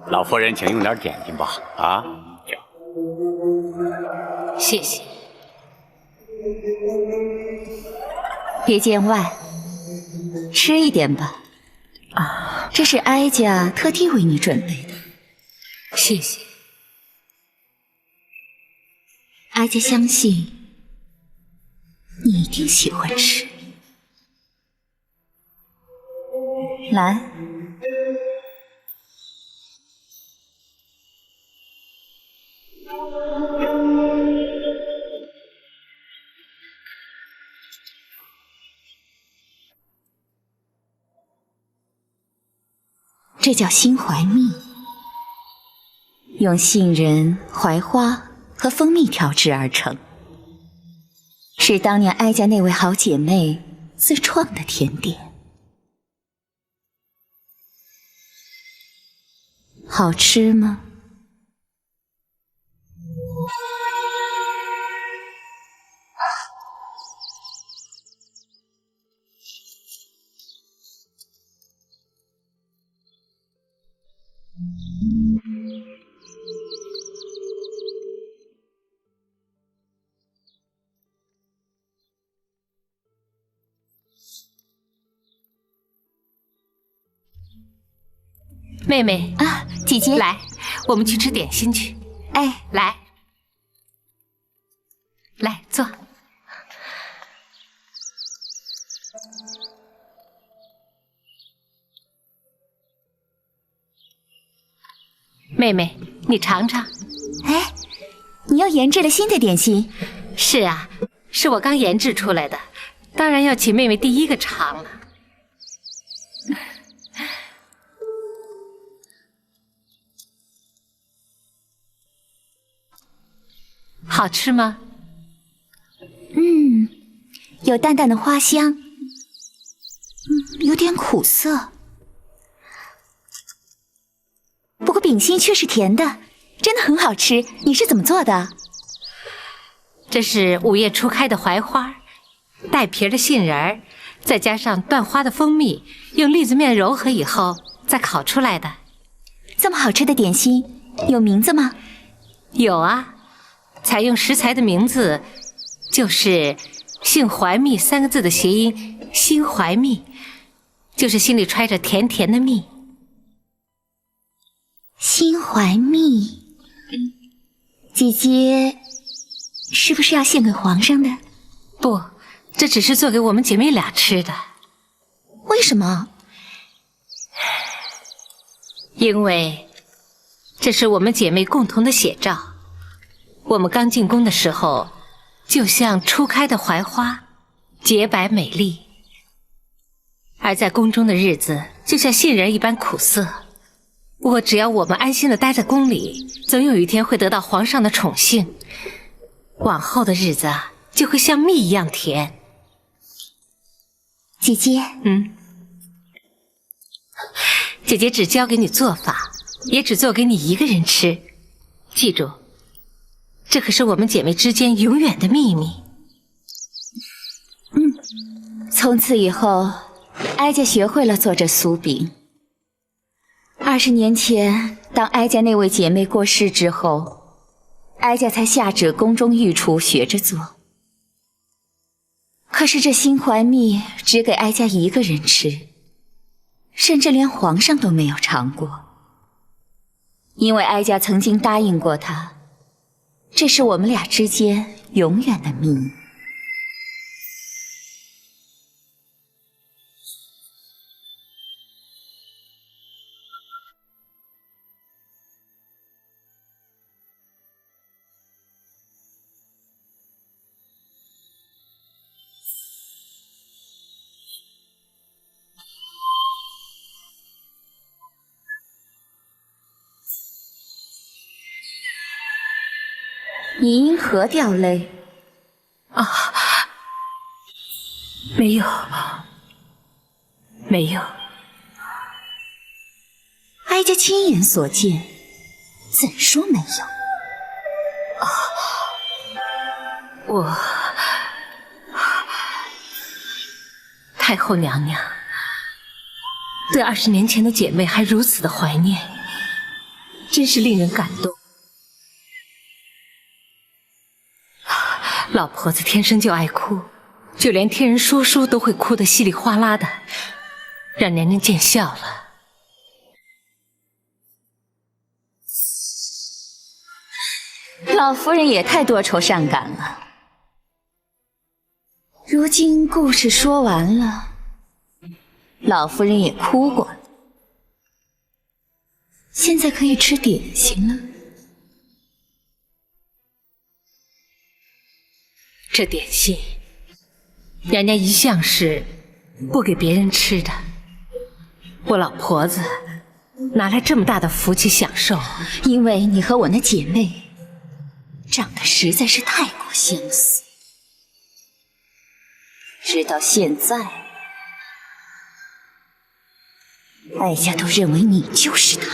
老夫人，请用点点心吧。啊，谢谢。别见外，吃一点吧。啊，这是哀家特地为你准备的。谢谢。哀家相信你一定喜欢吃。来。这叫心怀蜜，用杏仁、槐花和蜂蜜调制而成，是当年哀家那位好姐妹自创的甜点。好吃吗？妹妹啊，姐姐，来，我们去吃点心去。哎，来，来坐。妹妹，你尝尝。哎，你又研制了新的点心？是啊，是我刚研制出来的，当然要请妹妹第一个尝了。好吃吗？有淡淡的花香，有点苦涩。不过饼心却是甜的，真的很好吃。你是怎么做的？这是5月初开的槐花，带皮的杏仁儿，再加上断花的蜂蜜，用栗子面揉合以后再烤出来的。这么好吃的点心，有名字吗？有啊，采用食材的名字就是姓怀蜜3个字的谐音，心怀蜜，就是心里揣着甜甜的蜜。心怀蜜，姐姐是不是要献给皇上的？不，这只是做给我们姐妹俩吃的。为什么？因为这是我们姐妹共同的写照。我们刚进宫的时候，就像初开的槐花，洁白美丽；而在宫中的日子，就像杏仁一般苦涩。不过只要我们安心的待在宫里，总有一天会得到皇上的宠幸，往后的日子就会像蜜一样甜。姐姐，姐姐只教给你做法，也只做给你一个人吃。记住，这可是我们姐妹之间永远的秘密。从此以后，哀家学会了做这酥饼。20年前，当哀家那位姐妹过世之后，哀家才下旨宫中御厨学着做。可是这心怀蜜只给哀家一个人吃，甚至连皇上都没有尝过。因为哀家曾经答应过他，这是我们俩之间永远的秘密。你因何掉泪？没有，没有。哀家亲眼所见，怎说没有？我，太后娘娘对20年前的姐妹还如此的怀念，真是令人感动。老婆子天生就爱哭，就连听人说书都会哭得稀里哗啦的，让娘娘见笑了。老夫人也太多愁善感了。如今故事说完了，老夫人也哭过了，现在可以吃点心了。这点心，娘娘一向是不给别人吃的。我老婆子哪来这么大的福气享受？因为你和我那姐妹长得实在是太过相似，直到现在，哀家都认为你就是她。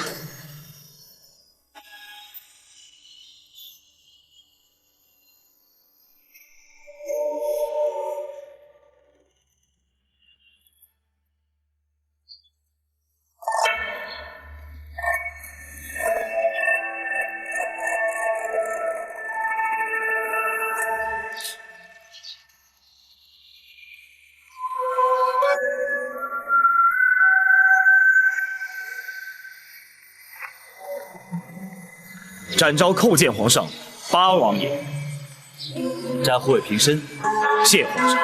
展昭叩见皇上，八王爷。展护卫平身，谢皇上。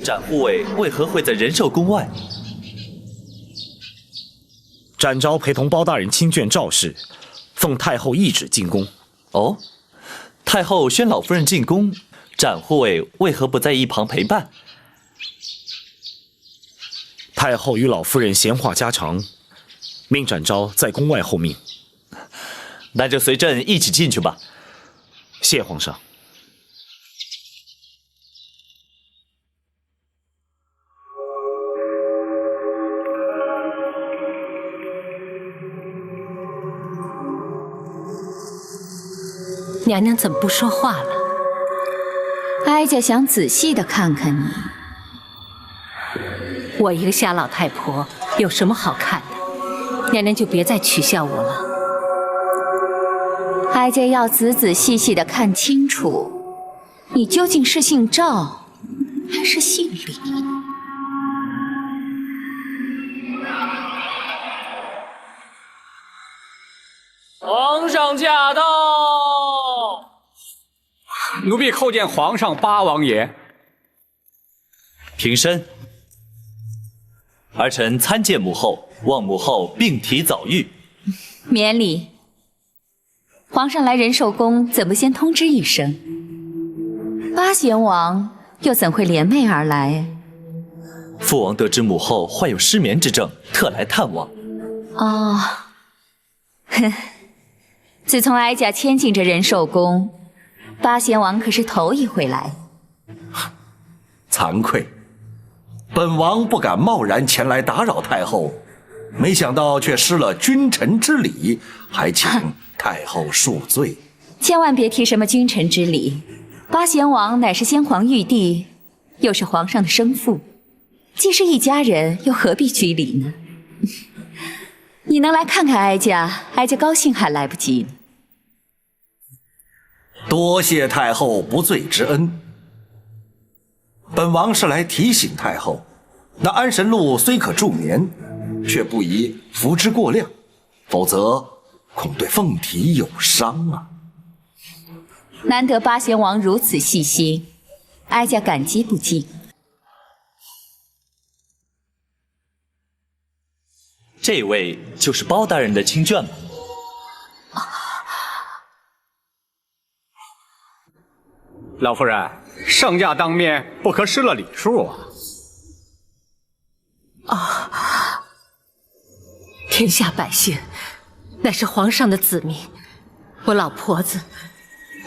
展护卫为何会在仁寿宫外？展昭陪同包大人亲眷赵氏，奉太后懿旨进宫。哦，太后宣老夫人进宫，展护卫为何不在一旁陪伴？太后与老夫人闲话家常，命展昭在宫外候命。那就随朕一起进去吧。谢皇上。娘娘怎么不说话了？哀家想仔细的看看你。我一个瞎老太婆有什么好看的？娘娘就别再取笑我了。哀家要仔仔细细的看清楚，你究竟是姓赵还是姓李？皇上驾到！奴婢叩见皇上八王爷。平身。儿臣参见母后，望母后病体早愈。免礼。皇上来仁寿宫，怎不先通知一声？八贤王又怎会联袂而来？父王得知母后患有失眠之症，特来探望。哦，哼，自从哀家迁进这仁寿宫，八贤王可是头一回来。惭愧，本王不敢贸然前来打扰太后，没想到却失了君臣之礼，还请太后恕罪。千万别提什么君臣之礼，八贤王乃是先皇玉帝，又是皇上的生父，既是一家人，又何必拘礼呢？你能来看看哀家，哀家高兴还来不及呢。多谢太后不罪之恩。本王是来提醒太后，那安神露虽可助眠，却不宜服之过量，否则恐对凤体有伤啊。难得八贤王如此细心，哀家感激不尽。这位就是包大人的亲眷吗？老夫人，圣驾当面，不可失了礼数啊！天下百姓乃是皇上的子民，我老婆子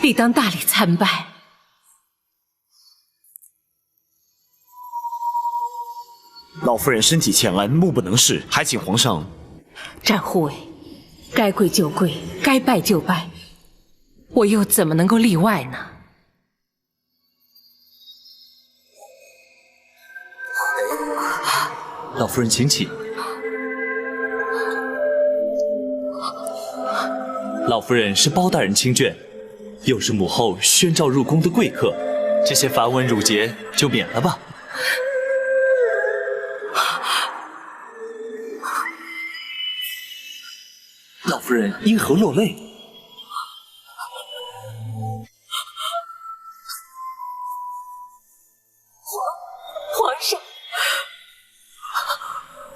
理当大礼参拜。老夫人身体欠安，目不能视，还请皇上。展护卫，该跪就跪，该拜就拜，我又怎么能够例外呢？老夫人请起。老夫人是包大人亲眷，又是母后宣召入宫的贵客，这些繁文缛节就免了吧。老夫人因何落泪？皇上，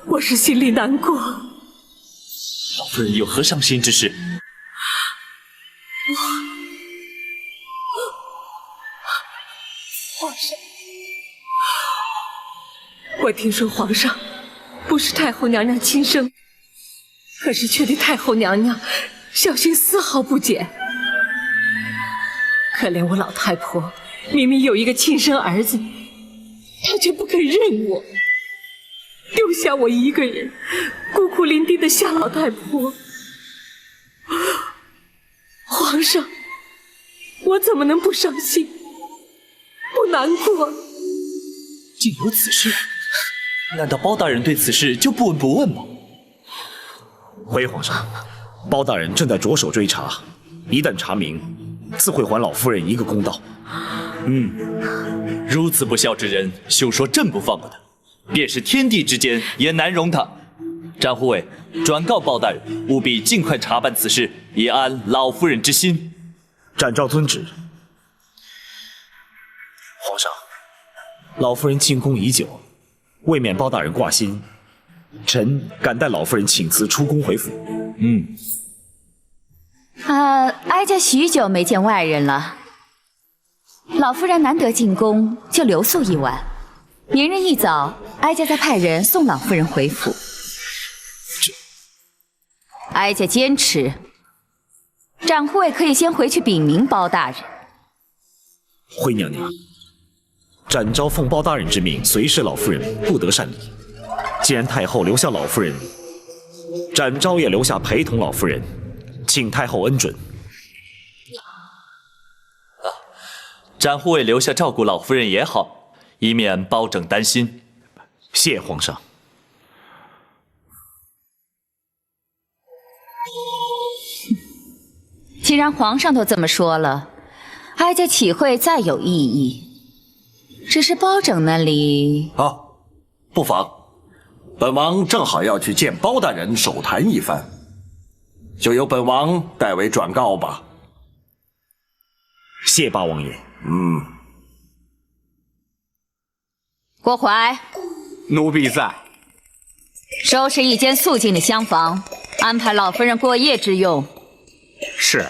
我是心里难过。老夫人有何伤心之事？皇上，我听说皇上不是太后娘娘亲生，可是却对太后娘娘小心丝毫不减。可怜我老太婆，明明有一个亲生儿子，她却不肯认我，丢下我一个人，孤苦伶仃的夏老太婆。皇上，我怎么能不伤心，不难过？竟有此事？难道包大人对此事就不闻不问吗？回皇上，包大人正在着手追查，一旦查明，自会还老夫人一个公道。如此不孝之人，休说朕不放过他，便是天地之间也难容他。展护卫，转告包大人，务必尽快查办此事，以安老夫人之心。展昭遵旨。皇上，老夫人进宫已久，未免包大人挂心，臣敢代老夫人请辞出宫回府。哀家许久没见外人了，老夫人难得进宫，就留宿一晚。明日一早，哀家再派人送老夫人回府。哀家坚持，展护卫可以先回去禀明包大人。惠娘娘，展昭奉包大人之命随侍老夫人，不得擅离。既然太后留下老夫人，展昭也留下陪同老夫人，请太后恩准。展护卫留下照顾老夫人也好，以免包拯担心。谢皇上。既然皇上都这么说了，哀家岂会再有异议？只是包拯那里……不妨。本王正好要去见包大人手谈一番，就由本王代为转告吧。谢八王爷。郭槐，奴婢在。收拾一间肃静的厢房，安排老夫人过夜之用。是。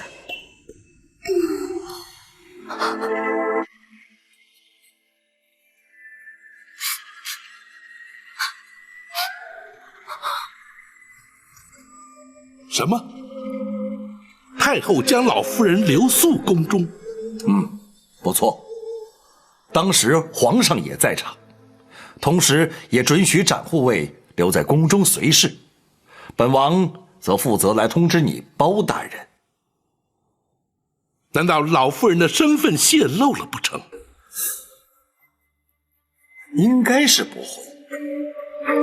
什么？太后将老夫人留宿宫中？不错。当时皇上也在场，同时也准许展护卫留在宫中随侍，本王则负责来通知你包大人。难道老夫人的身份泄露了不成？应该是不会，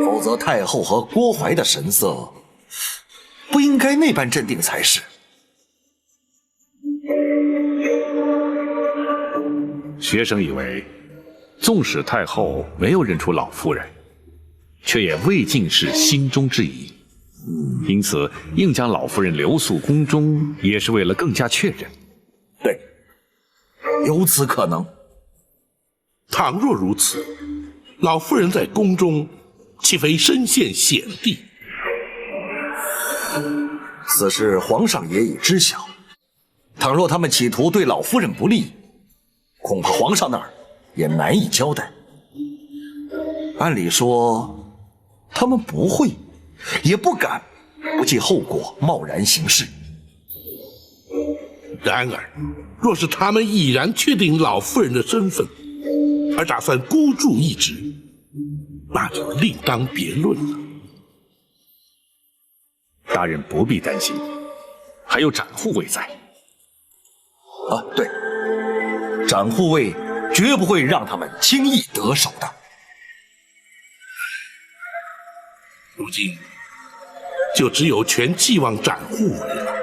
否则太后和郭槐的神色不应该那般镇定才是。学生以为，纵使太后没有认出老夫人，却也未尽是心中之疑，因此硬将老夫人留宿宫中，也是为了更加确认。对，有此可能。倘若如此，老夫人在宫中岂非身陷险地？此事皇上也已知晓，倘若他们企图对老夫人不利，恐怕皇上那儿也难以交代。按理说，他们不会，也不敢不计后果贸然行事。然而，若是他们毅然确定老夫人的身份，而打算孤注一掷，那就另当别论了。大人不必担心，还有展护卫在。对，展护卫绝不会让他们轻易得手的。如今，就只有全寄望展护卫了。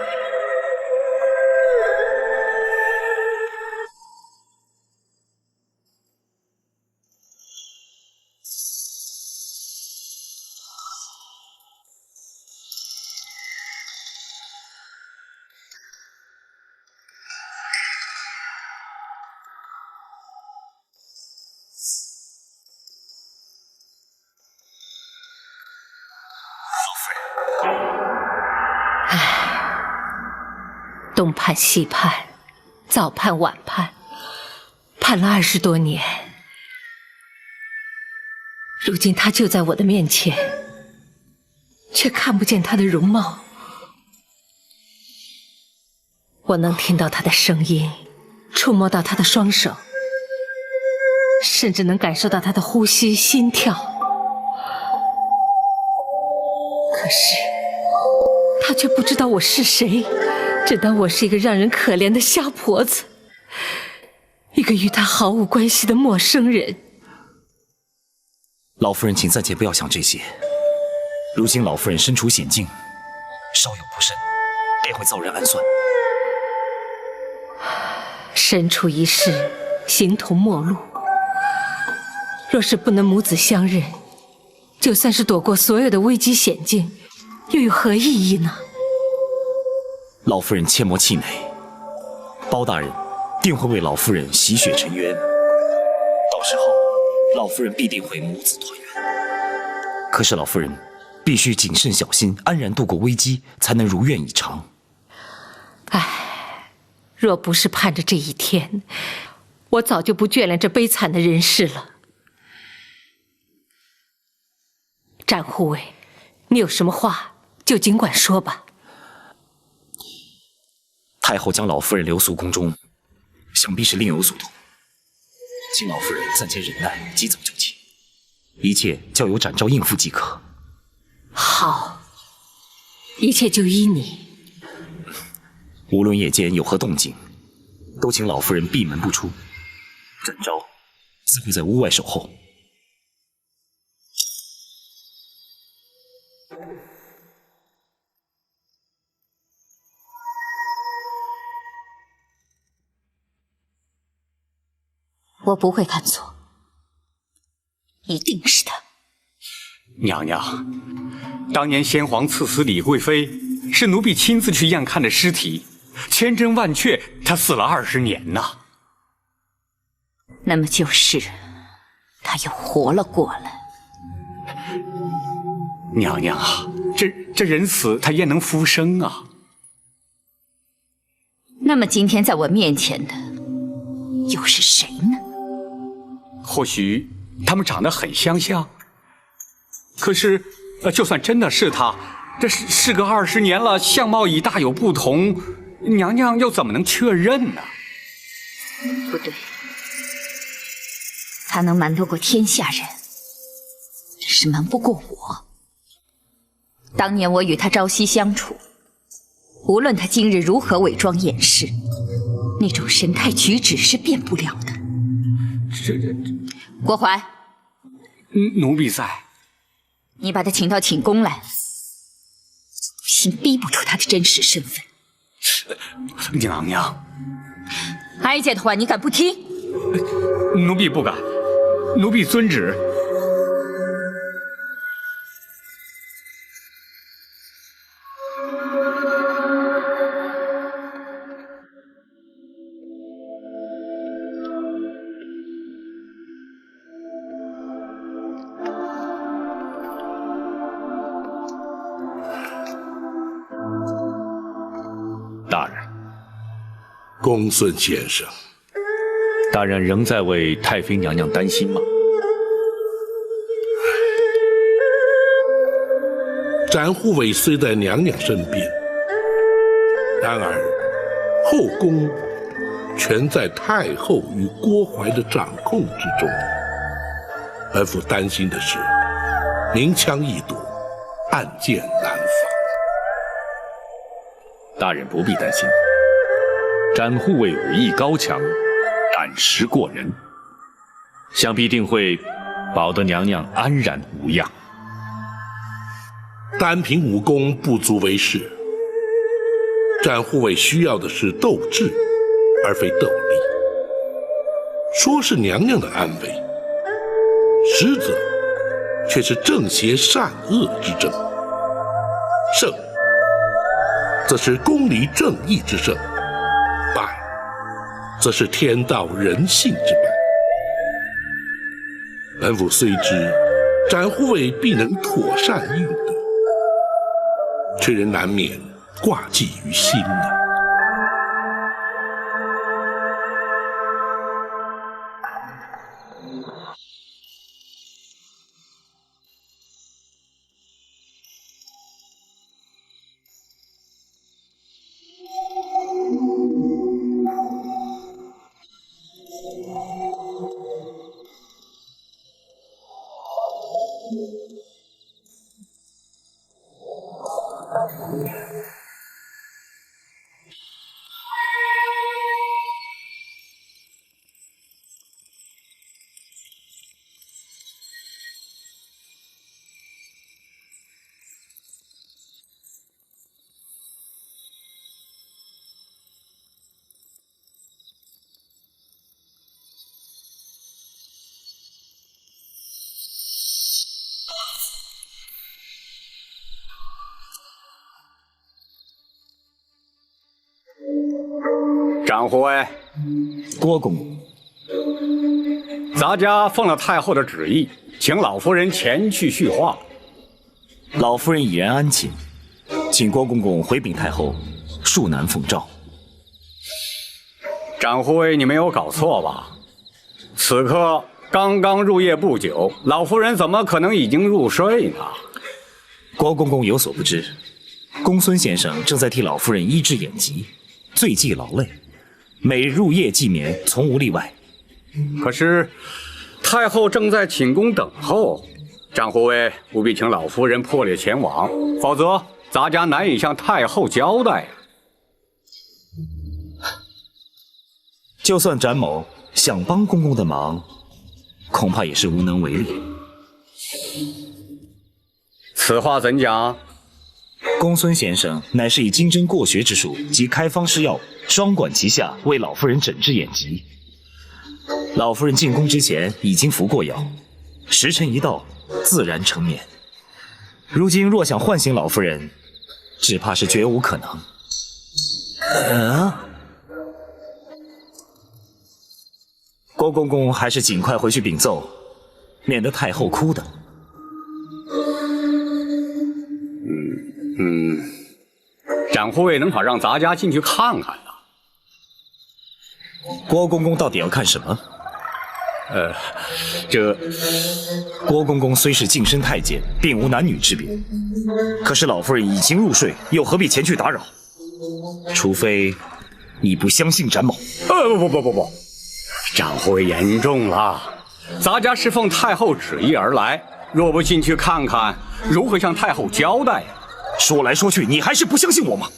夫人。东盼西盼，早盼晚盼，盼了20多年，如今他就在我的面前，却看不见他的容貌。我能听到他的声音，触摸到他的双手，甚至能感受到他的呼吸、心跳。可是他却不知道我是谁，只当我是一个让人可怜的瞎婆子，一个与他毫无关系的陌生人。老夫人，请暂且不要想这些。如今老夫人身处险境，稍有不慎，便会遭人暗算。身处一世，形同陌路。若是不能母子相认，就算是躲过所有的危机险境，又有何意义呢？老夫人切莫气馁，包大人定会为老夫人洗雪沉冤，到时候老夫人必定会母子团圆。可是老夫人必须谨慎小心，安然度过危机，才能如愿以偿。唉，若不是盼着这一天，我早就不眷恋这悲惨的人世了。展护卫，你有什么话就尽管说吧。太后将老夫人留宿宫中，想必是另有所图，请老夫人暂且忍耐，及早就寝，一切交由展昭应付即可。好，一切就依你。无论夜间有何动静，都请老夫人闭门不出，展昭自会在屋外守候。我不会看错，一定是他。娘娘，当年先皇赐死李贵妃，是奴婢亲自去验看的尸体，千真万确，她死了20年呐。那么就是他又活了过来。娘娘啊，这人死他焉能复生啊？那么今天在我面前的又是谁呢？或许他们长得很相像，可是，就算真的是他，这事隔20年了，相貌已大有不同，娘娘又怎么能确认呢？不对，他能瞒得过天下人，只是瞒不过我。当年我与他朝夕相处，无论他今日如何伪装掩饰，那种神态举止是变不了的。郭淮，奴婢在。你把他请到寝宫来，心逼不出他的真实身份。娘娘，哀家的话你敢不听？奴婢不敢，奴婢遵旨。大人，公孙先生，大人仍在为太妃娘娘担心吗？展护卫虽在娘娘身边，然而后宫全在太后与郭淮的掌控之中。本府担心的是，明枪易躲，暗箭难防。大人不必担心，展护卫武艺高强，胆识过人，想必定会保得娘娘安然无恙。单凭武功不足为事，展护卫需要的是斗智，而非斗力。说是娘娘的安危，实则却是正邪善恶之争。胜，则是公理正义之胜；败，则是天道人性之败。本府虽知展护卫必能妥善应对，却仍难免挂记于心呢。张护卫，郭公公，咱家奉了太后的旨意，请老夫人前去叙话。老夫人已然安寝，请郭公公回禀太后，恕难奉诏。张护卫，你没有搞错吧？此刻刚刚入夜不久，老夫人怎么可能已经入睡呢？郭公公有所不知，公孙先生正在替老夫人医治眼疾，最忌劳累，每日入夜既眠，从无例外。可是太后正在寝宫等候，张护卫务必请老夫人破例前往，否则咱家难以向太后交代。就算展某想帮公公的忙，恐怕也是无能为力。此话怎讲？公孙先生乃是以精针过穴之术及开方施药，双管齐下，为老夫人诊治眼疾。老夫人进宫之前已经服过药，时辰一到，自然成眠。如今若想唤醒老夫人，只怕是绝无可能。郭公公还是尽快回去禀奏，免得太后哭等。展护卫能否让咱家进去看看呢？郭公公到底要看什么？郭公公虽是近身太监，并无男女之别，可是老夫人已经入睡，又何必前去打扰？除非你不相信展某。不，展护卫言重了，咱家是奉太后旨意而来，若不进去看看，如何向太后交代？说来说去，你还是不相信我吗？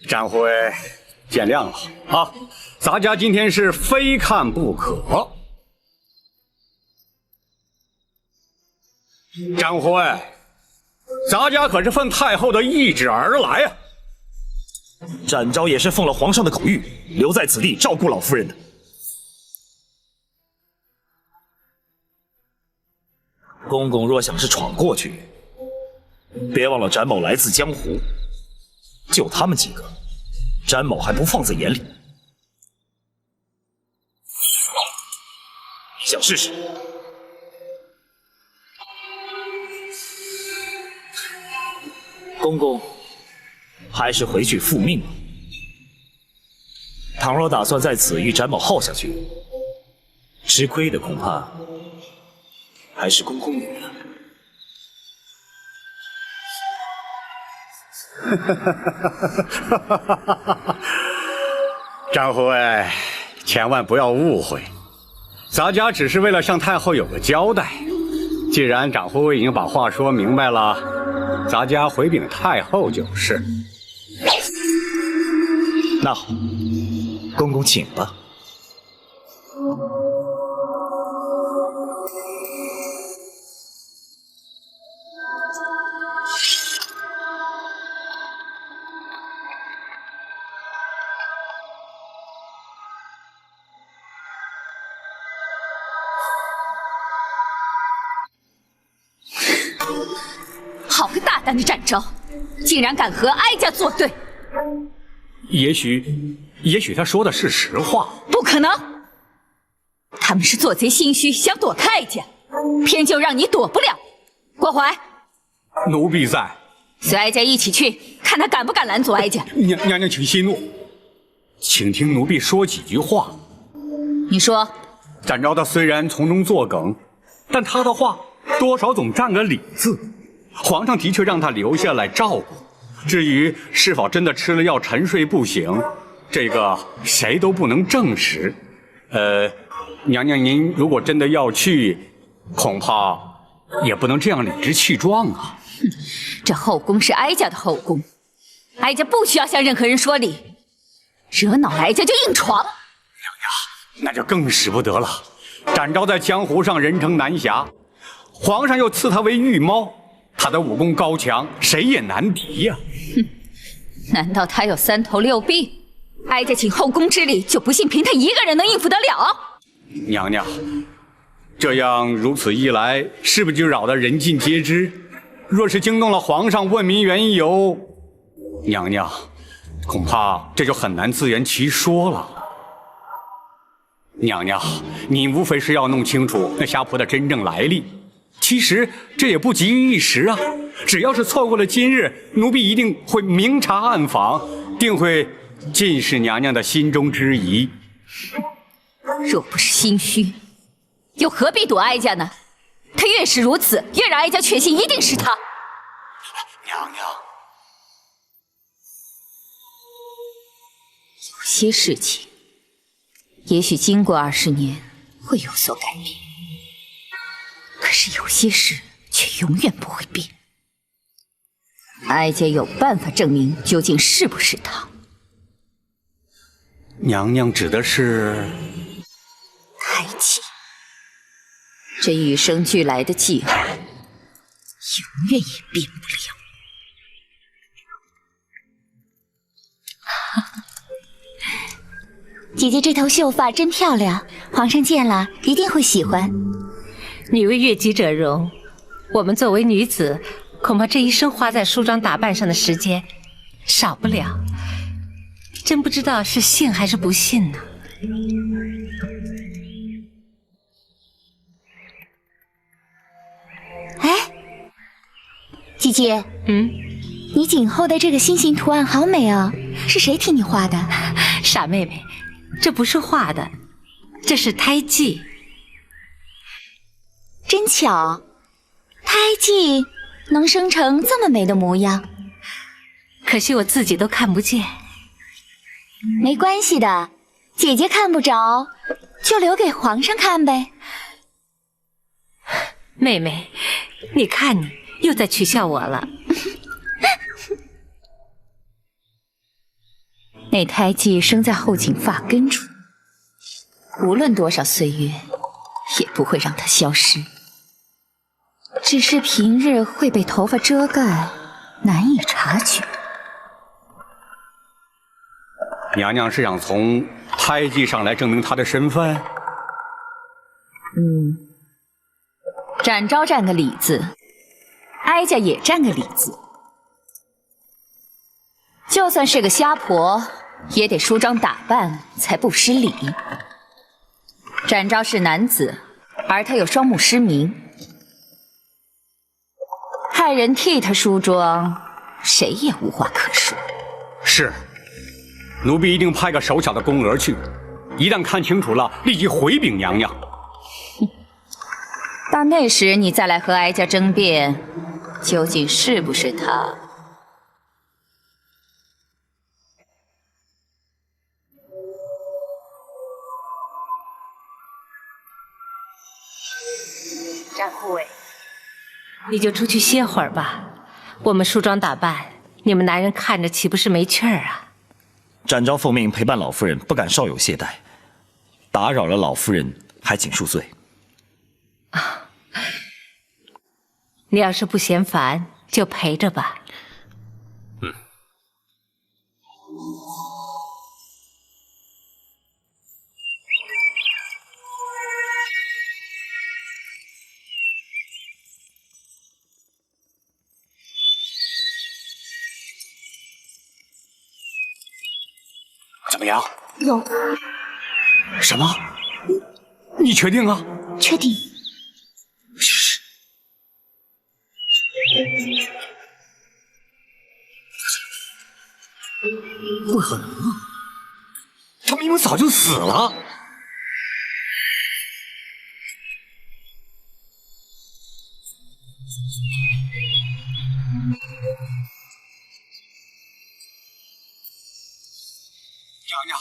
展护卫，见谅了啊！咱家今天是非看不可。展护卫，咱家可是奉太后的懿旨而来啊！展昭也是奉了皇上的口谕，留在此地照顾老夫人的。公公若想是闯过去，别忘了展某来自江湖，就他们几个，展某还不放在眼里。想试试？公公，还是回去复命吧。倘若打算在此与展某耗下去，吃亏的恐怕还是公公你了。张护卫，千万不要误会，咱家只是为了向太后有个交代。既然长护卫已经把话说明白了，咱家回禀太后就是。那好，公公请吧。好个大胆的展昭，竟然敢和哀家作对！也许他说的是实话。不可能，他们是做贼心虚，想躲开哀家，偏就让你躲不了。郭槐，奴婢在。随哀家一起去，看他敢不敢拦阻哀家。娘娘，请息怒，请听奴婢说几句话。你说，展昭他虽然从中作梗，但他的话多少总占个理字。皇上的确让他留下来照顾，至于是否真的吃了药沉睡不醒，这个谁都不能证实。娘娘您如果真的要去，恐怕也不能这样理直气壮啊。这后宫是哀家的后宫，哀家不需要向任何人说理，惹恼了哀家就硬闯。娘娘，那就更使不得了。展昭在江湖上人称南侠，皇上又赐他为御猫，他的武功高强，谁也难敌呀。哼，难道他有3头6臂？哀家请后宫之力，就不信凭他一个人能应付得了？娘娘，这样如此一来，是不是就扰得人尽皆知？若是惊动了皇上，问明缘由，娘娘恐怕这就很难自圆其说了。娘娘，您无非是要弄清楚那虾婆的真正来历，其实这也不急于一时啊。只要是错过了今日，奴婢一定会明察暗访，定会尽释娘娘的心中之疑。若不是心虚，又何必躲哀家呢？他越是如此，越让哀家确信一定是他。娘娘，有些事情，也许经过20年会有所改变，可是有些事却永远不会变。哀家有办法证明究竟是不是他。娘娘指的是胎记，这与生俱来的记号，永远也变不了。姐姐这头秀发真漂亮，皇上见了一定会喜欢。女为悦己者容，我们作为女子，恐怕这一生花在梳妆打扮上的时间少不了。真不知道是信还是不信呢。哎，姐姐，你颈后的这个心形图案好美哦，是谁替你画的？傻妹妹，这不是画的，这是胎记。真巧，胎记能生成这么美的模样，可惜我自己都看不见。没关系的，姐姐看不着，就留给皇上看呗。妹妹，你看你又在取笑我了。那胎记生在后颈发根处，无论多少岁月，也不会让它消失。只是平日会被头发遮盖，难以察觉。娘娘是想从胎记上来证明她的身份？展昭占个理字，哀家也占个理字。就算是个瞎婆，也得梳妆打扮才不失礼。展昭是男子，而他有双目失明，派人替他梳妆，谁也无话可说。是，奴婢一定派个手巧的宫娥去，一旦看清楚了，立即回禀娘娘。到那时你再来和哀家争辩，究竟是不是他。展护卫，你就出去歇会儿吧。我们梳妆打扮，你们男人看着岂不是没趣儿啊？展昭奉命陪伴老夫人，不敢稍有懈怠，打扰了老夫人，还请恕罪。你要是不嫌烦，就陪着吧。怎么样？有。什么？你确定啊？确定。不可能啊！他明明早就死了。娘娘，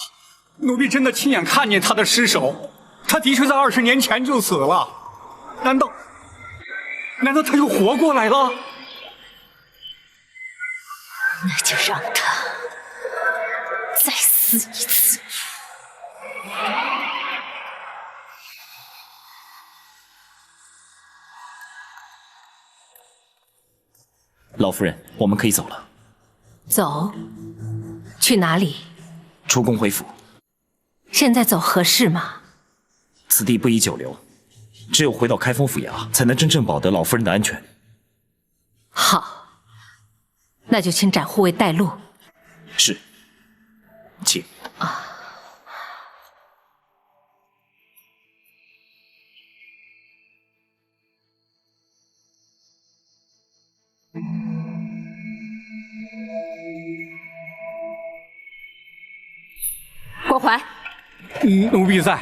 奴婢真的亲眼看见他的尸首，他的确在20年前就死了。难道他又活过来了？那就让他再死一次。老夫人，我们可以走了。走？去哪里？出宫回府。现在走合适吗？此地不宜久留，只有回到开封府衙，才能真正保得老夫人的安全。好，那就请展护卫带路。是，请。郭淮，奴婢在。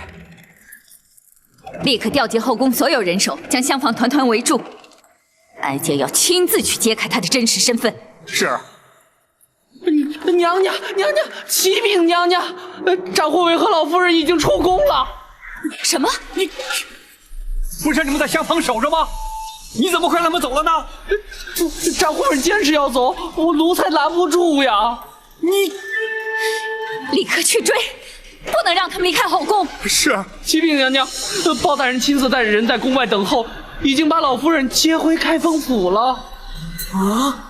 立刻调集后宫所有人手，将厢房团团围住。哀家要亲自去揭开他的真实身份。是。娘娘，启禀娘娘，展护卫和老夫人已经出宫了。什么？你不是你们在厢房守着吗？你怎么会让他们走了呢？展护卫坚持要走，我奴才拦不住呀。你立刻去追，不能让他们离开后宫。是。启禀娘娘，包大人亲自带着人在宫外等候，已经把老夫人接回开封府了。啊！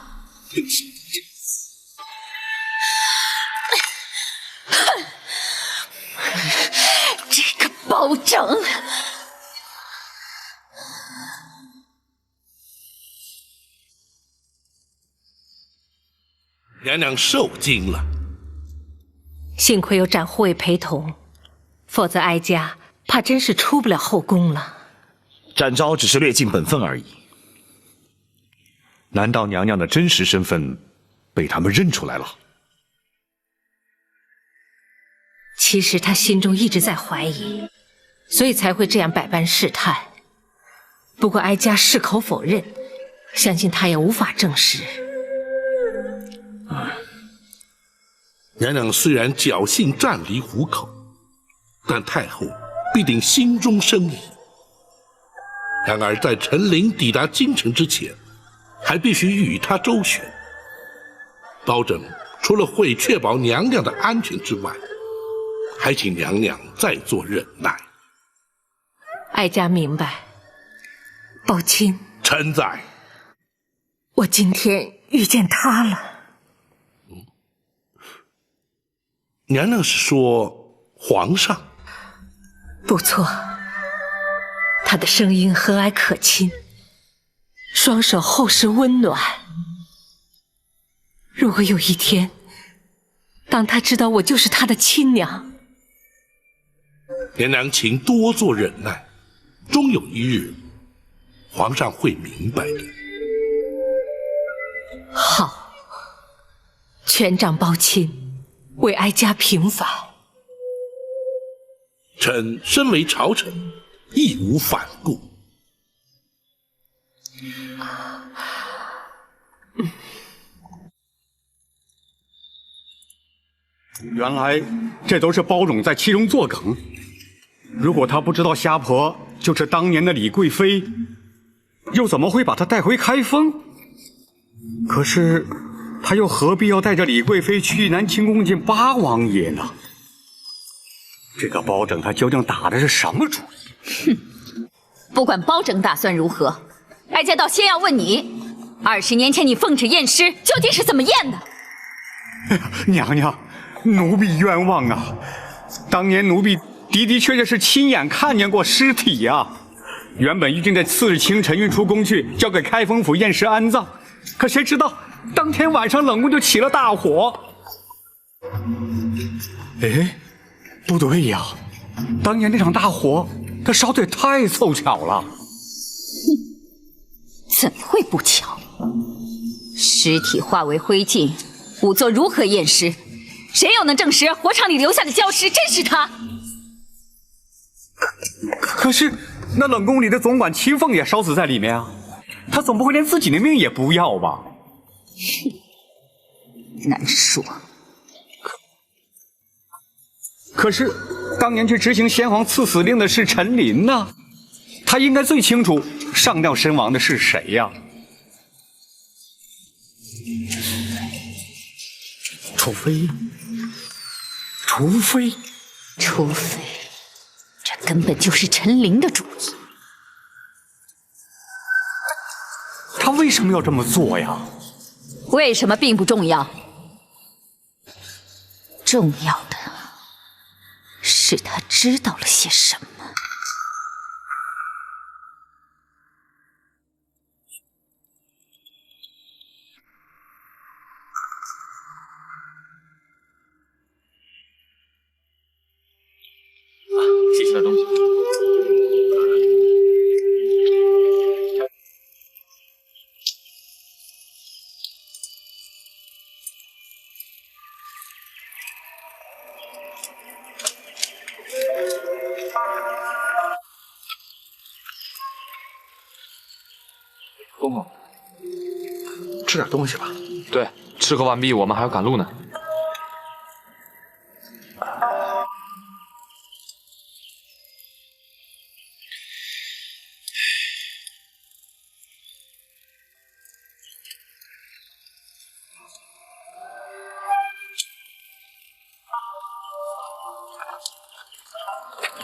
这个包拯！娘娘受惊了。幸亏有展护卫陪同，否则哀家怕真是出不了后宫了。展昭只是略尽本分而已。难道娘娘的真实身份被他们认出来了？其实他心中一直在怀疑，所以才会这样百般试探。不过哀家矢口否认，相信他也无法证实。娘娘虽然侥幸暂离虎口，但太后必定心中生疑。然而在陈琳抵达京城之前，还必须与他周旋。包拯除了会确保娘娘的安全之外，还请娘娘再做忍耐。哀家明白。宝卿，臣在。我今天遇见他了。娘娘是说皇上？不错，他的声音和蔼可亲，双手厚实温暖。如果有一天，当他知道我就是他的亲娘，娘娘请多做忍耐，终有一日，皇上会明白的。好，权杖包钦，为哀家平反。臣身为朝臣，义无反顾。原来这都是包拯在其中作梗。如果他不知道虾婆就是当年的李贵妃，又怎么会把她带回开封？可是他又何必要带着李贵妃去南清宫见八王爷呢？这个包拯他究竟打的是什么主意？哼，不管包拯打算如何，哀家倒先要问你，20年前你奉旨验尸究竟是怎么验的？娘娘，奴婢冤枉啊！当年奴婢的确是亲眼看见过尸体呀。原本预定在次日清晨运出宫去，交给开封府验尸安葬。可谁知道当天晚上冷宫就起了大火。哎，不对呀，当年那场大火，它烧得也太凑巧了。怎么会不巧？尸体化为灰烬，仵作如何验尸？谁又能证实火场里留下的焦尸真是他？可是那冷宫里的总管秦凤也烧死在里面啊，他总不会连自己的命也不要吧？难说。可是当年去执行先皇赐死令的是陈琳呐，他应该最清楚上吊身亡的是谁呀？除非，这根本就是陈琳的主意。他为什么要这么做呀？为什么并不重要，重要的是他知道了些什么。谢谢的东西。公公，吃点东西吧。对，吃喝完毕，我们还要赶路呢。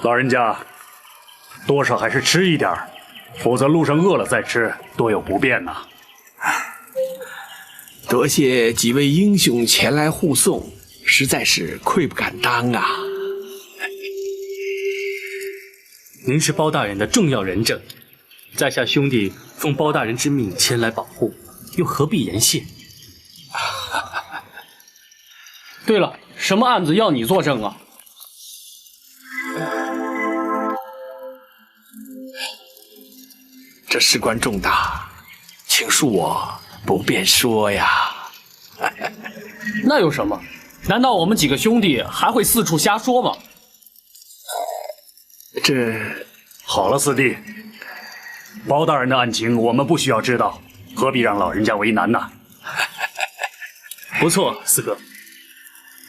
老人家，多少还是吃一点，否则路上饿了再吃，多有不便呐。多谢几位英雄前来护送，实在是愧不敢当啊。您是包大人的重要人证，在下兄弟奉包大人之命前来保护，又何必言谢？对了，什么案子要你作证啊？这事关重大，请恕我不便说呀。那有什么？难道我们几个兄弟还会四处瞎说吗？这好了，四弟，包大人的案情我们不需要知道，何必让老人家为难呢？不错，四哥，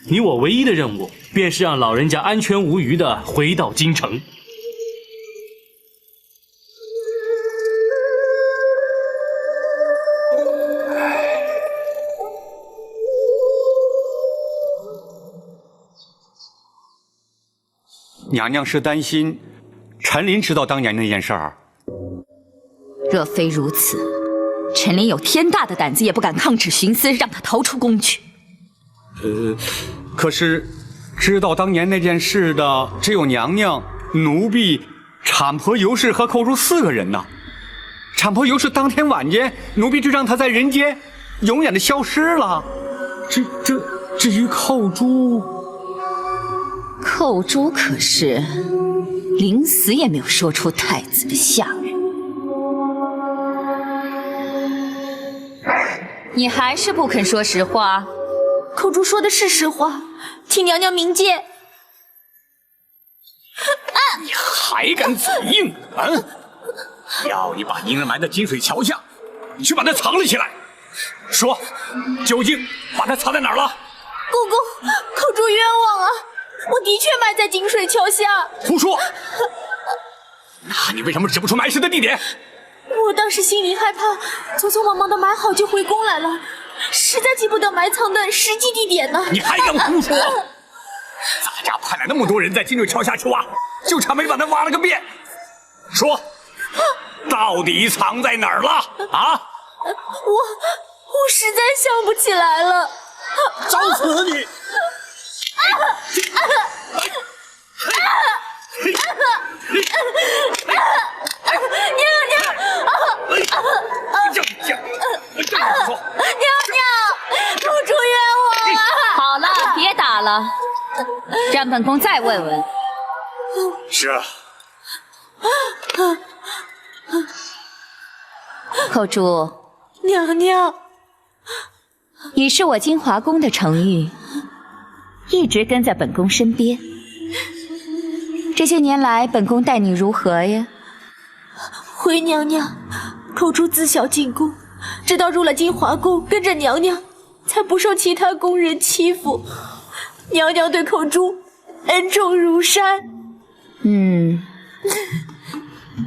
你我唯一的任务便是让老人家安全无虞的回到京城。娘娘是担心陈琳知道当年那件事儿。若非如此，陈琳有天大的胆子也不敢抗旨徇私，让他逃出宫去。可是知道当年那件事的只有娘娘、奴婢、产婆尤氏和寇珠4个人呢。产婆尤氏当天晚间，奴婢就让她在人间永远的消失了。至于寇珠。寇珠可是临死也没有说出太子的下人，你还是不肯说实话。寇珠说的是实话，请娘娘明鉴。你还敢嘴硬啊！要你把婴儿埋在金水桥下，你去把它藏了起来。说，究竟把它藏在哪儿了？公公，寇珠冤枉啊！我的确埋在金水桥下。胡说！那你为什么指不出埋尸的地点？我当时心里害怕，匆匆忙忙的埋好就回宫来了，实在记不得埋藏的实际地点呢。你还敢胡说！咱家派来那么多人在金水桥下去挖，就差没把它挖了个遍。说，到底藏在哪儿了？啊！我实在想不起来了。找死你！娘，公主冤枉啊！好了，别打了，让本宫再问问。是啊。寇珠，娘娘，你是我金华宫的程玉，一直跟在本宫身边。这些年来，本宫待你如何呀？回娘娘，口珠自小进宫，直到入了金华宫，跟着娘娘，才不受其他宫人欺负。娘娘对口珠恩重如山。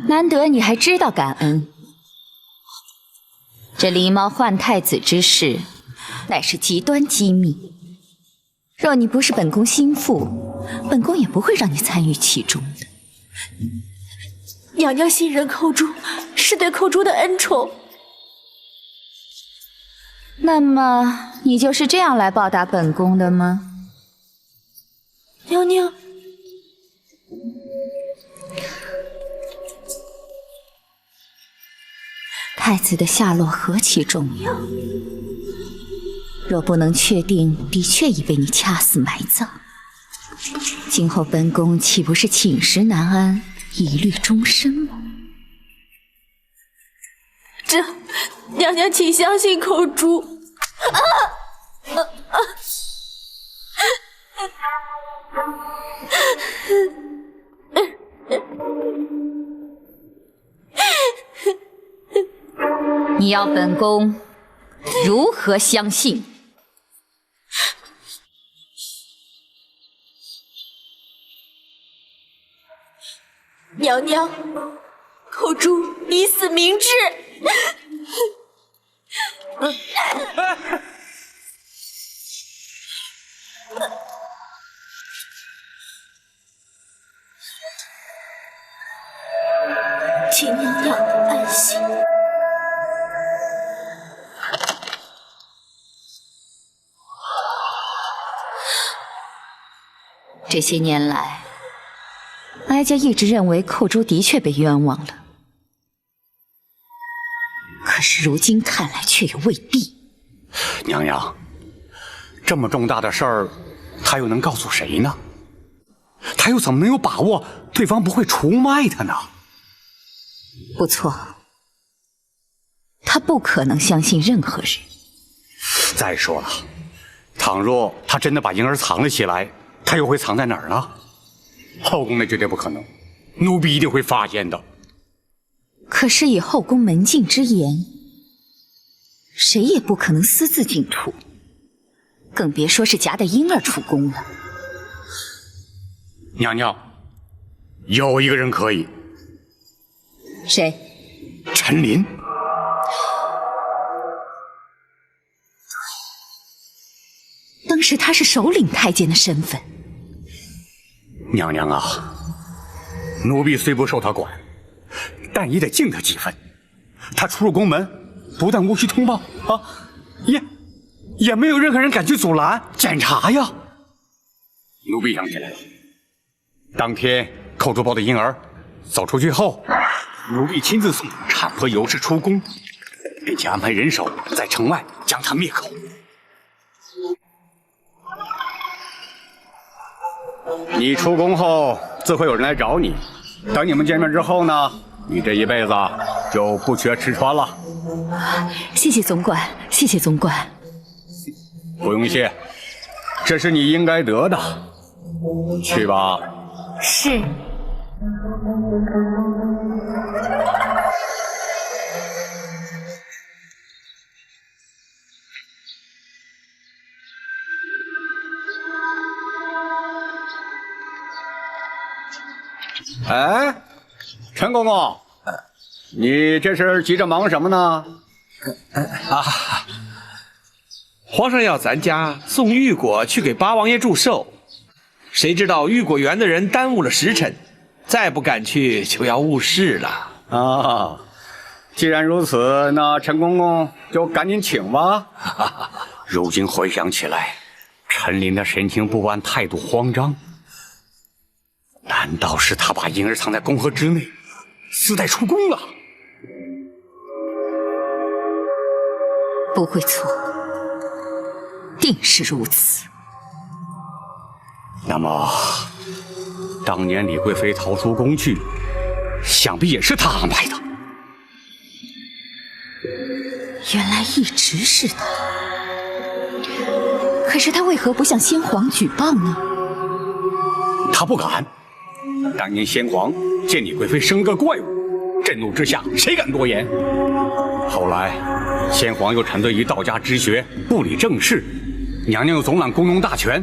难得你还知道感恩。这狸猫换太子之事，乃是极端机密。若你不是本宫心腹，本宫也不会让你参与其中的。娘娘信任口珠，是对口珠的恩宠。那么，你就是这样来报答本宫的吗？娘娘，太子的下落何其重要，若不能确定的确已被你掐死埋葬，今后本宫岂不是寝食难安，疑虑终身吗？这，娘娘请相信口珠。你要本宫如何相信？娘娘，口珠以死明志。请娘娘安心。这些年来，哀家一直认为寇珠的确被冤枉了，可是如今看来却又未必。娘娘，这么重大的事儿，他又能告诉谁呢？他又怎么能有把握对方不会出卖他呢？不错，他不可能相信任何人。再说了，倘若他真的把婴儿藏了起来，他又会藏在哪儿呢？后宫那绝对不可能，奴婢一定会发现的。可是以后宫门禁之严，谁也不可能私自进出，更别说是夹带婴儿出宫了。娘娘，有一个人可以。谁？陈琳。当时他是首领太监的身份。娘娘啊，奴婢虽不受他管，但也得敬他几分。他出入宫门，不但无需通报啊，也没有任何人敢去阻拦检查呀。奴婢想起来了，当天寇珠抱的婴儿走出去后，奴婢亲自送产婆尤氏出宫，并且安排人手在城外将他灭口。你出宫后，自会有人来找你。等你们见面之后呢，你这一辈子就不缺吃穿了。谢谢总管，谢谢总管。不用谢，这是你应该得的。去吧。是。哎，陈公公，你这是急着忙什么呢？皇上要咱家送玉果去给八王爷祝寿，谁知道玉果园的人耽误了时辰，再不赶去就要误事了。啊，既然如此，那陈公公就赶紧请吧。如今回想起来，陈琳的神情不安，态度慌张。难道是他把婴儿藏在宫河之内，私带出宫了？不会错，定是如此。那么，当年李贵妃逃出宫去，想必也是他安排的。原来一直是他。可是他为何不向先皇举报呢？他不敢。当年先皇见李贵妃生个怪物，震怒之下，谁敢多言？后来先皇又沉醉于道家之学，不理政事，娘娘又总揽宫中大权，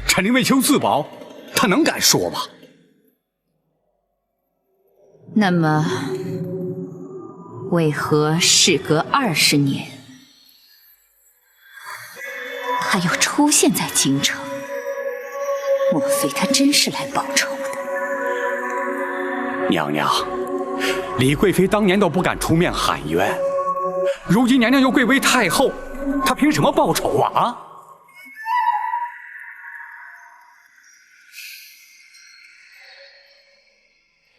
陈琳为求自保，他能敢说吗？那么，为何事隔20年，他又出现在京城？莫非他真是来报仇的？娘娘，李贵妃当年都不敢出面喊冤，如今娘娘又贵为太后，她凭什么报仇啊？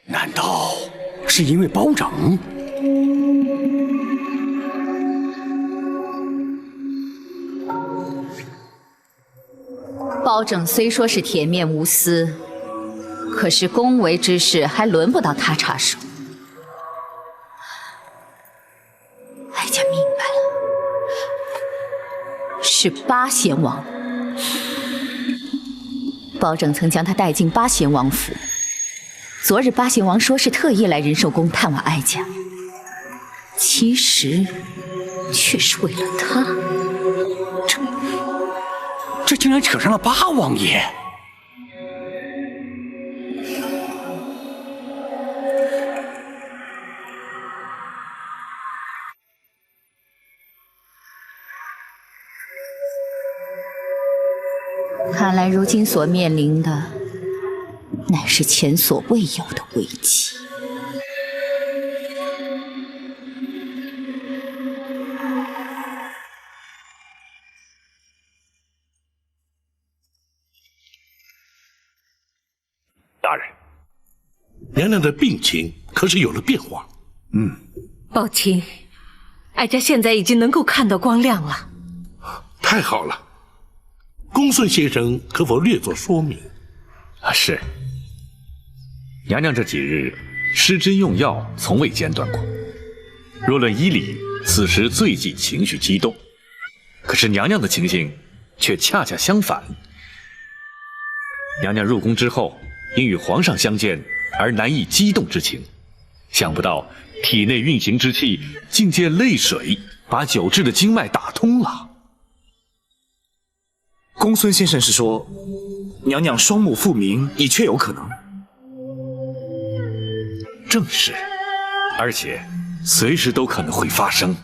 难道是因为包拯？包拯虽说是铁面无私，可是宫闱之事还轮不到他插手。哀家明白了，是八贤王。包拯曾将他带进八贤王府。昨日八贤王说是特意来仁寿宫探望哀家，其实却是为了他。这竟然扯上了八王爷！看来如今所面临的，乃是前所未有的危机。大人，娘娘的病情可是有了变化？宝琴，哀家现在已经能够看到光亮了。太好了，公孙先生可否略作说明？是。娘娘这几日施针用药，从未间断过。若论医理，此时最忌情绪激动。可是娘娘的情形却恰恰相反。娘娘入宫之后，因与皇上相见而难抑激动之情，想不到体内运行之气竟借泪水把久滞的经脉打通了。公孙先生是说，娘娘双目复明已确有可能？正是，而且随时都可能会发生。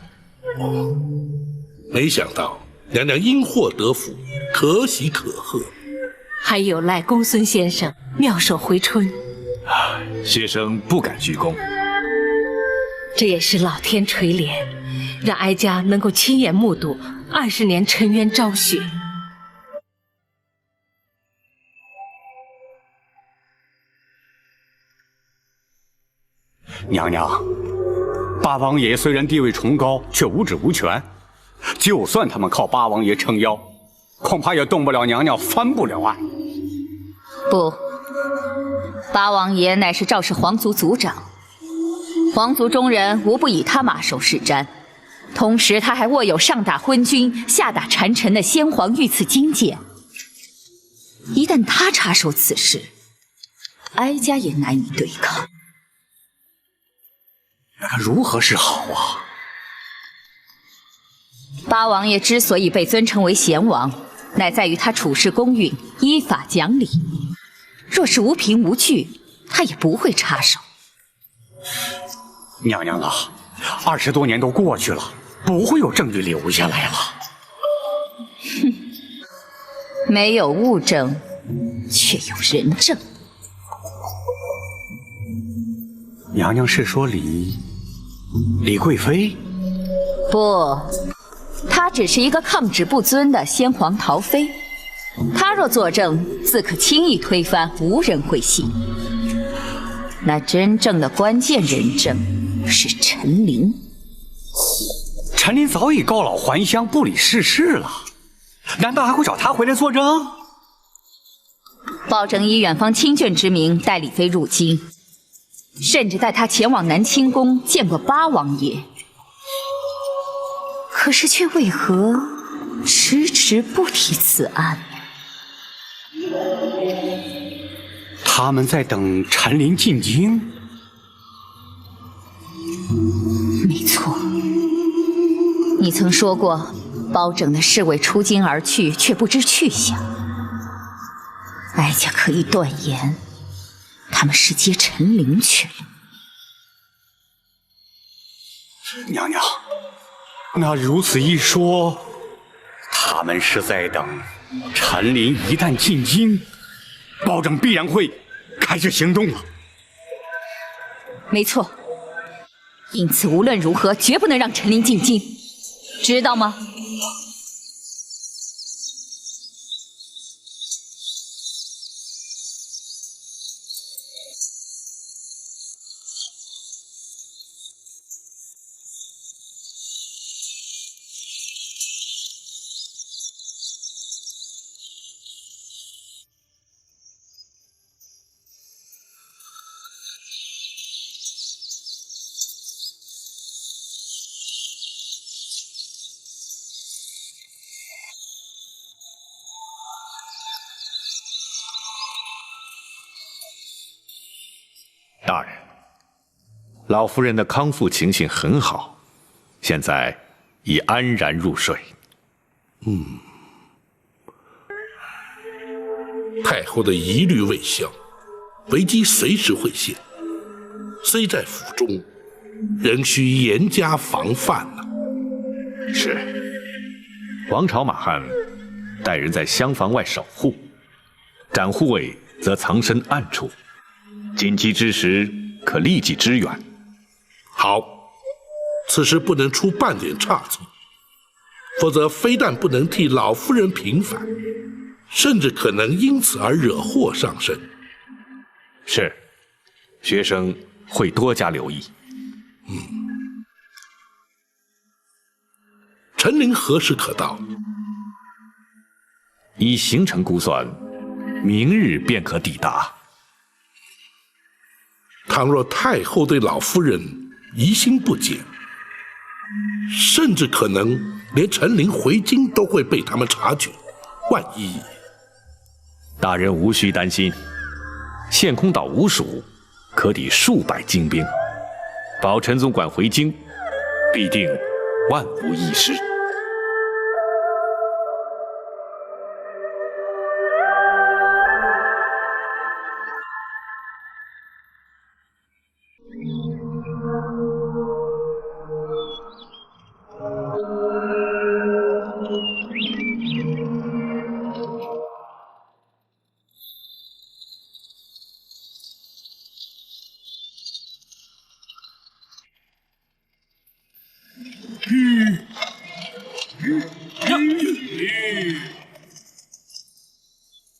没想到娘娘因祸得福，可喜可贺。还有赖公孙先生妙手回春，学生不敢居功。这也是老天垂怜，让哀家能够亲眼目睹20年沉冤昭雪。娘娘，八王爷虽然地位崇高，却无职无权。就算他们靠八王爷撑腰，恐怕也动不了娘娘，翻不了案。不，八王爷乃是赵氏皇族族长，皇族中人无不以他马首是瞻。同时，他还握有上打昏君、下打谗臣的先皇御赐金剑。一旦他插手此事，哀家也难以对抗。那如何是好啊？八王爷之所以被尊称为贤王，乃在于他处事公允、依法讲理。若是无凭无据，他也不会插手。娘娘啊，20多年都过去了，不会有证据留下来了。哼，没有物证，却有人证。娘娘是说李贵妃？不，她只是一个抗旨不遵的先皇陶妃。她若作证，自可轻易推翻，无人会信。那真正的关键人证是陈琳。陈琳早已告老还乡，不理世事了，难道还会找她回来作证？包拯以远方亲眷之名带李妃入京，甚至带她前往南清宫见过八王爷。可是却为何迟迟不提此案？他们在等陈琳进京。没错，你曾说过，包拯的侍卫出京而去，却不知去向。哀家可以断言，他们是接陈琳去了。娘娘，那如此一说，他们是在等陈琳一旦进京，包拯必然会开始行动了。没错，因此无论如何，绝不能让陈琳进京，知道吗？大人，老夫人的康复情形很好，现在已安然入睡。太后的疑虑未消，危机随时会现。虽在府中，仍需严加防范呐。是，王朝马汉带人在厢房外守护，展护卫则藏身暗处，紧急之时可立即支援。好，此时不能出半点差错，否则非但不能替老夫人平反，甚至可能因此而惹祸上身。是，学生会多加留意。陈琳何时可到？依行程估算，明日便可抵达。倘若太后对老夫人疑心不减，甚至可能连陈琳回京都会被他们察觉。万一……大人无需担心，陷空岛无属，可抵数百精兵，保陈总管回京，必定万无一失。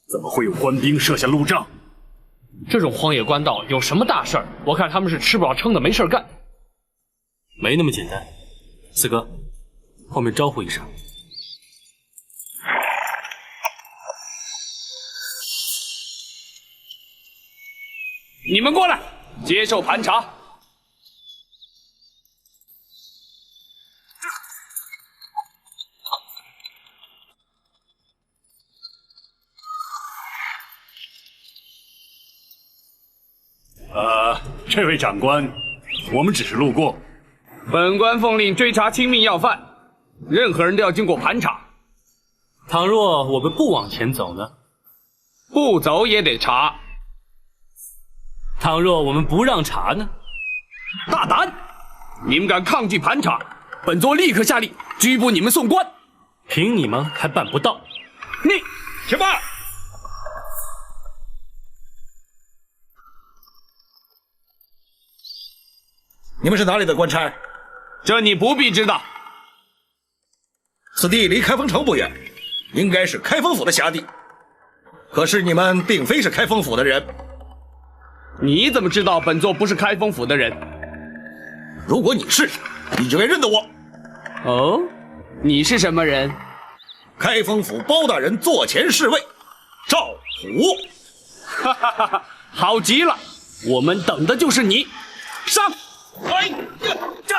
怎么会有官兵设下路障？这种荒野官道有什么大事儿？我看他们是吃饱撑的没事干。没那么简单。四哥，后面招呼一声。你们过来，接受盘查。这位长官，我们只是路过。本官奉令追查亲密要犯，任何人都要经过盘查。倘若我们不往前走呢？不走也得查。倘若我们不让查呢？大胆！你们敢抗拒盘查，本座立刻下令拘捕你们送官。凭你们还办不到。你去吧。你们是哪里的官差？这你不必知道。此地离开封城不远，应该是开封府的辖地。可是你们并非是开封府的人。你怎么知道本座不是开封府的人？如果你是，你就该认得我。哦，你是什么人？开封府包大人座前侍卫赵虎。哈哈哈哈，好极了，我们等的就是你。上！哎呀，这！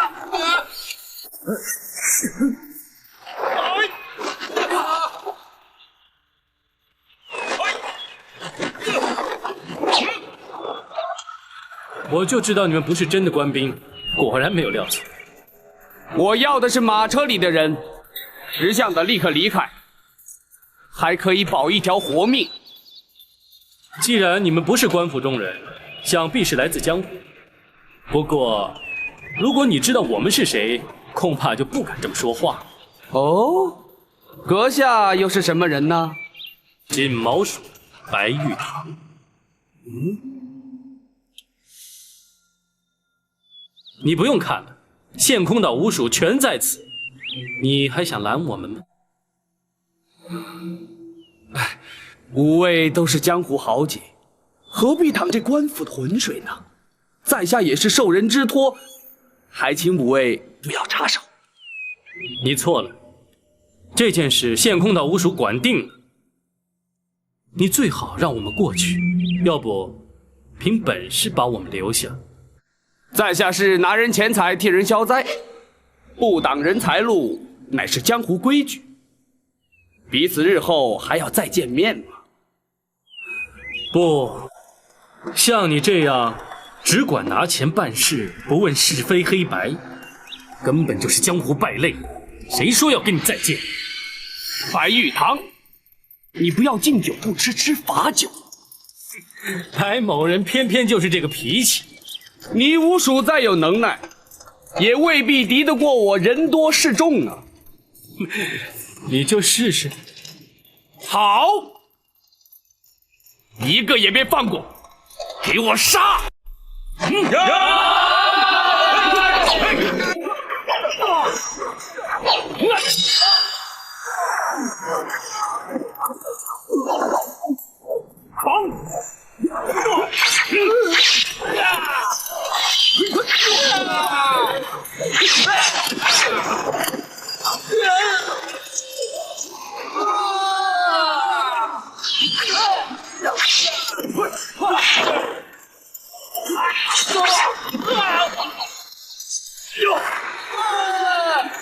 我就知道你们不是真的官兵，果然没有料错。我要的是马车里的人，识相的立刻离开，还可以保一条活命。既然你们不是官府中人，想必是来自江湖。不过，如果你知道我们是谁，恐怕就不敢这么说话。哦，阁下又是什么人呢？金毛鼠白玉堂。你不用看了，县空岛五署全在此，你还想拦我们吗？哎，五位都是江湖豪杰，何必淌这官府的浑水呢？在下也是受人之托，还请五位不要插手。你错了，这件事县空岛五署管定了，你最好让我们过去，要不凭本事把我们留下。在下是拿人钱财替人消灾，不挡人财路乃是江湖规矩，彼此日后还要再见面吗？不，像你这样只管拿钱办事，不问是非黑白，根本就是江湖败类。谁说要跟你再见？白玉堂，你不要敬酒不吃吃罚酒。白某人偏偏就是这个脾气。你五署再有能耐，也未必敌得过我人多势众啊！你就试试。好，一个也别放过，给我杀！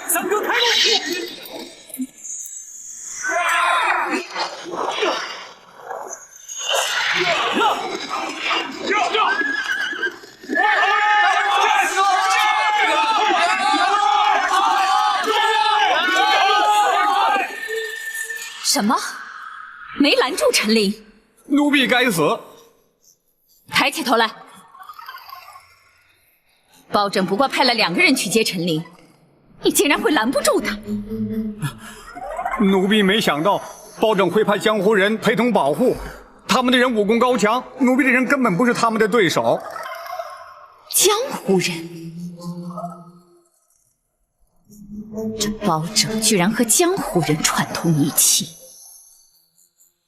三哥开路！什么？没拦住陈琳？奴婢该死！抬起头来！包拯不过派了2个人去接陈琳，你竟然会拦不住他？奴婢没想到包拯会派江湖人陪同保护，他们的人武功高强，奴婢的人根本不是他们的对手。江湖人？这包拯居然和江湖人串通一气，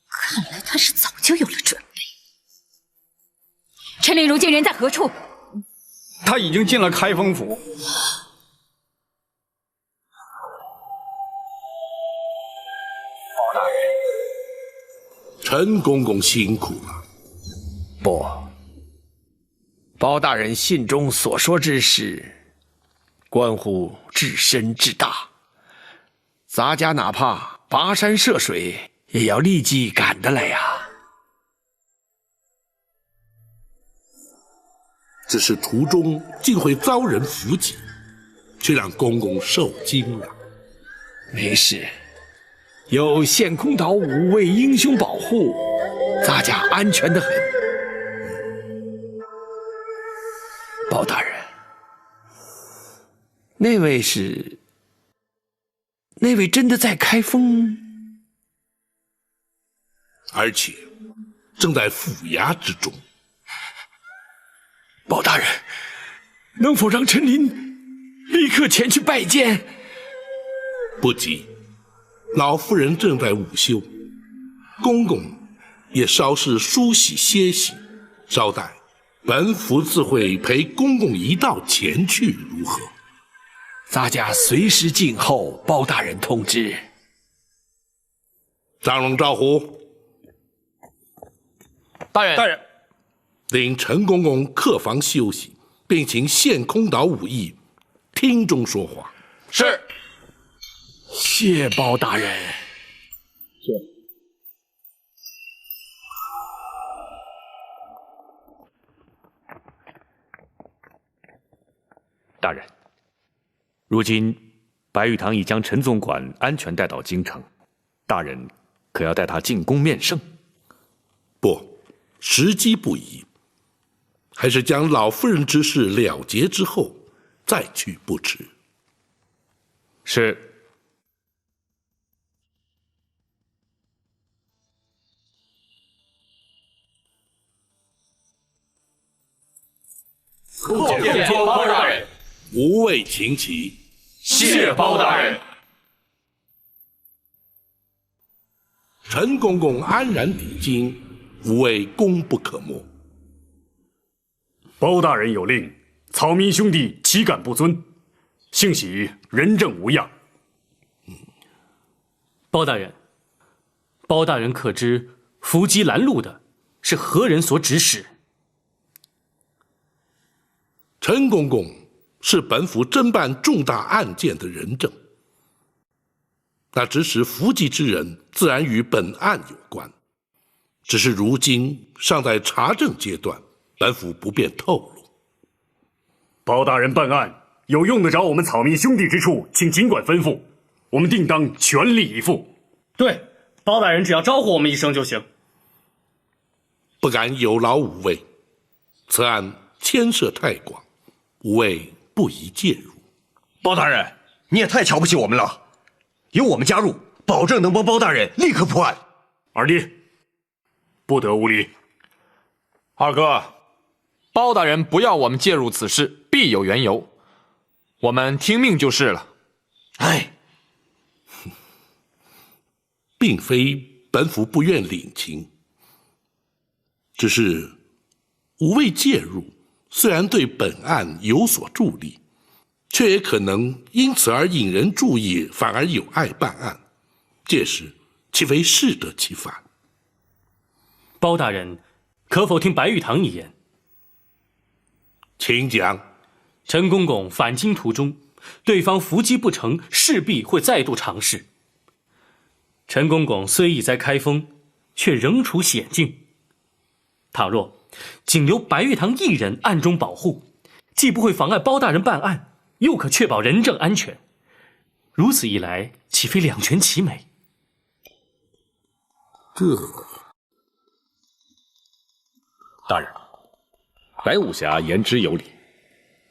看来他是早就有了准备。陈琳如今人在何处？他已经进了开封府。包大人，陈公公辛苦了。不，包大人信中所说之事，关乎至深至大，咱家哪怕跋山涉水，也要立即赶得来呀。只是途中竟会遭人伏击，却让公公受惊了。没事，有县空岛5位英雄保护，咱家安全得很。包大人，那位真的在开封，而且正在府衙之中。包大人，能否让陈琳立刻前去拜见？不急，老夫人正在午休，公公也稍事梳洗歇息，稍待本府自会陪公公一道前去，如何？咱家随时静候包大人通知。张龙赵虎，大人，大人，领陈公公客房休息，并请县空岛武艺厅中说话。是。谢包大人。是。大人，如今白玉堂已将陈总管安全带到京城，大人可要带他进宫面圣？不，时机不宜，还是将老夫人之事了结之后再去不迟。是。叩见包大人。无畏秦旗。谢包大人。陈公公安然抵京，无畏功不可没。包大人有令，草民兄弟岂敢不遵？幸喜人证无恙。包大人，包大人可知伏击拦路的是何人所指使？陈公公是本府侦办重大案件的人证，那指使伏击之人自然与本案有关，只是如今尚在查证阶段，本府不便透露。包大人办案有用得着我们草民兄弟之处，请尽管吩咐，我们定当全力以赴。对，包大人只要招呼我们一声就行。不敢有劳五位，此案牵涉太广，五位不宜介入。包大人，你也太瞧不起我们了，有我们加入，保证能帮包大人立刻破案。二弟，不得无礼。二哥，包大人不要我们介入此事，必有缘由，我们听命就是了。哎，并非本府不愿领情，只是无谓介入，虽然对本案有所助力，却也可能因此而引人注意，反而有碍办案，届时岂非适得其反？包大人可否听白玉堂一言？请讲。陈公公返京途中，对方伏击不成，势必会再度尝试。陈公公虽已在开封，却仍处险境。倘若仅留白玉堂一人暗中保护，既不会妨碍包大人办案，又可确保人证安全。如此一来，岂非两全其美？大人，白武侠言之有理。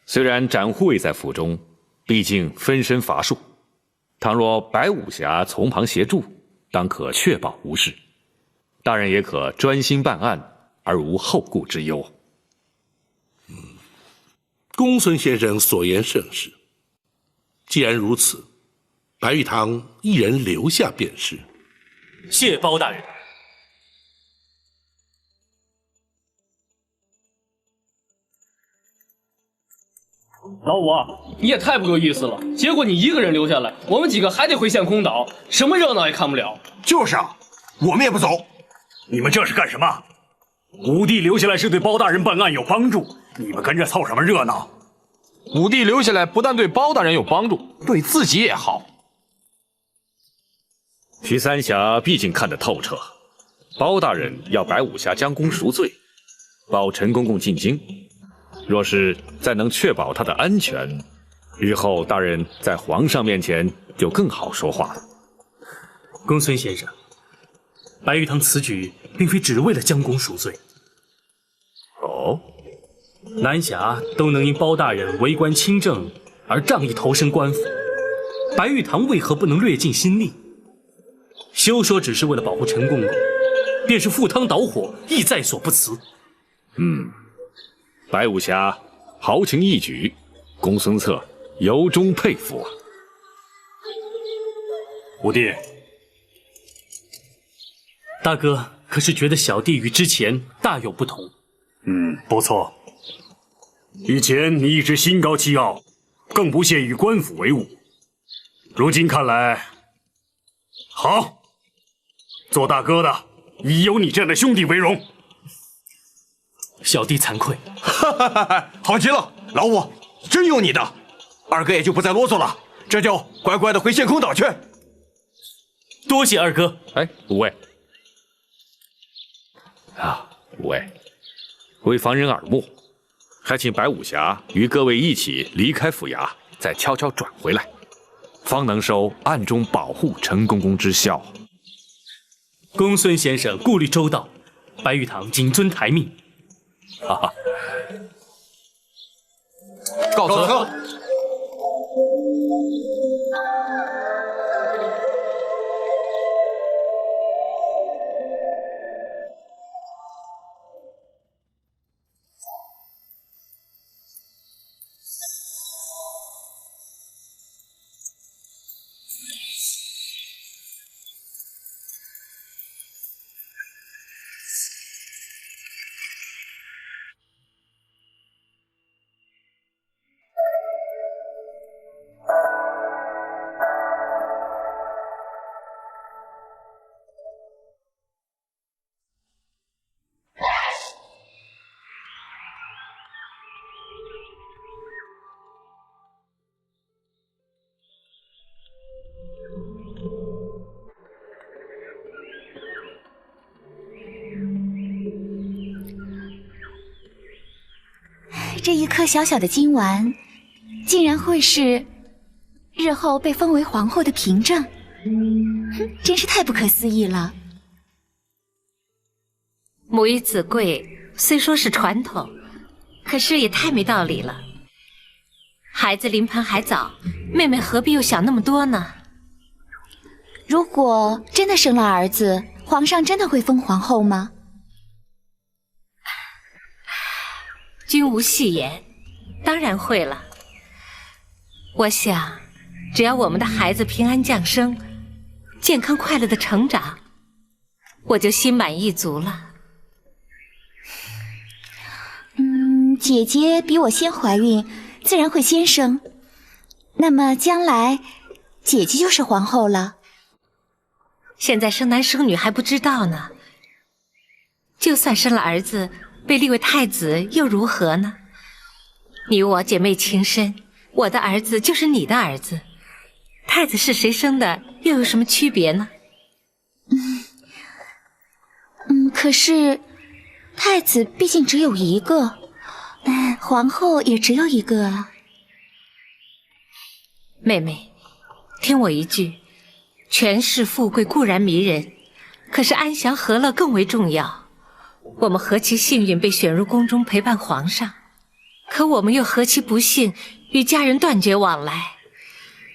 虽然展护卫在府中，毕竟分身乏术，倘若白武侠从旁协助，当可确保无事。大人也可专心办案，而无后顾之忧。公孙先生所言甚是。既然如此，白玉堂一人留下便是。谢包大人。老五啊，你也太不够意思了！结果你一个人留下来，我们几个还得回陷空岛，什么热闹也看不了。就是啊，我们也不走。你们这是干什么？五弟留下来是对包大人办案有帮助，你们跟着凑什么热闹？五弟留下来不但对包大人有帮助，对自己也好。徐三侠毕竟看得透彻，包大人要白武侠将功赎罪，保陈公公进京。若是再能确保他的安全，日后大人在皇上面前就更好说话了。公孙先生，白玉堂此举并非只为了将功赎罪。哦，南侠都能因包大人为官清正而仗义投身官府，白玉堂为何不能略尽心力？休说只是为了保护陈公公，便是赴汤蹈火，亦在所不辞。白武侠豪情一举，公孙策由衷佩服啊！五弟，大哥可是觉得小弟与之前大有不同？不错。以前你一直心高气傲，更不屑与官府为伍。如今看来，好，做大哥的以有你这样的兄弟为荣。小弟惭愧。好极了，老五，真有你的。二哥也就不再啰嗦了，这就乖乖的回陷空岛去。多谢二哥。哎，五位啊，五位，为防人耳目，还请白武侠与各位一起离开府衙，再悄悄转回来，方能收暗中保护陈公公之效。公孙先生顾虑周到，白玉堂谨遵台命。哈哈，告辞。这一颗小小的金丸，竟然会是日后被封为皇后的凭证，真是太不可思议了。母以子贵，虽说是传统，可是也太没道理了。孩子临盆还早，妹妹何必又想那么多呢？如果真的生了儿子，皇上真的会封皇后吗？君无戏言，当然会了。我想，只要我们的孩子平安降生，健康快乐的成长，我就心满意足了。姐姐比我先怀孕，自然会先生。那么将来，姐姐就是皇后了。现在生男生女还不知道呢。就算生了儿子，被立为太子又如何呢？你我姐妹情深，我的儿子就是你的儿子，太子是谁生的又有什么区别呢？可是太子毕竟只有一个，皇后也只有一个啊。妹妹，听我一句，权势富贵固然迷人，可是安详和乐更为重要。我们何其幸运被选入宫中陪伴皇上，可我们又何其不幸与家人断绝往来。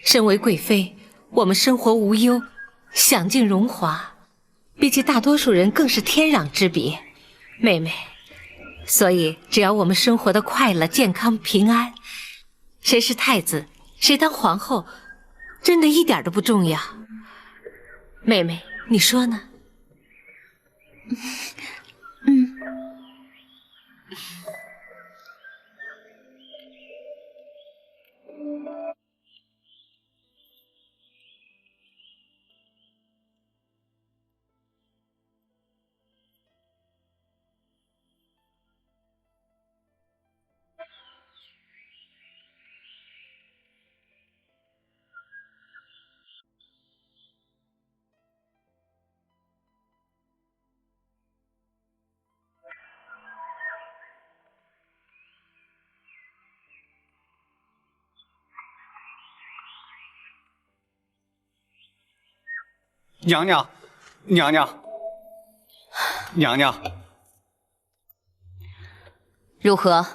身为贵妃，我们生活无忧，享尽荣华，比起大多数人更是天壤之别。妹妹，所以只要我们生活的快乐、健康、平安，谁是太子，谁当皇后，真的一点都不重要。妹妹，你说呢？娘娘，娘娘，娘娘，如何？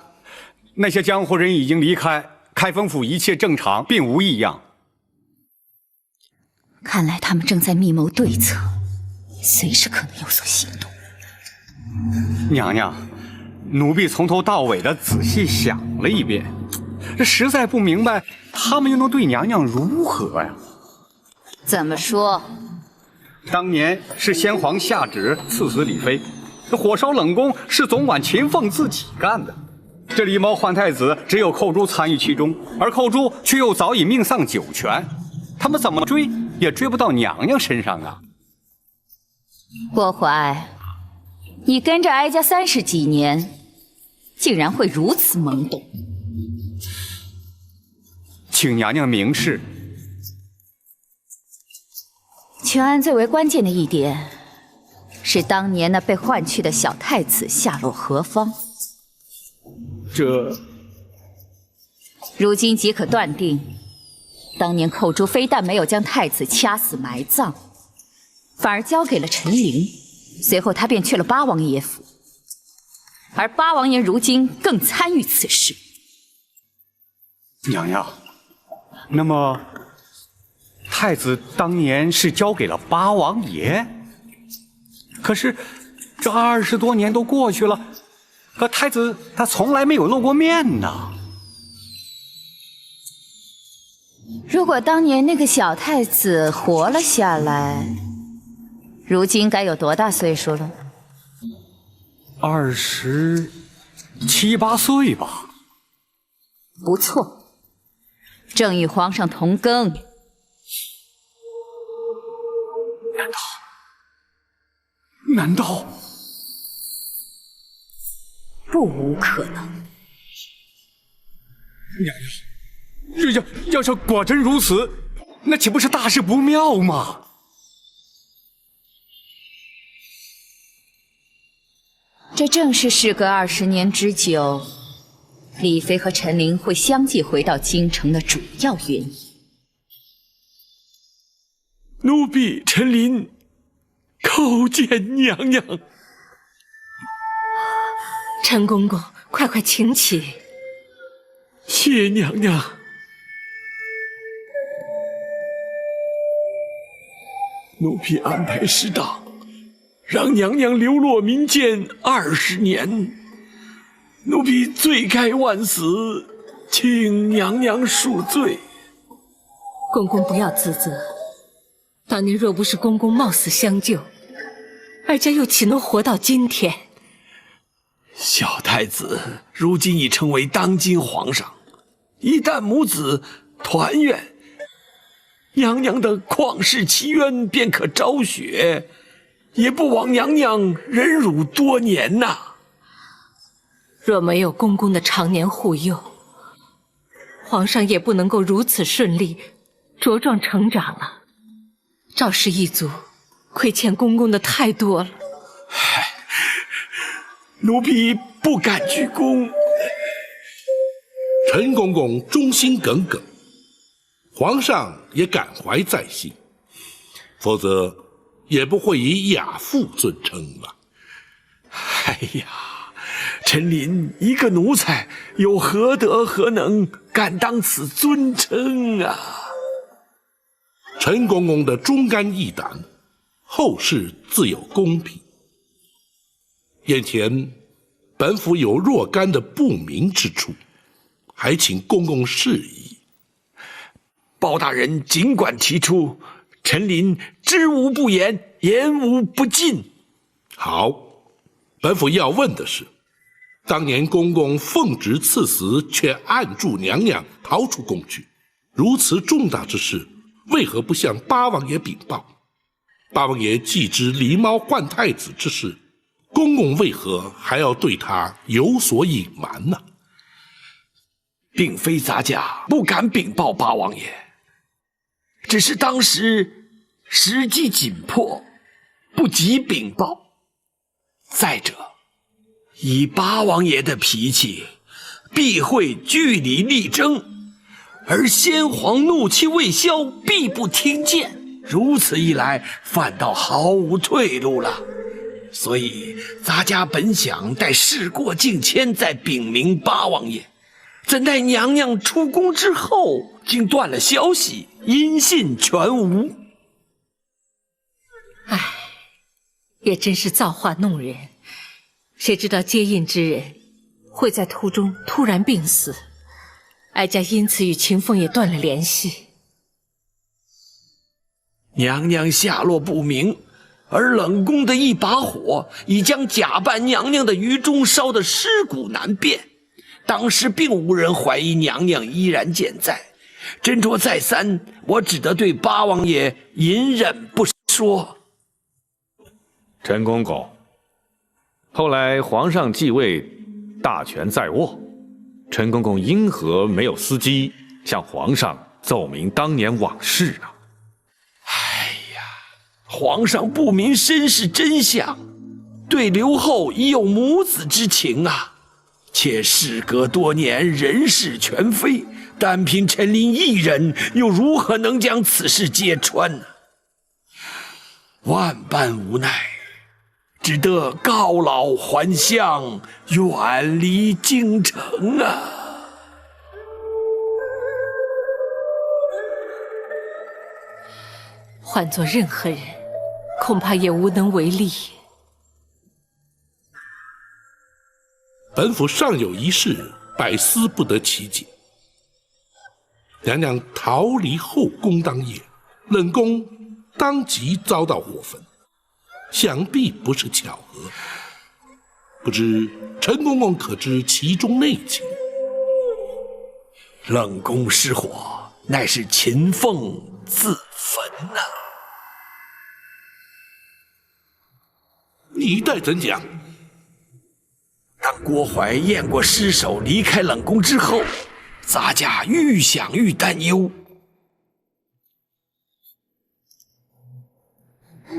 那些江湖人已经离开，开封府一切正常，并无异样。看来他们正在密谋对策，随时可能有所行动。娘娘，奴婢从头到尾的仔细想了一遍，这实在不明白他们又能对娘娘如何呀？怎么说？当年是先皇下旨赐死李妃，这火烧冷宫是总管秦凤自己干的。这狸猫换太子，只有寇珠参与其中，而寇珠却又早已命丧九泉，他们怎么追也追不到娘娘身上啊！郭淮，你跟着哀家30几年，竟然会如此懵懂。请娘娘明示。全案最为关键的一点，是当年那被换去的小太子下落何方？如今即可断定，当年寇珠非但没有将太子掐死埋葬，反而交给了陈琳。随后他便去了八王爷府，而八王爷如今更参与此事。娘娘，那么太子当年是交给了八王爷，可是这20多年都过去了，可太子他从来没有露过面呢。如果当年那个小太子活了下来，如今该有多大岁数了？27、8岁吧。不错，正与皇上同庚。难道不无可能？娘娘，要是果真如此，那岂不是大事不妙吗？这正是事隔20年之久，李妃和陈琳会相继回到京城的主要原因。奴婢陈琳叩见娘娘。陈公公，快请起。谢娘娘。奴婢安排适当，让娘娘流落民间20年，奴婢罪该万死，请娘娘恕罪。公公不要自责，当年若不是公公冒死相救，哀家又岂能活到今天？小太子如今已成为当今皇上，一旦母子团圆，娘娘的旷世奇冤便可昭雪，也不枉娘娘忍辱多年呐。若没有公公的常年护佑，皇上也不能够如此顺利茁壮成长了。赵氏一族亏欠公公的太多了。奴婢不敢鞠躬。陈公公忠心耿耿，皇上也感怀在心，否则也不会以亚父尊称了。哎呀，陈琳一个奴才，有何德何能，敢当此尊称啊？陈公公的忠肝义胆，后世自有公平。眼前本府有若干的不明之处，还请公公示意。包大人尽管提出，陈琳知无不言，言无不尽。好，本府要问的是，当年公公奉旨赐死，却按住娘娘逃出宫去，如此重大之事，为何不向八王爷禀报？八王爷既知狸猫换太子之事，公公为何还要对他有所隐瞒呢？并非咱家不敢禀报八王爷，只是当时时机紧迫，不及禀报。再者，以八王爷的脾气，必会据理力争，而先皇怒气未消，必不听谏。如此一来，反倒毫无退路了。所以咱家本想待事过境迁再禀明八王爷，怎奈娘娘出宫之后，竟断了消息，音信全无。唉，也真是造化弄人，谁知道接应之人会在途中突然病死，哀家因此与秦凤也断了联系。娘娘下落不明，而冷宫的一把火已将假扮娘娘的余中烧得尸骨难辨。当时并无人怀疑娘娘依然健在，斟酌再三，我只得对八王爷隐忍不说。陈公公，后来皇上继位，大权在握，陈公公因何没有伺机向皇上奏明当年往事呢？皇上不明身世真相，对刘后已有母子之情啊。且事隔多年，人事全非，单凭陈琳一人，又如何能将此事揭穿呢？万般无奈，只得告老还乡，远离京城啊！换做任何人，恐怕也无能为力。本府尚有一事，百思不得其解。娘娘逃离后宫当夜，冷宫当即遭到火焚，想必不是巧合。不知陈公公可知其中内情？冷宫失火，乃是秦凤自焚呐。你待怎讲？当郭槐验过尸首，离开冷宫之后，咱家愈想愈担忧。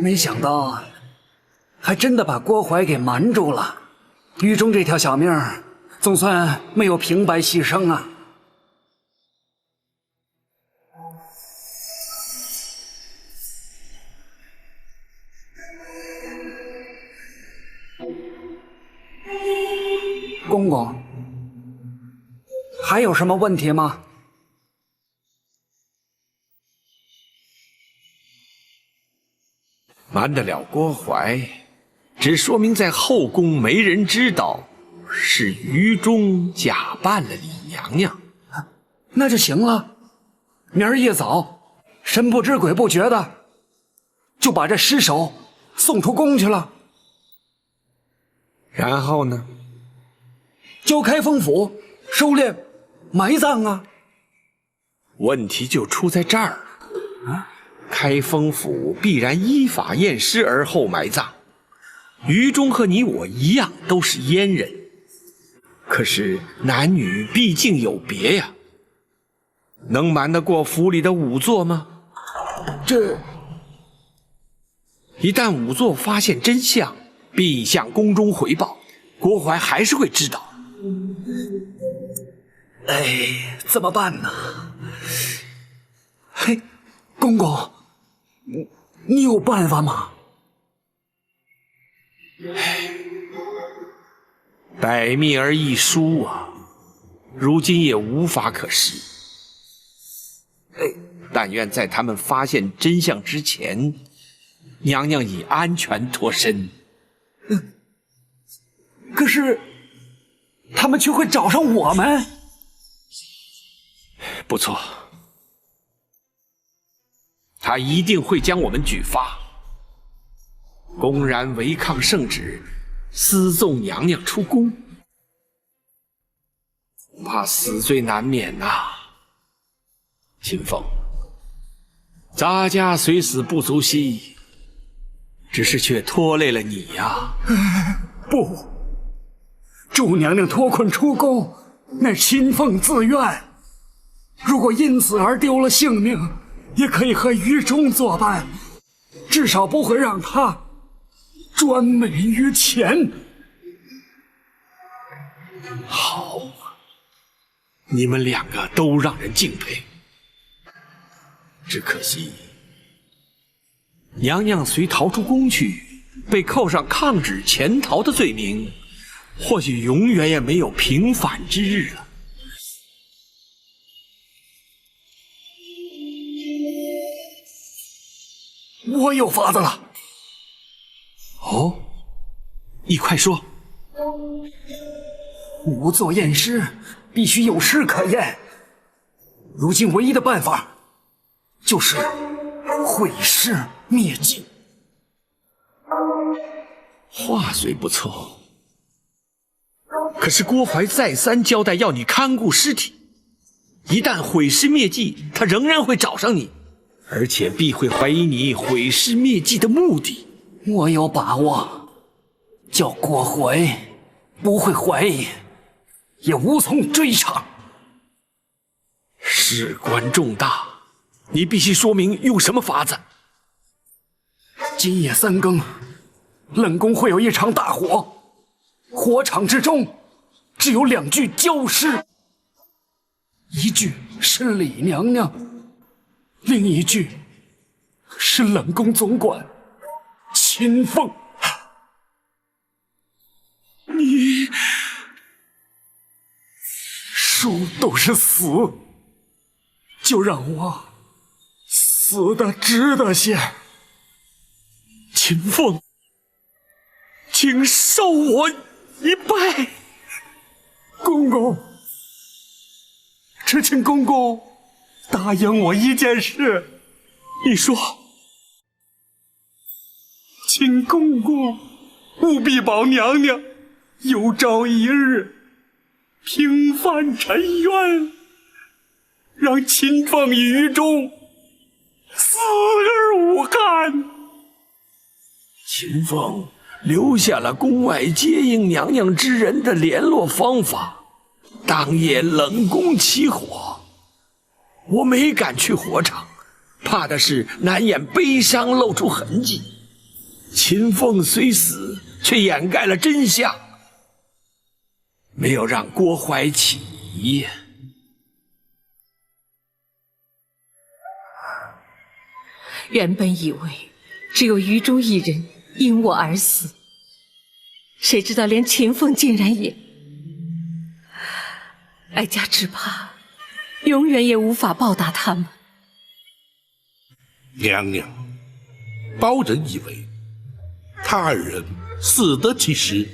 没想到，还真的把郭槐给瞒住了。狱中这条小命儿，总算没有平白牺牲啊。公公，还有什么问题吗？瞒得了郭槐，只说明在后宫没人知道是于中假扮了李娘娘。那就行了，明儿一早，神不知鬼不觉的，就把这尸首送出宫去了。然后呢？交开封府收敛埋葬啊。问题就出在这儿啊！开封府必然依法验尸而后埋葬。于中和你我一样都是阉人，可是男女毕竟有别呀，能瞒得过府里的仵作吗？这一旦仵作发现真相，必向宫中回报，郭槐还是会知道。哎，怎么办呢？嘿，公公，你有办法吗？百密而一疏啊，如今也无法可施。但愿在他们发现真相之前，娘娘已安全脱身。可是他们却会找上我们。不错，他一定会将我们举发，公然违抗圣旨，私纵娘娘出宫，恐怕死罪难免呐。秦凤，咱家虽死不足惜，只是却拖累了你呀。不，祝娘娘脱困出宫，乃秦凤自愿。如果因此而丢了性命，也可以和于中作伴，至少不会让他专美于前。好，你们两个都让人敬佩。只可惜，娘娘虽逃出宫去，被扣上抗旨潜逃的罪名，或许永远也没有平反之日了。我有法子了。哦，你快说。仵作验尸必须有尸可验，如今唯一的办法就是毁尸灭迹。话虽不错，可是郭槐再三交代要你看顾尸体，一旦毁尸灭迹，他仍然会找上你，而且必会怀疑你毁尸灭迹的目的。我有把握，叫郭槐不会怀疑，也无从追查。事关重大，你必须说明用什么法子。今夜3更，冷宫会有一场大火，火场之中只有2具焦尸，一具是李娘娘，另一具是冷宫总管秦凤。你说都是死，就让我死的值得些。秦凤，请受我一拜。公公，只请公公答应我一件事。你说，请公公务必保娘娘有朝一日平反尘冤，让秦凤与于中死而无憾。秦凤留下了宫外接应娘娘之人的联络方法，当夜冷宫起火，我没敢去火场，怕的是难掩悲伤露出痕迹。秦凤虽死，却掩盖了真相，没有让郭槐起疑。原本以为只有于中一人因我而死，谁知道连秦凤竟然也……哀家只怕永远也无法报答他们。娘娘，包人以为他2人死得其时，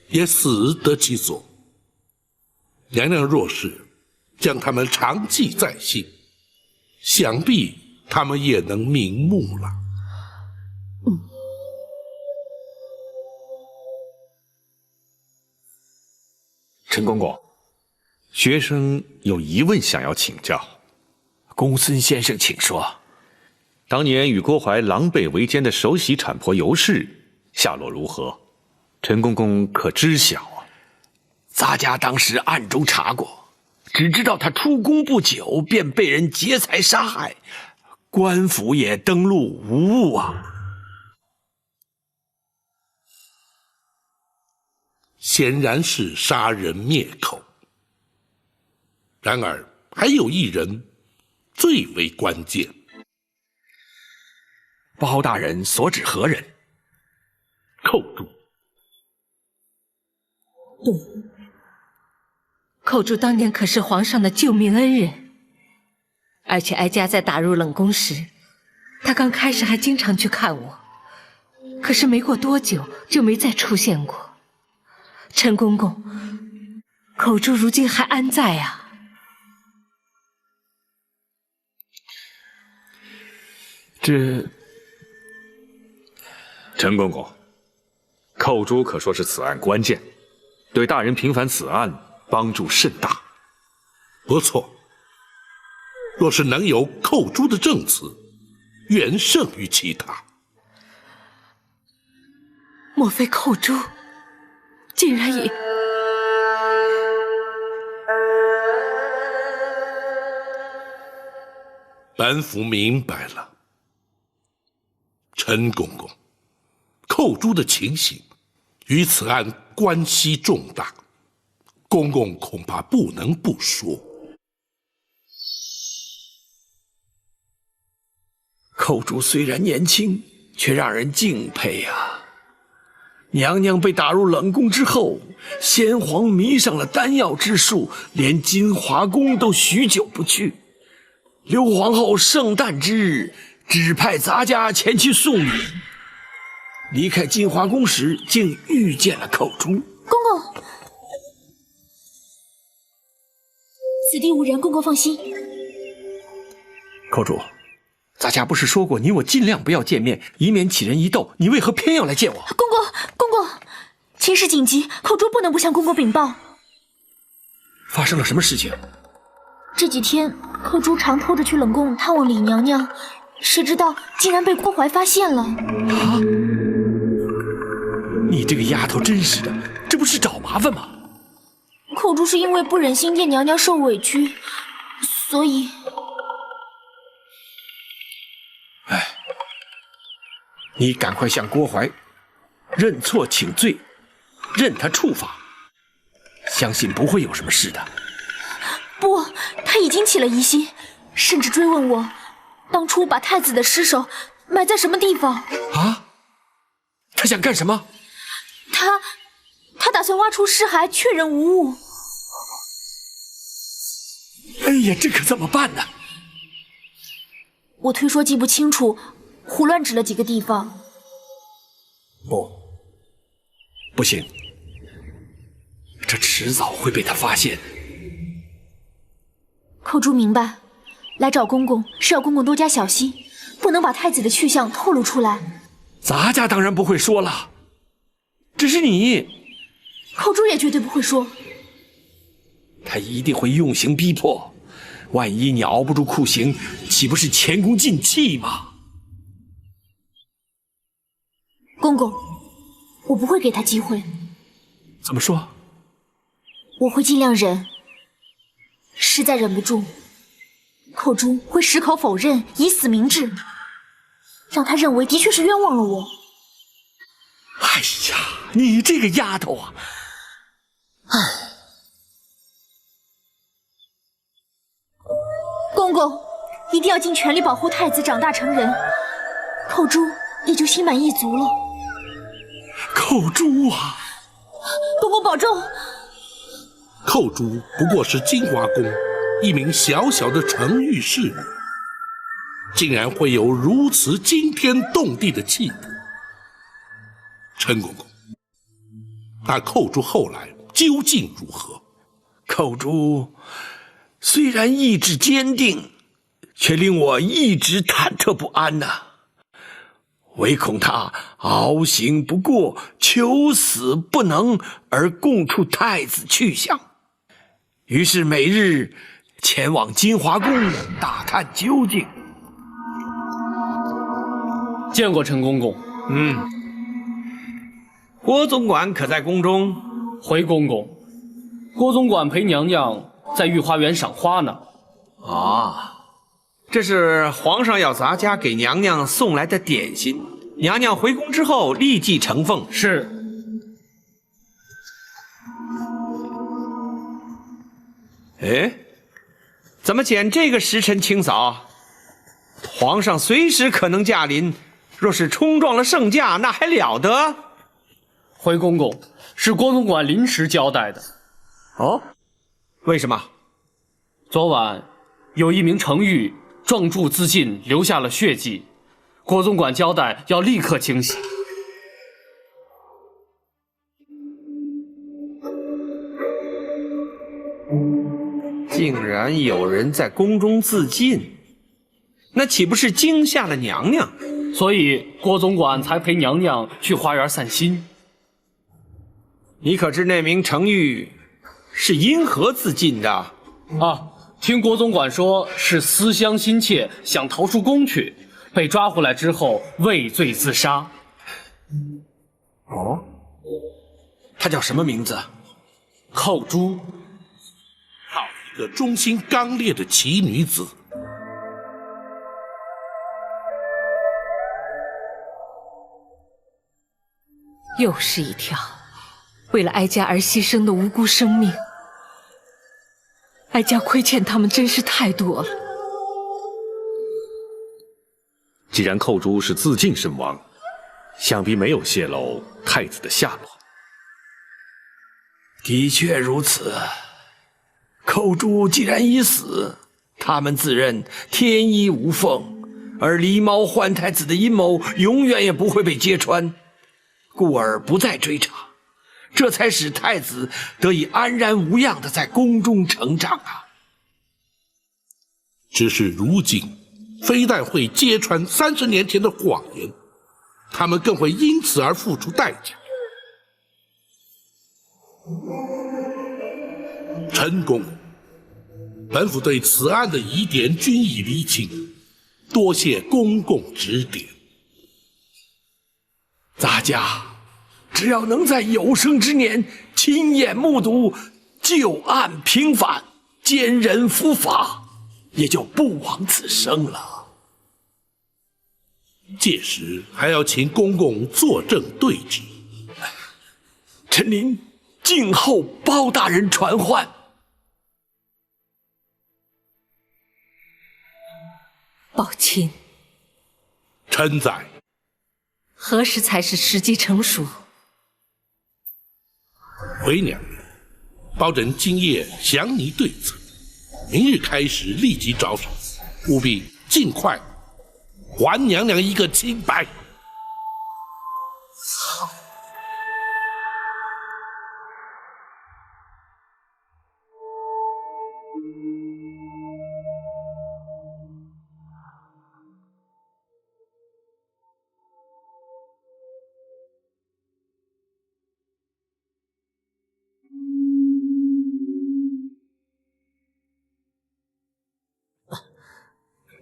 也死得其所。娘娘若是将他们长记在心，想必他们也能瞑目了。陈公公，学生有疑问想要请教。公孙先生，请说。当年与郭槐狼狈为奸的首席产婆尤氏下落如何？陈公公可知晓啊？咱家当时暗中查过，只知道他出宫不久便被人劫财杀害，官府也登录无误啊。显然是杀人灭口。然而还有一人最为关键。包大人所指何人？寇珠。对，寇珠当年可是皇上的救命恩人，而且哀家在打入冷宫时，他刚开始还经常去看我，可是没过多久就没再出现过。陈公公，寇珠如今还安在啊？陈公公，寇珠可说是此案关键，对大人平反此案帮助甚大。不错，若是能有寇珠的证词，远胜于其他。莫非寇珠竟然也……本府明白了，陈公公，寇珠的情形与此案关系重大，公公恐怕不能不说。寇珠虽然年轻，却让人敬佩啊。娘娘被打入冷宫之后，先皇迷上了丹药之术，连金华宫都许久不去。刘皇后圣诞之日，指派咱家前去送礼。离开金华宫时，竟遇见了寇珠。公公，此地无人，公公放心。寇珠，咱家不是说过你我尽量不要见面，以免起人疑窦，你为何偏要来见我？公公，情势紧急，寇珠不能不向公公禀报。发生了什么事情？这几天，寇珠常偷着去冷宫探望李娘娘，谁知道竟然被郭槐发现了。啊！你这个丫头真是的，这不是找麻烦吗？寇珠是因为不忍心见娘娘受委屈，所以……哎，你赶快向郭槐认错请罪，任他处罚。相信不会有什么事的。不，他已经起了疑心，甚至追问我当初把太子的尸首埋在什么地方。啊？他想干什么？他打算挖出尸骸，确认无误。哎呀，这可怎么办呢？我推说记不清楚，胡乱指了几个地方。不行，这迟早会被他发现。寇珠明白，来找公公是要公公多加小心，不能把太子的去向透露出来。咱家当然不会说了，只是你，寇珠也绝对不会说。他一定会用刑逼迫，万一你熬不住酷刑，岂不是前功尽弃吗？公公，我不会给他机会。怎么说？我会尽量忍，实在忍不住，寇珠会矢口否认，以死明志，让他认为的确是冤枉了我。哎呀，你这个丫头啊！公公一定要尽全力保护太子长大成人，寇珠也就心满意足了。寇珠啊，公公保重。寇珠不过是金华宫一名小小的承玉侍女，竟然会有如此惊天动地的气度。陈公公，那寇珠后来究竟如何？寇珠虽然意志坚定，却令我一直忐忑不安呐。唯恐他熬刑不过，求死不能，而供出太子去向。于是每日前往金华宫打探究竟。见过陈公公。郭总管可在宫中？回公公，郭总管陪娘娘在御花园赏花呢。这是皇上要咱家给娘娘送来的点心，娘娘回宫之后立即呈奉。是。哎，怎么拣这个时辰清扫？皇上随时可能驾临，若是冲撞了圣驾，那还了得？回公公，是郭总管临时交代的。哦，为什么？昨晚有一名程昱撞柱自尽，留下了血迹，郭总管交代要立刻清洗。竟然有人在宫中自尽，那岂不是惊吓了娘娘？所以郭总管才陪娘娘去花园散心。你可知那名程昱是因何自尽的？听郭总管说是思乡心切，想逃出宫去，被抓回来之后畏罪自杀。她叫什么名字？寇珠。好一个忠心刚烈的奇女子！又是一条为了哀家而牺牲的无辜生命，哀家亏欠他们真是太多了。既然寇珠是自尽身亡，想必没有泄露太子的下落。的确如此。寇珠既然已死，他们自认天衣无缝，而狸猫换太子的阴谋永远也不会被揭穿，故而不再追查，这才使太子得以安然无恙地在宫中成长啊。只是如今，非但会揭穿30年前的谎言，他们更会因此而付出代价。陈公公，本府对此案的疑点均已厘清，多谢公公指点。咱家只要能在有生之年亲眼目睹旧案平反，奸人伏法，也就不枉此生了。届时还要请公公坐镇对质。臣您静候包大人传唤。宝琴，臣在。何时才是时机成熟？回娘娘，包拯今夜详拟对策，明日开始立即着手，务必尽快还娘娘一个清白。好。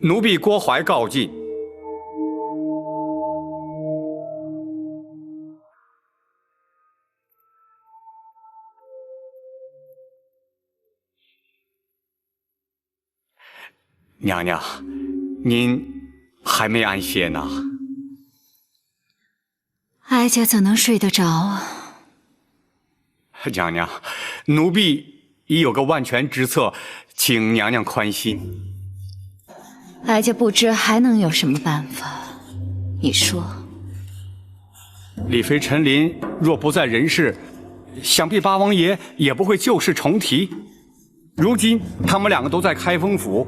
奴婢郭淮告进。娘娘，您还没安歇呢。哀家怎能睡得着啊？娘娘，奴婢已有个万全之策，请娘娘宽心。哀家不知还能有什么办法，你说。李妃陈琳若不在人世，想必八王爷也不会旧事重提。如今他们两个都在开封府，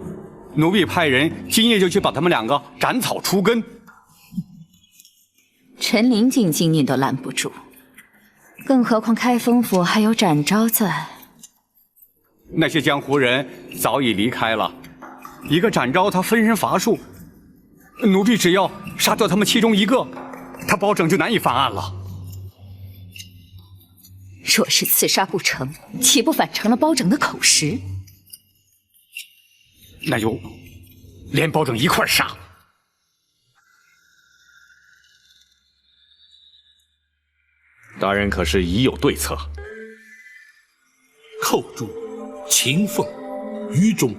奴婢派人今夜就去把他们两个斩草除根。陈琳进京你都拦不住，更何况开封府还有展昭在。那些江湖人早已离开了。一个展昭，他分身乏术，奴婢只要杀掉他们其中一个，他包拯就难以翻案了。若是刺杀不成，岂不反成了包拯的口实？那就连包拯一块杀。大人可是已有对策？寇珠、秦凤、于中。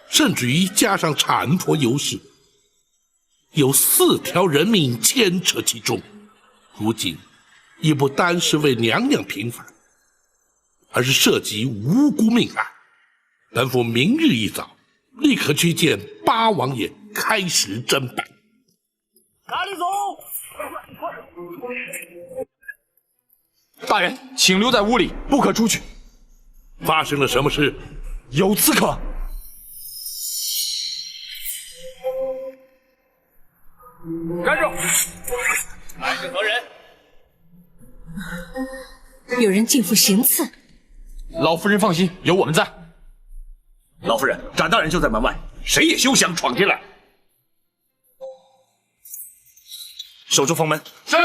甚至于加上产婆尤氏，有4条人命牵扯其中。如今已不单是为娘娘平反，而是涉及无辜命案。本府明日一早立刻去见八王爷，开始侦办。哪里走？大人，请留在屋里，不可出去。发生了什么事？有刺客。站住！来是何人？有人进府行刺。老夫人放心，有我们在。老夫人，展大人就在门外，谁也休想闯进来。守住封门。是。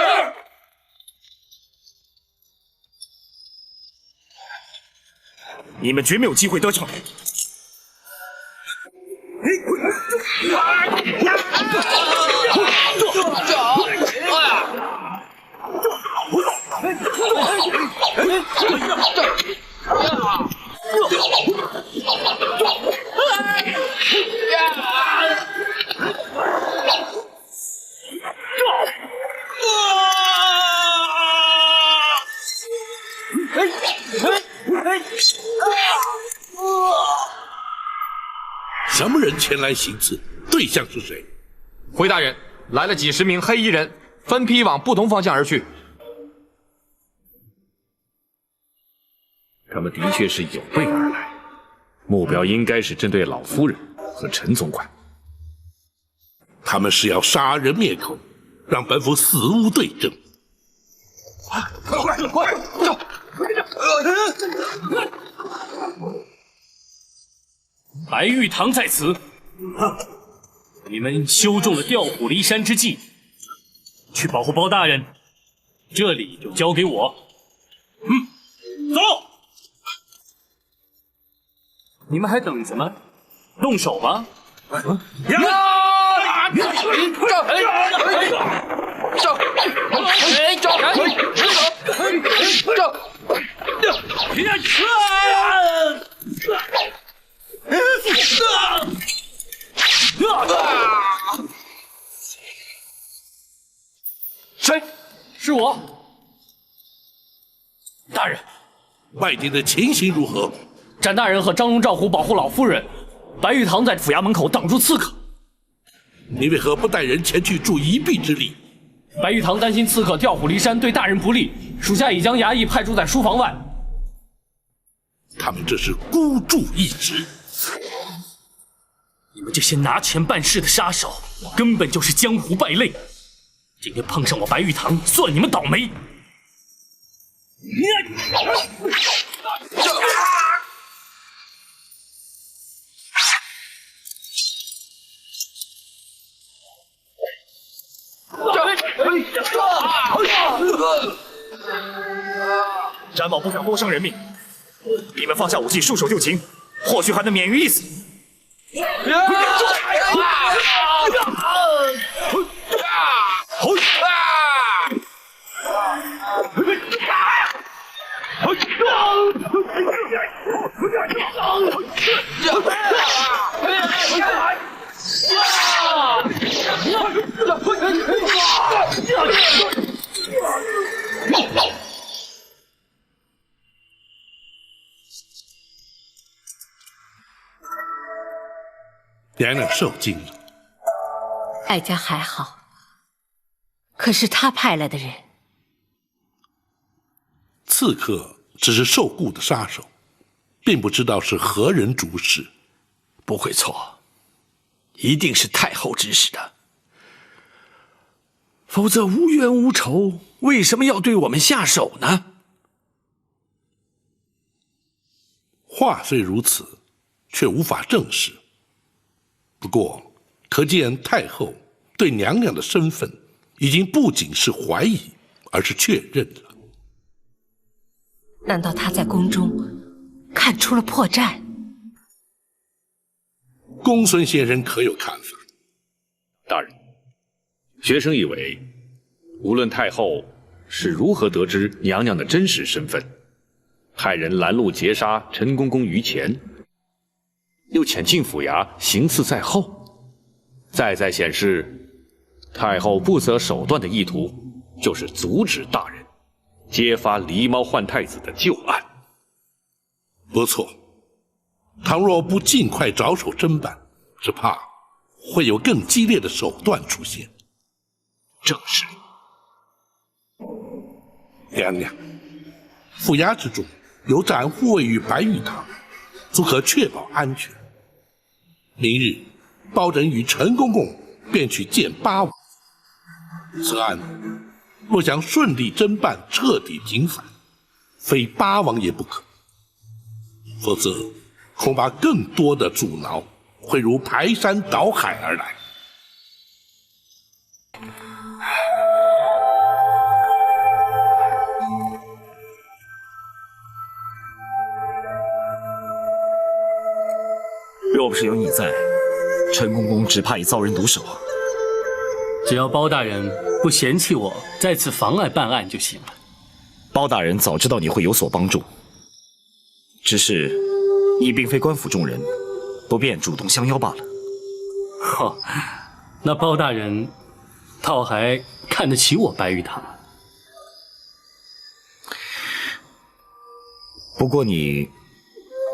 你们绝没有机会得逞。什么人前来行刺？对象是谁？回大人，来了几10名黑衣人，分批往不同方向而去。他们的确是有备而来，目标应该是针对老夫人和陈总管。他们是要杀人灭口，让本府死无对证。快！走！白玉堂在此，你们修中了调虎离山之计，去保护包大人，这里就交给我。走！你们还等什么？动手吧！谁？是我。大人，外界的情形如何？展大人和张荣、赵虎保护老夫人，白玉堂在府衙门口挡住刺客。你为何不带人前去助一臂之力？白玉堂担心刺客调虎离山对大人不利，属下已将衙役派驻在书房外。他们这是孤注一掷。你们这些拿钱办事的杀手，根本就是江湖败类。今天碰上我白玉堂，算你们倒霉。展某不想多伤人命，你们放下武器，束手就擒，或许还能免于一死。娘娘受惊了。哀家还好，可是他派来的人，刺客只是受雇的杀手，并不知道是何人主使。不会错，一定是太后指使的。否则无冤无仇，为什么要对我们下手呢？话虽如此，却无法证实。不过，可见太后对娘娘的身份已经不仅是怀疑，而是确认了。难道他在宫中看出了破绽？公孙先生可有看法？大人，学生以为，无论太后是如何得知娘娘的真实身份，派人拦路截杀陈公公于前，又潜进府衙行刺在后，再显示太后不择手段的意图，就是阻止大人揭发狸猫换太子的旧案。不错，倘若不尽快着手侦办，只怕会有更激烈的手段出现。正是。娘娘，府衙之中有展护卫与白玉堂，足可确保安全。明日，包拯与陈公公便去见八王。此案若想顺利侦办，彻底平反，非八王也不可。否则，恐怕更多的阻挠会如排山倒海而来。若不是有你在，陈公公只怕已遭人毒手。只要包大人不嫌弃我再次妨碍办案就行了。包大人早知道你会有所帮助，只是你并非官府中人，不便主动相邀罢了。哦，那包大人倒还看得起我白玉堂。不过你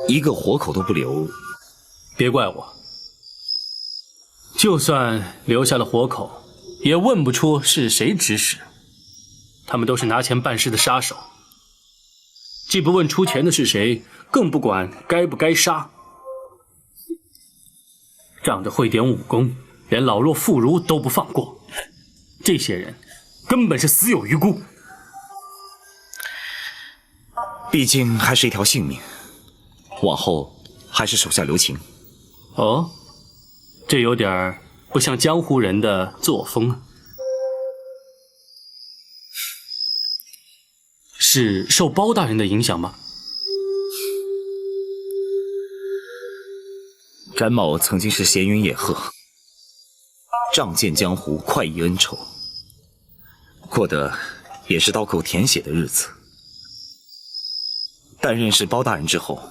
一个活口都不留，别怪我。就算留下了活口，也问不出是谁指使。他们都是拿钱办事的杀手，既不问出钱的是谁，更不管该不该杀。长得会点武功，连老弱妇孺都不放过，这些人根本是死有余辜。毕竟还是一条性命，往后还是手下留情。哦，这有点不像江湖人的作风啊。是受包大人的影响吗？展某曾经是闲云野鹤，仗剑江湖，快意恩仇，过得也是刀口舔血的日子。但认识包大人之后，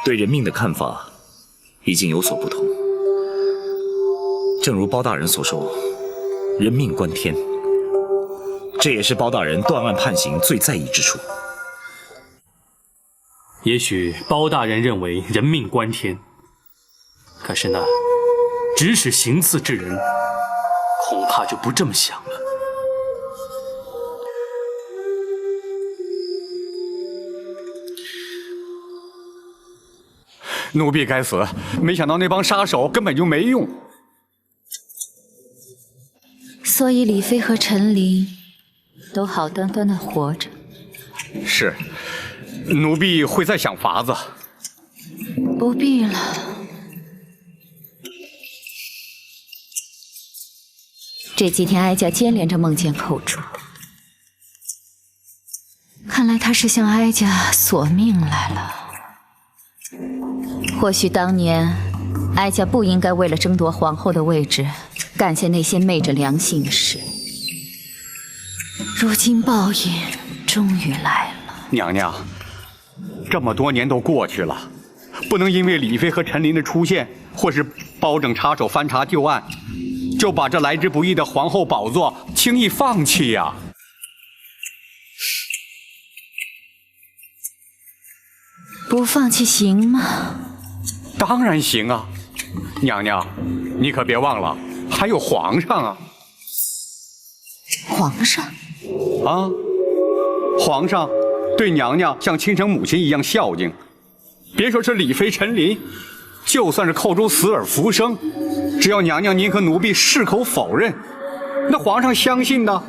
对人命的看法已经有所不同。正如包大人所说，人命关天，这也是包大人断案判刑最在意之处。也许包大人认为人命关天，可是那指使行刺之人，恐怕就不这么想了。奴婢该死，没想到那帮杀手根本就没用。所以李妃和陈琳都好端端的活着。是，奴婢会再想法子。不必了。这几天哀家接连着梦见口珠，看来他是向哀家索命来了。或许当年哀家不应该为了争夺皇后的位置，干下那些昧着良心的事。如今报应终于来了。娘娘，这么多年都过去了，不能因为李妃和陈琳的出现，或是包拯插手翻查旧案，就把这来之不易的皇后宝座轻易放弃呀。不放弃行吗？当然行啊，娘娘，你可别忘了，还有皇上啊。皇上？啊，皇上对娘娘像亲生母亲一样孝敬。别说是李妃陈琳，就算是寇珠死而复生，只要娘娘您和奴婢矢口否认，那皇上相信的，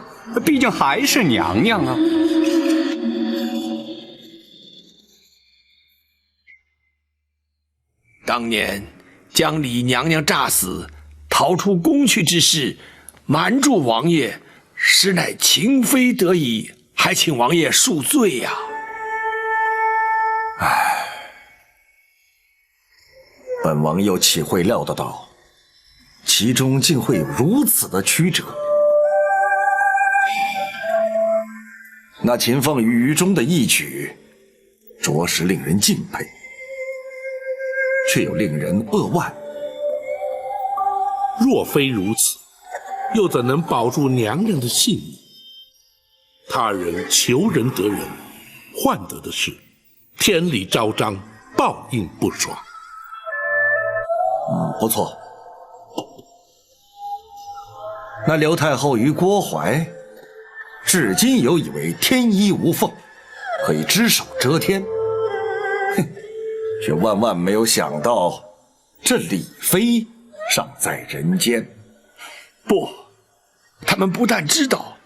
毕竟还是娘娘啊。当年将李娘娘诈死，逃出宫去之事，瞒住王爷，实乃情非得已，还请王爷恕罪呀。唉，本王又岂会料得到，其中竟会有如此的曲折。那秦凤与于中的义举，着实令人敬佩，却又令人扼腕。若非如此，又怎能保住娘娘的性命？他人求人得人，换得的是天理昭彰，报应不爽。不错。那刘太后与郭槐，至今有以为天衣无缝，可以只手遮天，哼，却万万没有想到，这李妃尚在人间。不，他们不但知道，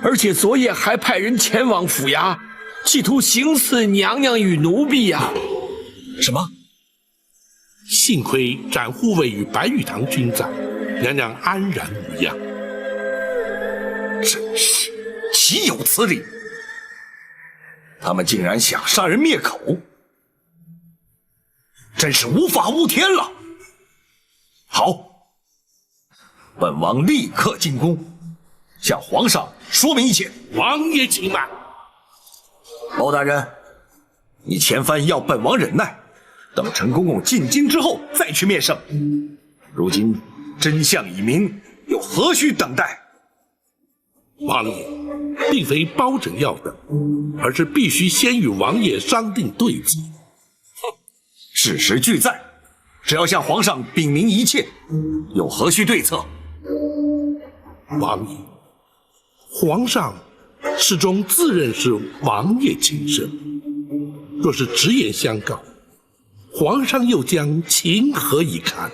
而且昨夜还派人前往府衙，企图行刺娘娘与奴婢呀。什么？幸亏展护卫与白玉堂均在，娘娘安然无恙。真是岂有此理！他们竟然想杀人灭口，真是无法无天了。好，本王立刻进宫，向皇上说明一切。王爷请慢。包大人，你前番要本王忍耐，等陈公公进京之后再去面圣。如今真相已明，又何须等待？王爷，并非包拯要等，而是必须先与王爷商定对策。事实俱在，只要向皇上禀明一切，又何须对策？王爷，皇上始终自认是王爷亲生，若是直言相告，皇上又将情何以堪？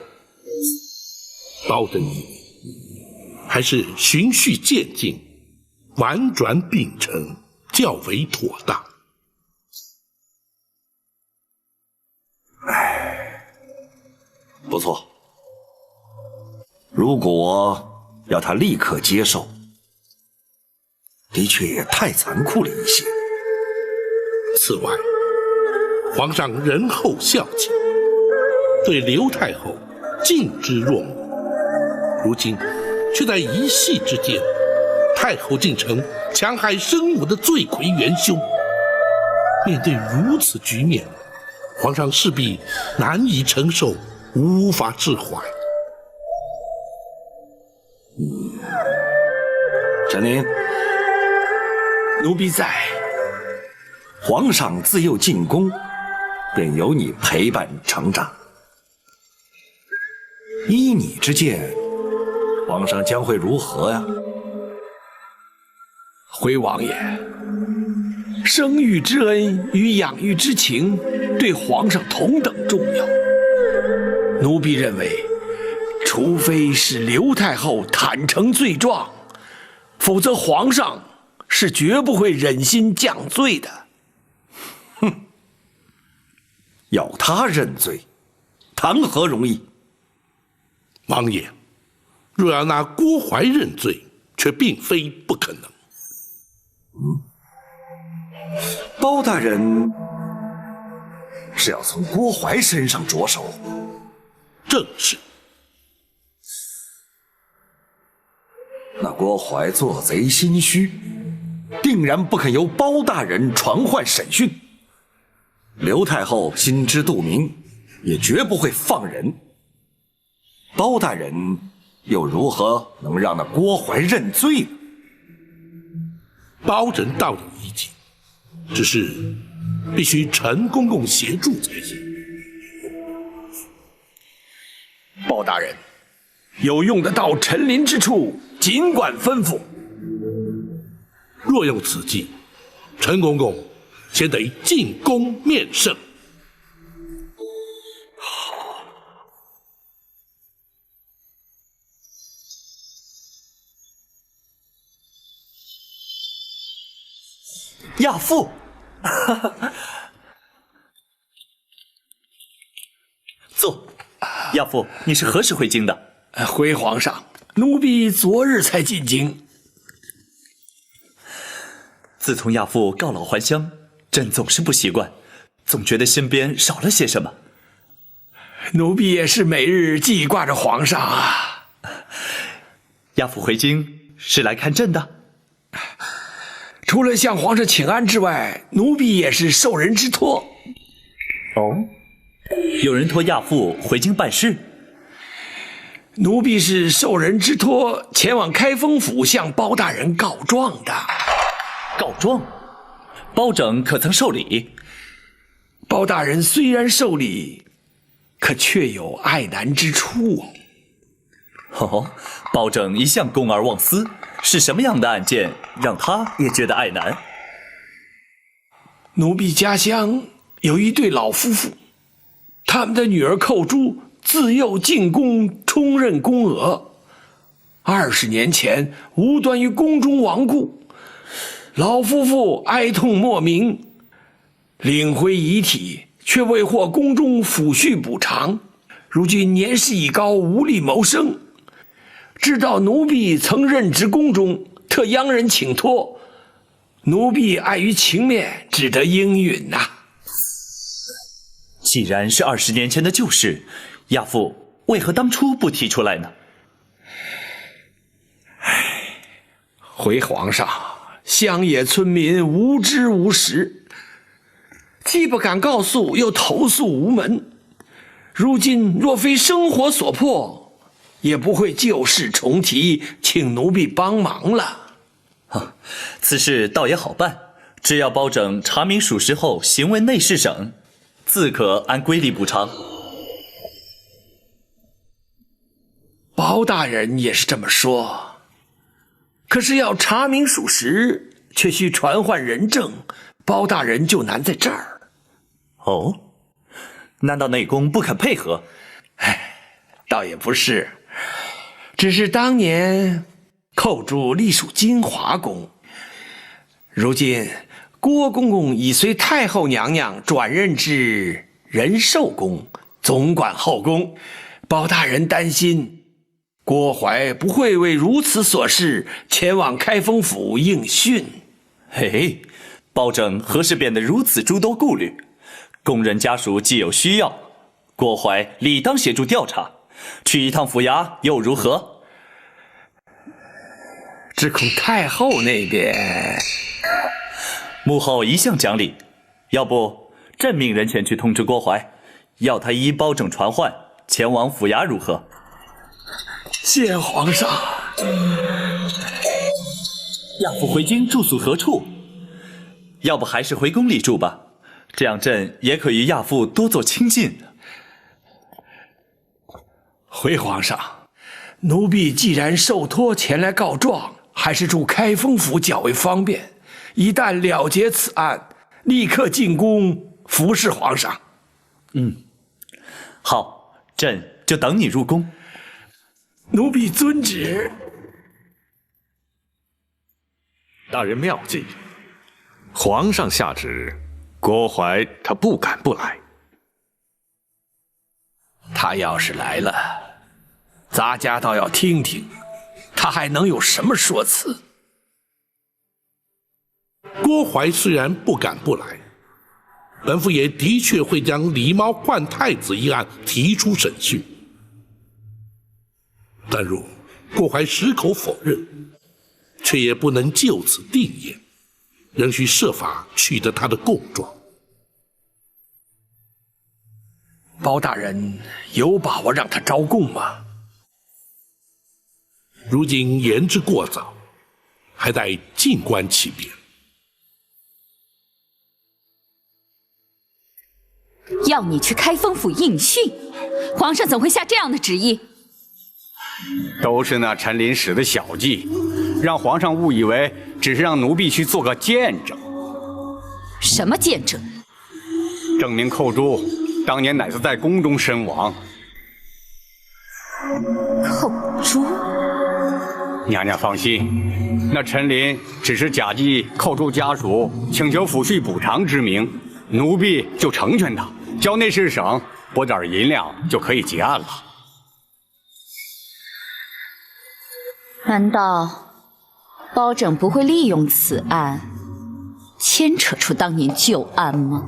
包拯以为，还是循序渐进，婉转秉承较为妥当。不错，如果要他立刻接受，的确也太残酷了一些。此外，皇上仁厚孝敬，对刘太后敬之若母，如今却在一夕之间，太后竟成戕害生母的罪魁元凶。面对如此局面，皇上势必难以承受，无法置怀。陈琳，奴婢在。皇上自幼进宫，便由你陪伴成长。依你之见，皇上将会如何呀？回王爷，生育之恩与养育之情对皇上同等重要。奴婢认为，除非是刘太后坦诚罪状，否则皇上是绝不会忍心降罪的。哼，要他认罪，谈何容易？王爷，若要拿郭槐认罪，却并非不可能。包大人是要从郭槐身上着手？正是。那郭槐做贼心虚，定然不肯由包大人传唤审讯。刘太后心知肚明，也绝不会放人。包大人又如何能让那郭槐认罪呢？包人倒有意见，只是必须陈公公协助才行。包大人，有用得到陈林之处，尽管吩咐。若用此计，陈公公先得进宫面圣。亚父，坐。亚父，你是何时回京的？回皇上，奴婢昨日才进京。自从亚父告老还乡，朕总是不习惯，总觉得身边少了些什么。奴婢也是每日记挂着皇上啊。亚父回京是来看朕的？除了向皇上请安之外，奴婢也是受人之托。哦，有人托亚父回京办事？奴婢是受人之托，前往开封府向包大人告状的。告状？包拯可曾受礼？包大人虽然受礼，可确有爱男之处。哦，包拯一向公而忘私，是什么样的案件让他也觉得爱男？奴婢家乡有一对老夫妇，他们的女儿寇珠自幼进宫，充任宫娥。20年前无端于宫中亡故，老夫妇哀痛莫名，领回遗体，却未获宫中抚恤补偿。如今年事已高，无力谋生。知道奴婢曾任职宫中，特央人请托，奴婢碍于情面，只得应允呐。既然是20年前的旧事，亚父为何当初不提出来呢？回皇上，乡野村民无知无识，既不敢告诉，又投诉无门。如今若非生活所迫，也不会旧事重提，请奴婢帮忙了。此事倒也好办，只要包拯查明属实后行问内侍省，自可按规例补偿。包大人也是这么说，可是要查明属实，却需传唤人证，包大人就难在这儿。哦，难道内宫不肯配合？倒也不是，只是当年寇珠隶属金华宫，如今郭公公已随太后娘娘转任至仁寿宫，总管后宫。包大人担心郭槐不会为如此琐事前往开封府应讯。嘿，包拯何时变得如此诸多顾虑？宫人家属既有需要，郭槐理当协助调查。去一趟府衙又如何？只恐太后那边……母后一向讲理，要不朕命人前去通知郭槐，要他依包拯传唤前往府衙如何？谢皇上。亚父回京住宿何处？要不还是回宫里住吧，这样朕也可与亚父多做亲近。回皇上，奴婢既然受托前来告状，还是住开封府较为方便。一旦了结此案，立刻进宫服侍皇上。好，朕就等你入宫。奴婢遵旨。大人妙计，皇上下旨，郭槐他不敢不来。他要是来了，咱家倒要听听，他还能有什么说辞？郭槐虽然不敢不来，本府也的确会将狸猫换太子一案提出审讯。但若郭槐矢口否认，却也不能就此定谳，仍需设法取得他的供状。包大人有把握让他招供吗？如今言之过早，还待静观其变。要你去开封府应讯，皇上怎会下这样的旨意？都是那陈琳使的小计，让皇上误以为只是让奴婢去做个见证。什么见证？证明寇珠当年乃是在宫中身亡。寇珠？娘娘放心，那陈琳只是假寄寇珠家属请求抚恤补偿之名，奴婢就成全他，交内侍省拨点银两就可以结案了。难道包拯不会利用此案牵扯出当年旧案吗？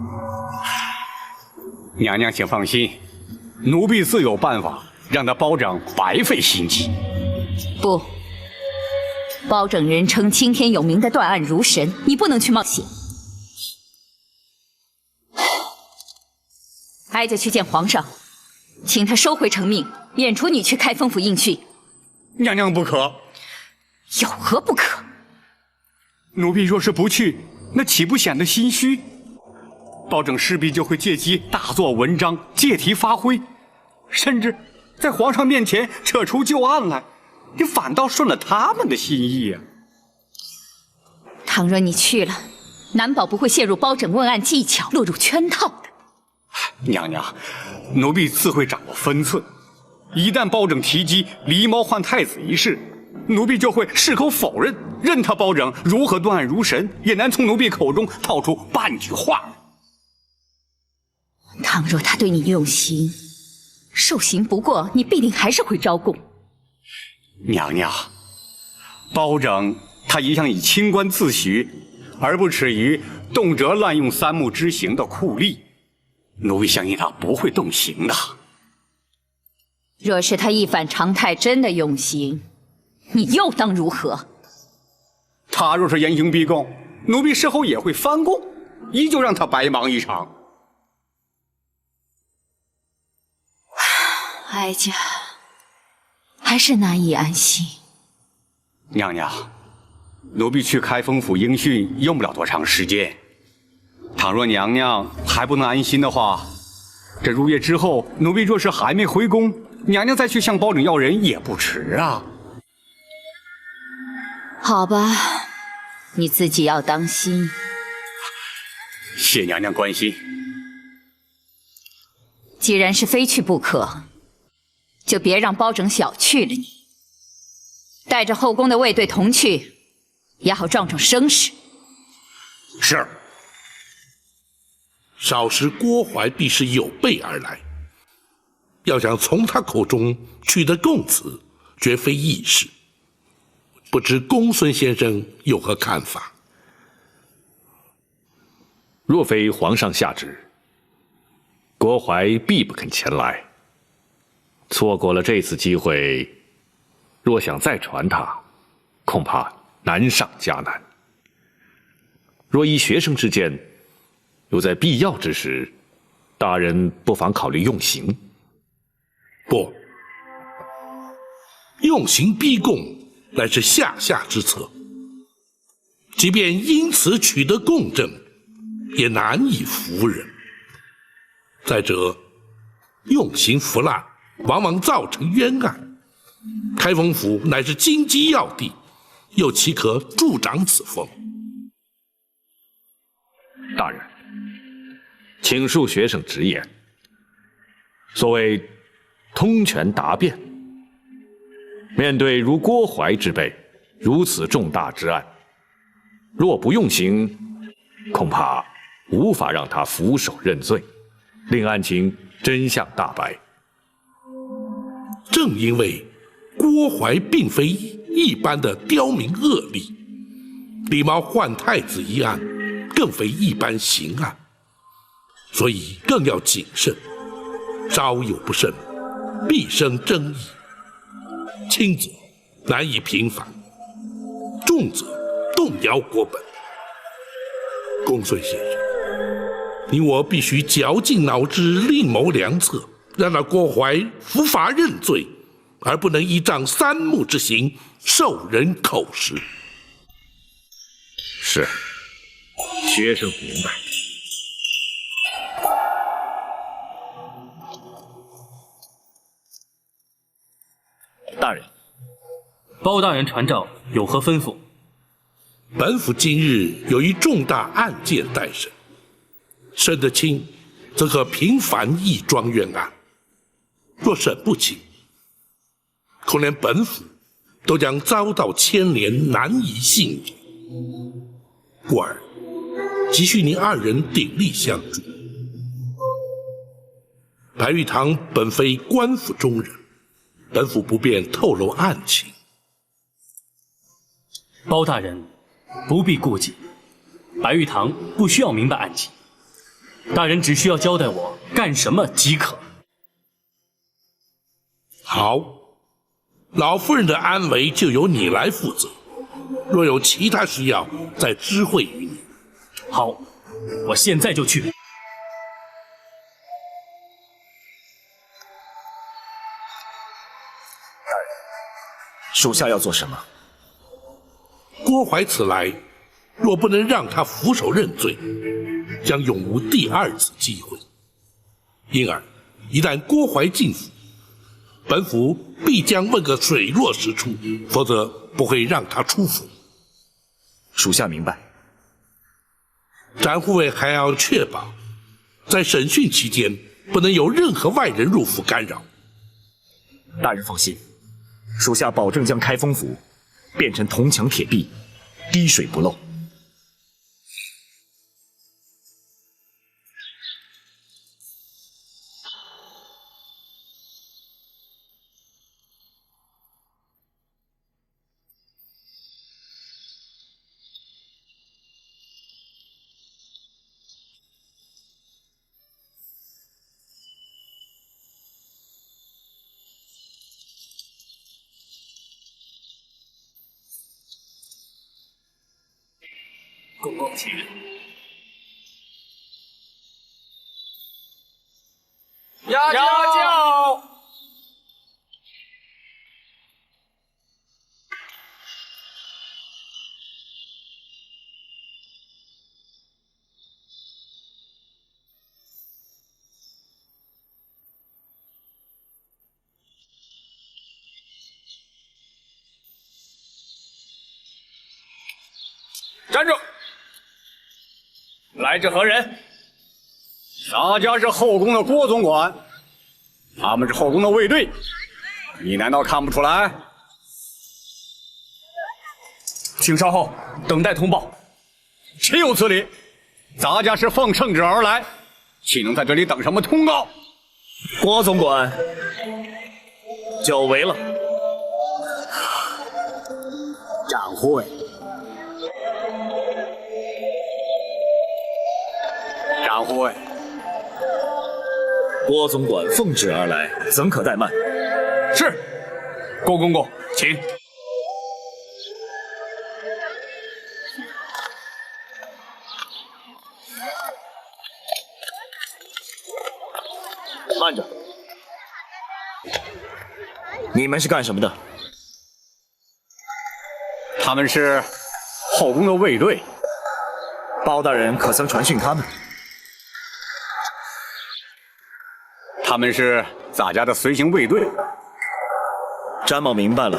娘娘请放心，奴婢自有办法让他包拯白费心机。不，包拯人称青天有名的断案如神，你不能去冒险。哀家去见皇上，请他收回成命，免除你去开封府应讯。娘娘不可。有何不可？奴婢若是不去，那岂不显得心虚？包拯势必就会借机大做文章，借题发挥，甚至在皇上面前扯出旧案来，你反倒顺了他们的心意啊！倘若你去了，难保不会陷入包拯问案技巧，落入圈套的。娘娘，奴婢自会掌握分寸。一旦包拯提及狸猫换太子一事，奴婢就会矢口否认，任他包拯如何断案如神，也难从奴婢口中套出半句话。倘若他对你用刑，受刑不过，你必定还是会招供。娘娘，包拯他一向以清官自诩，而不耻于动辄滥用三目之刑的酷吏，奴婢相信他不会动刑的。若是他一反常态，真的用刑，你又当如何？他若是严刑逼供，奴婢事后也会翻供，依旧让他白忙一场。哀家还是难以安心。娘娘，奴婢去开封府应讯用不了多长时间。倘若娘娘还不能安心的话，这入夜之后，奴婢若是还没回宫，娘娘再去向包拯要人也不迟啊。好吧，你自己要当心。谢娘娘关心。既然是非去不可，就别让包拯小觑了你。带着后宫的卫队同去，也好壮壮声势。是。少时郭槐必是有备而来，要想从他口中取得供词，绝非易事。不知公孙先生有何看法？若非皇上下旨，郭槐必不肯前来。错过了这次机会，若想再传他，恐怕难上加难。若依学生之见，又在必要之时，大人不妨考虑用刑。不，用刑逼供乃是下之策。即便因此取得供证，也难以服人。再者，用刑腐烂，往往造成冤案。开封府乃是京畿要地，又岂可助长此风？大人，请恕学生直言。所谓通权达变，面对如郭淮之辈如此重大之案，若不用刑，恐怕无法让他俯首认罪，令案情真相大白。正因为郭淮并非一般的刁民恶吏，李茂换太子一案更非一般刑案，所以更要谨慎，稍有不慎，必生争议。轻则难以平反，重则动摇国本。公孙先生，你我必须绞尽脑汁，另谋良策，让那郭淮伏法认罪，而不能依仗三目之刑受人口实。是，学生明白。大人，包大人传召，有何吩咐？本府今日有一重大案件待审，审得清，则可平反一桩冤案；若审不清，恐连本府都将遭到牵连，难以幸免。故而急需您二人鼎力相助。白玉堂本非官府中人，本府不便透露案情。包大人不必顾忌，白玉堂不需要明白案情，大人只需要交代我干什么即可。好，老夫人的安危就由你来负责，若有其他需要，再知会于你。好，我现在就去。属下要做什么？郭淮此来，若不能让他俯首认罪，将永无第二次机会。因而，一旦郭淮进府，本府必将问个水落石出，否则不会让他出府。属下明白。展护卫还要确保，在审讯期间不能有任何外人入府干扰。大人放心，属下保证将开封府变成铜墙铁壁，滴水不漏。公公请。压轿。站住！来者何人？咱家是后宫的郭总管，他们是后宫的卫队，你难道看不出来？请稍后，等待通报。岂有此理！咱家是奉圣旨而来，岂能在这里等什么通告？郭总管，久违了。展护卫。展护卫，郭总管奉旨而来，怎可怠慢？是，郭公公，请。慢着，你们是干什么的？他们是后宫的卫队。包大人可曾传讯他们？他们是咱家的随行卫队。詹某明白了，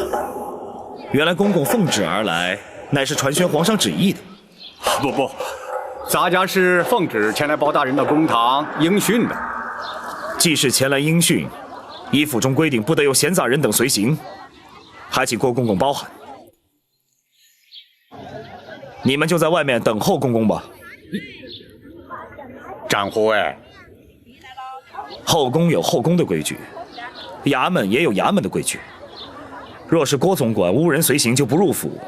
原来公公奉旨而来，乃是传宣皇上旨意的。不，咱家是奉旨前来包大人的公堂应讯的。既是前来应讯，依府中规定不得有闲杂人等随行，还请郭公公包涵。你们就在外面等候公公吧。张护卫，后宫有后宫的规矩，衙门也有衙门的规矩。若是郭总管无人随行就不入府，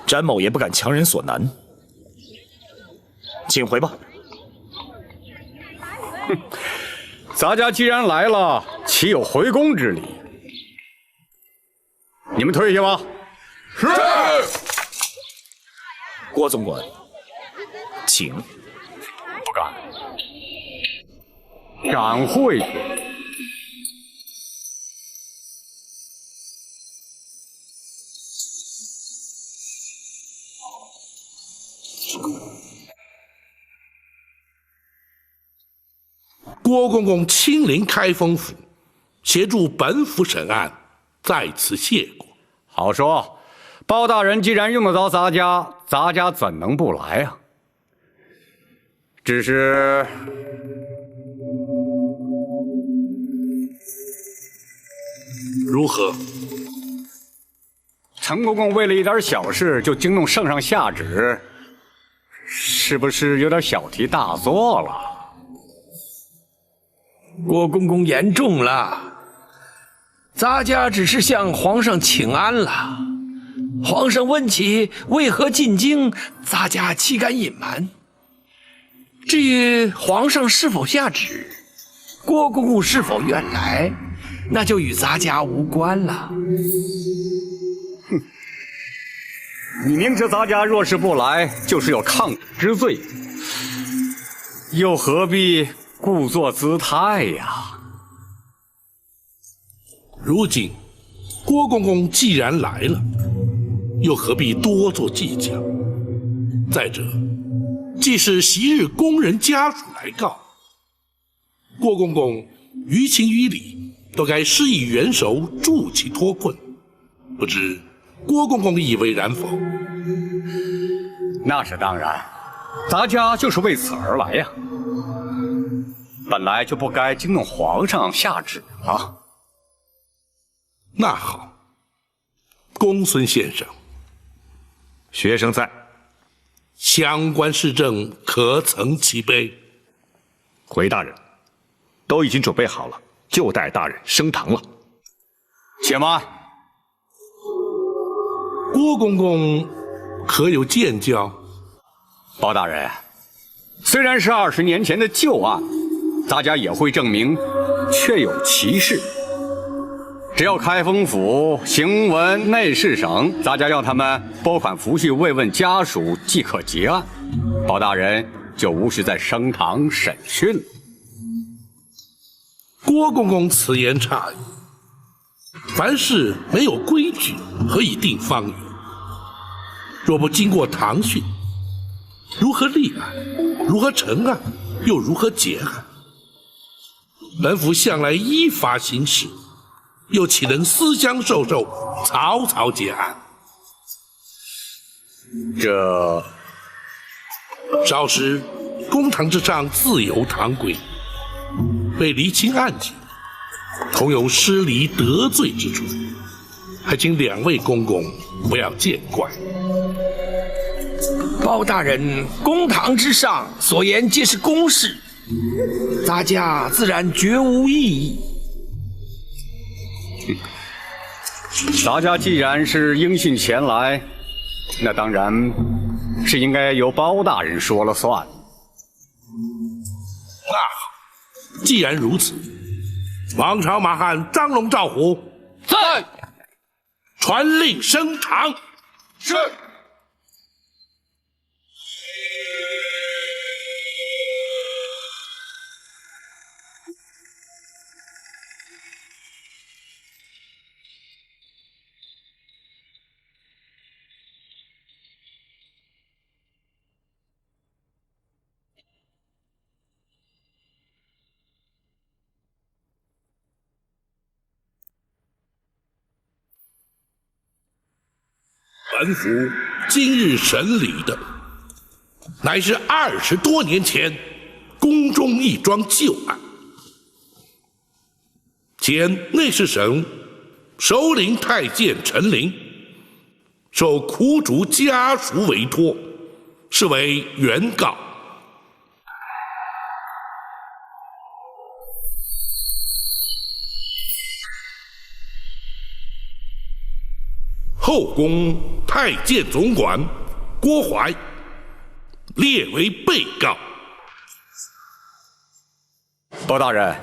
詹某也不敢强人所难。请回吧。哼，咱家既然来了，岂有回宫之理？你们退下吧。是。郭总管，请。不敢。展会。郭公公亲临开封府，协助本府审案，在此谢过。好说，包大人既然用得着咱家怎能不来啊？只是如何？陈公公为了一点小事就惊动圣上下旨，是不是有点小题大做了？郭公公言重了，咱家只是向皇上请安了。皇上问起为何进京，咱家岂敢隐瞒？至于皇上是否下旨，郭公公是否愿来，那就与咱家无关了。哼，你明知咱家若是不来，就是有抗旨之罪，又何必故作姿态呀？如今郭公公既然来了，又何必多做计较？再者，既是昔日工人家属来告，郭公公于情于理都该施以援手，助其脱困。不知郭公公以为然否？那是当然，咱家就是为此而来呀。本来就不该惊动皇上下旨啊。那好，公孙先生，学生在。相关事政可曾齐备？回大人，都已经准备好了，就待大人升堂了。且慢，郭公公可有见教？包大人，虽然是20年前的旧案，咱家也会证明确有其事。只要开封府行文内侍省，咱家要他们拨款抚恤慰问家属，即可结案。包大人就无需再升堂审讯了。郭公公此言差矣。凡事没有规矩，何以定方圆？若不经过堂训，如何立案？如何成案？又如何结案？本府向来依法行事，又岂能私相授受，草草结案？这稍时公堂之上自有堂规，为厘清案情，同有失礼得罪之处，还请2位公公不要见怪。包大人，公堂之上所言皆是公事，咱家自然绝无异议。咱家既然是应讯前来，那当然是应该由包大人说了算。那好，既然如此，王朝马汉、张龙、赵虎在，传令升堂。是。本府今日审理的，乃是20多年前宫中一桩旧案。前内侍省首领太监陈琳受苦主家属委托，是为原告。后宫太监总管郭槐列为被告。包大人，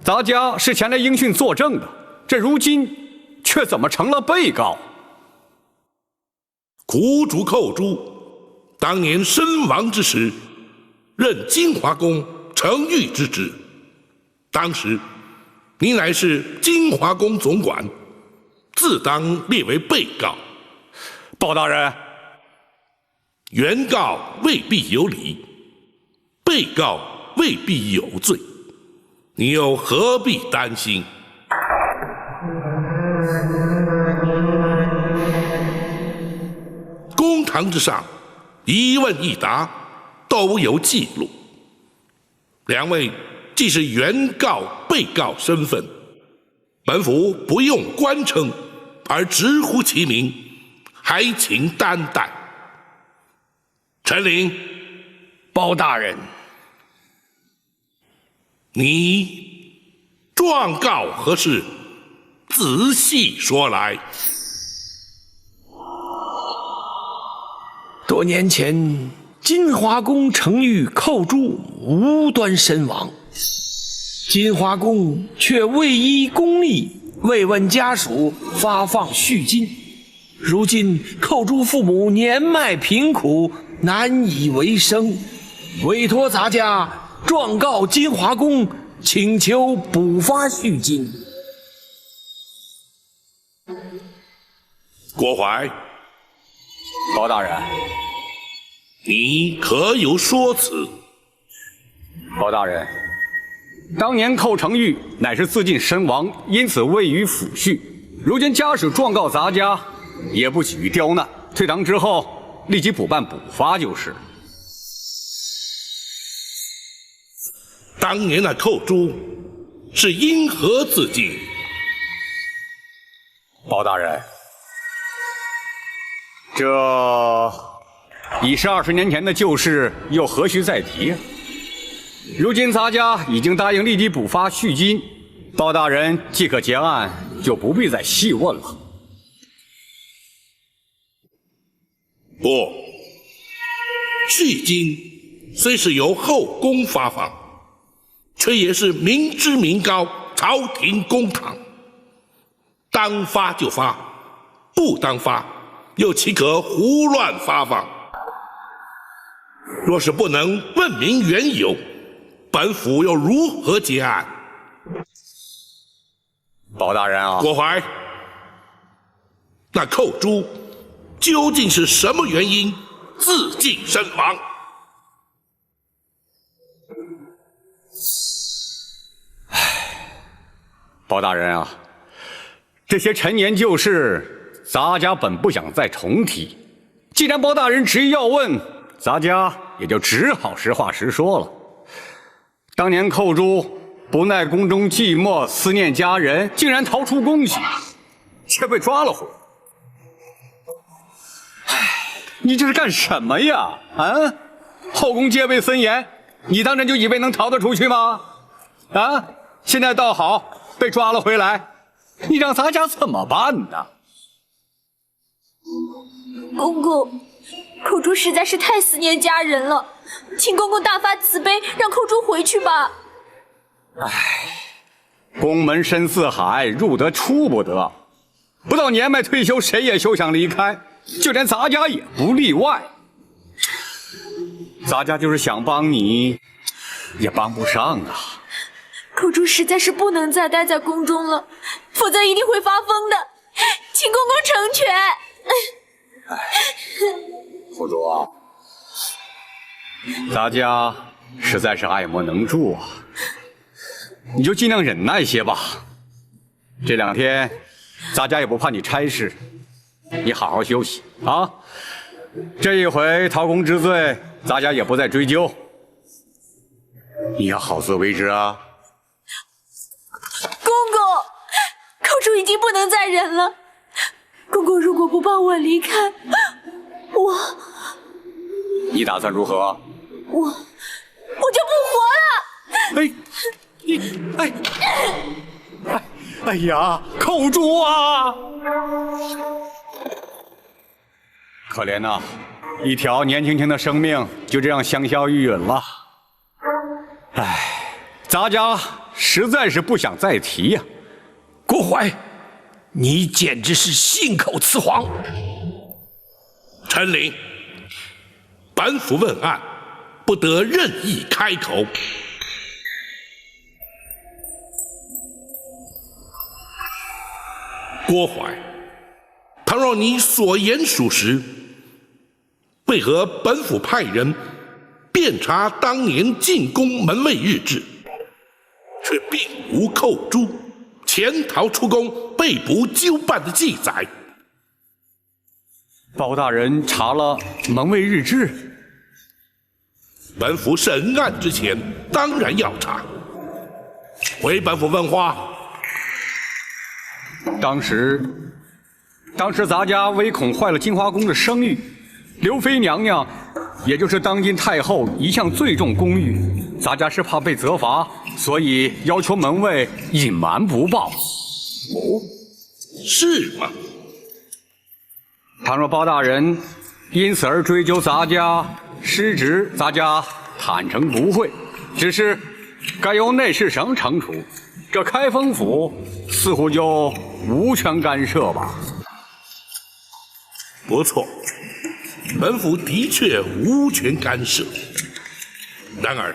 咱家是前来应讯作证的，这如今却怎么成了被告？苦主寇珠当年身亡之时，任金华宫承御之职，当时你乃是金华宫总管，自当列为被告。包大人，原告未必有理，被告未必有罪，你又何必担心？公堂之上，一问一答都有记录。两位既是原告、被告身份，本府不用官称，而直呼其名，还请担待。陈琳，包大人，你状告何事？仔细说来。多年前，金华宫承御寇珠无端身亡，金华宫却未依公例慰问家属，发放恤金。如今寇珠父母年迈贫苦，难以为生，委托咱家状告金华宫，请求补发恤金。郭槐，包大人，你可有说辞？包大人，当年寇承御乃是自尽身亡，因此未予抚恤。如今家属状告咱家，也不起于刁难，退堂之后立即补办补发就是。当年那寇珠是因何自尽？包大人，这已是20年前的旧事，又何须再提啊？如今咱家已经答应立即补发恤金，包大人即可结案，就不必再细问了。不，恤金虽是由后宫发放，却也是民脂民膏，朝廷公堂，当发就发，不当发又岂可胡乱发放？若是不能问明缘由，本府又如何结案？包大人啊，郭槐，那寇珠究竟是什么原因自尽身亡？包大人啊，这些陈年旧事，咱家本不想再重提。既然包大人执意要问，咱家也就只好实话实说了。当年寇珠不耐宫中寂寞，思念家人，竟然逃出宫去，却被抓了回来。你这是干什么呀？啊！后宫戒备森严，你当真就以为能逃得出去吗？啊！现在倒好，被抓了回来，你让咱家怎么办呢？公公，寇珠实在是太思念家人了，请公公大发慈悲，让寇珠回去吧。宫门深似海，入得出不得，不到年迈退休，谁也休想离开，就连咱家也不例外。咱家就是想帮你，也帮不上啊。寇珠实在是不能再待在宫中了，否则一定会发疯的，请公公成全。虎珠啊，咱家实在是爱莫能助啊，你就尽量忍耐些吧。这2天，咱家也不怕你差事，你好好休息啊。这一回陶公知罪，咱家也不再追究。你要好自为之啊。公公，寇主已经不能再忍了。公公如果不帮我离开，你打算如何？我就不活了。哎呀，寇主啊！可怜呐，一条年轻轻的生命就这样香消玉殒了。咱家实在是不想再提呀。郭槐，你简直是信口雌黄！陈琳，本府问案，不得任意开口。郭槐，倘若你所言属实，为何本府派人遍查当年进宫门卫日志，却并无寇珠潜逃出宫被捕纠办的记载？包大人查了门卫日志，本府审案之前当然要查。回本府问话。当时咱家唯恐坏了金华宫的声誉，刘妃娘娘，也就是当今太后，一向最重公誉，咱家是怕被责罚，所以要求门卫隐瞒不报。是吗？倘若包大人因此而追究咱家失职，咱家坦诚不讳，只是该由内侍省惩处，这开封府似乎就无权干涉吧。不错，本府的确无权干涉。然而，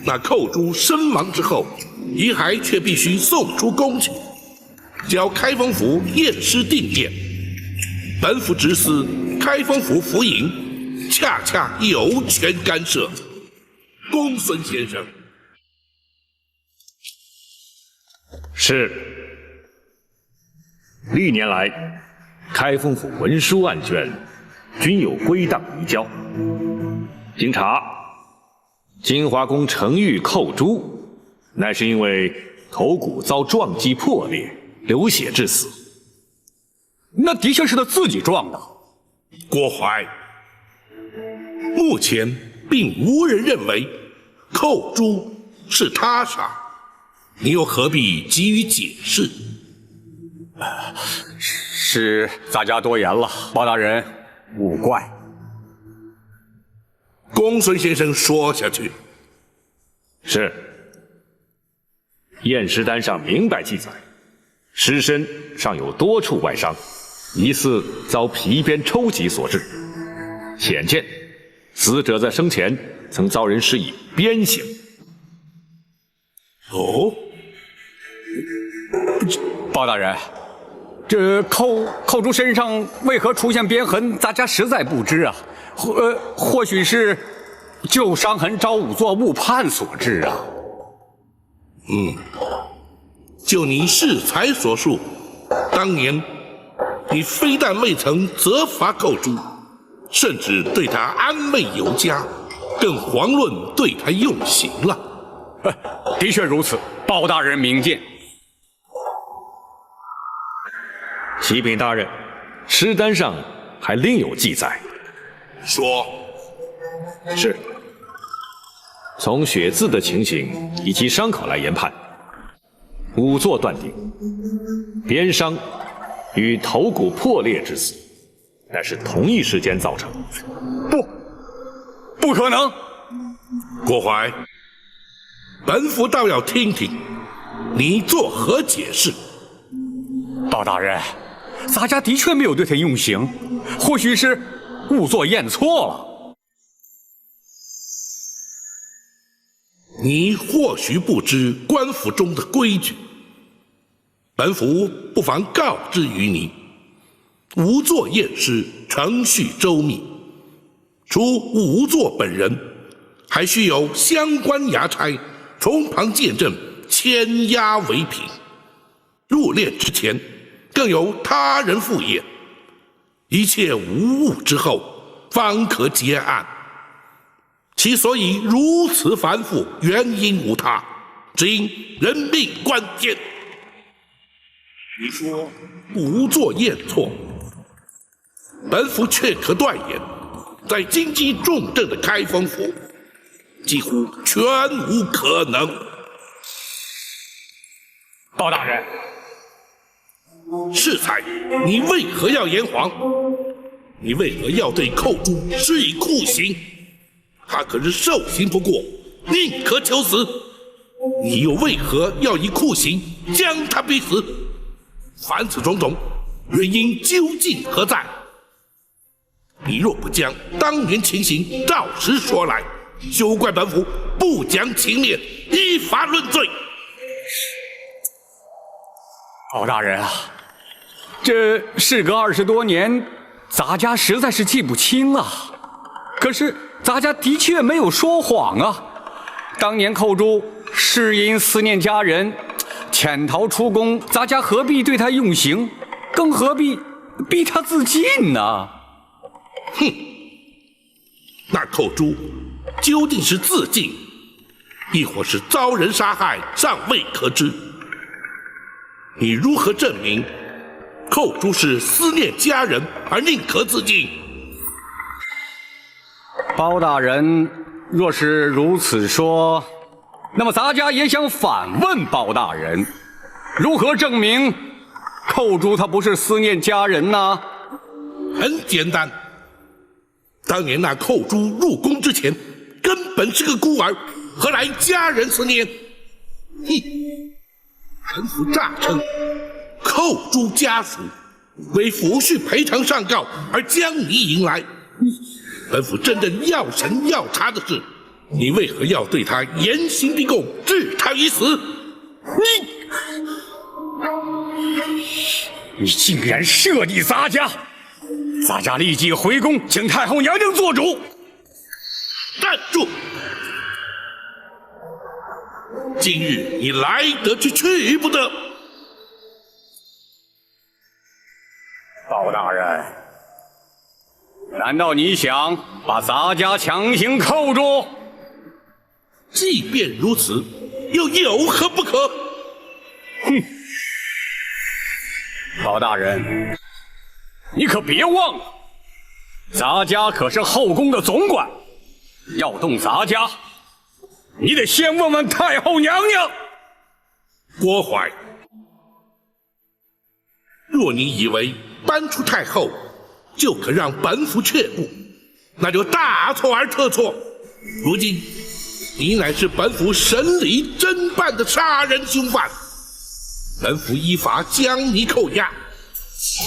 那寇珠身亡之后，遗骸却必须送出宫去，交开封府验尸定验。本府直司开封府府尹，恰恰有权干涉。公孙先生。是。历年来，开封府文书案卷均有归档移交。经查，金华宫程昱寇珠，乃是因为头骨遭撞击破裂，流血致死。那的确是他自己撞的。郭槐，目前并无人认为寇珠是他杀，你又何必急于解释？是咱家多言了，包大人勿怪。公孙先生说下去。是。验尸单上明白记载，尸身上有多处外伤，疑似遭皮鞭抽击所致。显见死者在生前曾遭人施以鞭刑。哦，包大人，这寇珠身上为何出现鞭痕，咱家实在不知啊。或许是旧伤痕遭仵作误判所致啊。就你适才所述，当年你非但未曾责罚寇珠，甚至对他安慰有加，更遑论对他用刑了。的确如此，包大人明鉴。启禀大人，尸单上还另有记载。说。是。从血渍的情形以及伤口来研判，仵作断定，鞭伤与头骨破裂致死，乃是同一时间造成。不可能！郭槐，本府倒要听听你作何解释。包大人，咱家的确没有对他用刑，或许是仵作验错了。你或许不知官府中的规矩，本府不妨告知于你：仵作验尸程序周密，除仵作本人，还需有相关衙差从旁见证，签押为凭。入殓之前，更有他人赴验，一切无误之后，方可结案。其所以如此繁复，原因无他，只因人命关天。你说不做验错，本府却可断言，在经济重镇的开封府，几乎全无可能。包大人，适才，你为何要言谎？你为何要对寇珠施以酷刑？他可是受刑不过，宁可求死。你又为何要以酷刑将他逼死？凡此种种，原因究竟何在？你若不将当年情形照实说来，休怪本府不讲情面，依法论罪。包大人啊，这事隔20多年，咱家实在是记不清了。可是咱家的确没有说谎啊。当年寇珠是因思念家人，潜逃出宫，咱家何必对他用刑，更何必逼他自尽呢？哼，那寇珠究竟是自尽，亦或是遭人杀害，尚未可知。你如何证明寇珠是思念家人而宁可自尽？包大人若是如此说，那么咱家也想反问包大人，如何证明寇珠他不是思念家人呢？很简单，当年那寇珠入宫之前，根本是个孤儿，何来家人思念？哼！本府诈称寇珠家属为抚恤赔偿上告而将你引来。本府真正要审要查的是，你为何要对他严刑逼供，置他于死？你竟然设计咱家！咱家立即回宫，请太后娘娘做主。站住！今日你来得去，去不得。包大人，难道你想把咱家强行扣住？即便如此，又有何不可？哼！包大人，你可别忘了，咱家可是后宫的总管，要动咱家，你得先问问太后娘娘。郭槐，若你以为搬出太后就可让本府却步，那就大错而特错。如今你乃是本府审理侦办的杀人凶犯，本府依法将你扣押，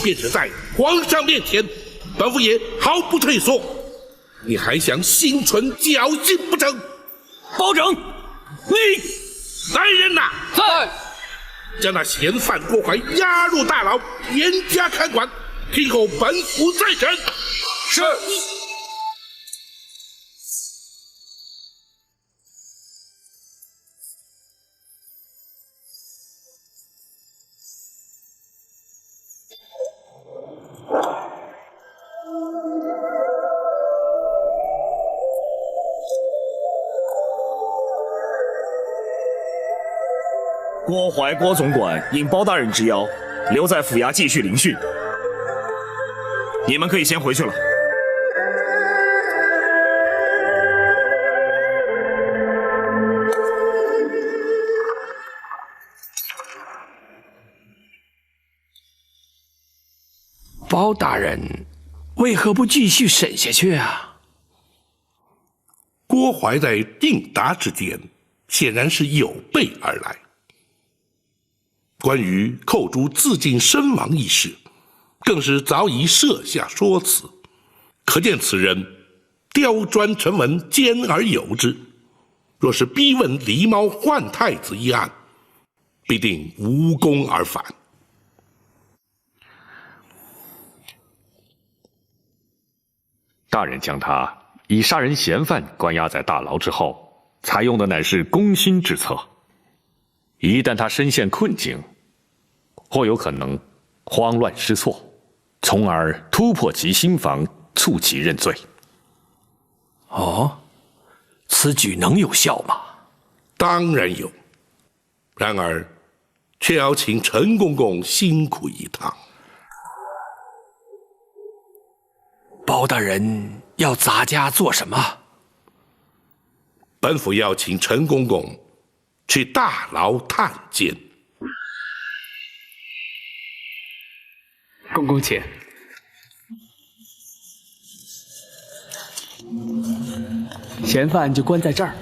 便是在皇上面前，本府也毫不退缩。你还想心存侥幸不成？包拯，你来人呐！在。将那嫌犯郭槐押入大牢，严加看管，听候本府再审。是。郭槐郭总管应包大人之邀，留在府衙继续聆讯。你们可以先回去了。包大人，为何不继续审下去啊？郭槐在应答之间，显然是有备而来。关于寇珠自尽身亡一事，更是早已设下说辞，可见此人刁钻沉稳，兼而有之。若是逼问狸猫换太子一案，必定无功而返。大人将他以杀人嫌犯关押在大牢之后，采用的乃是攻心之策。一旦他身陷困境，或有可能慌乱失措，从而突破其心防，促其认罪。哦，此举能有效吗？当然有，然而却要请陈公公辛苦一趟。包大人要咱家做什么？本府要请陈公公去大牢探监。公公请。嫌犯就关在这儿。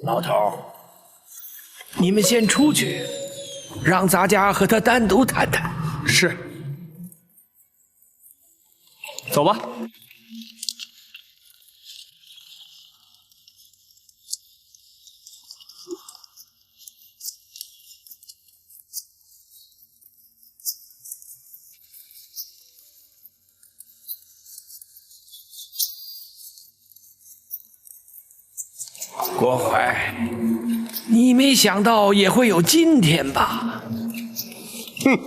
老头，你们先出去，让咱家和他单独谈谈。是。走吧。郭槐，你没想到也会有今天吧？哼，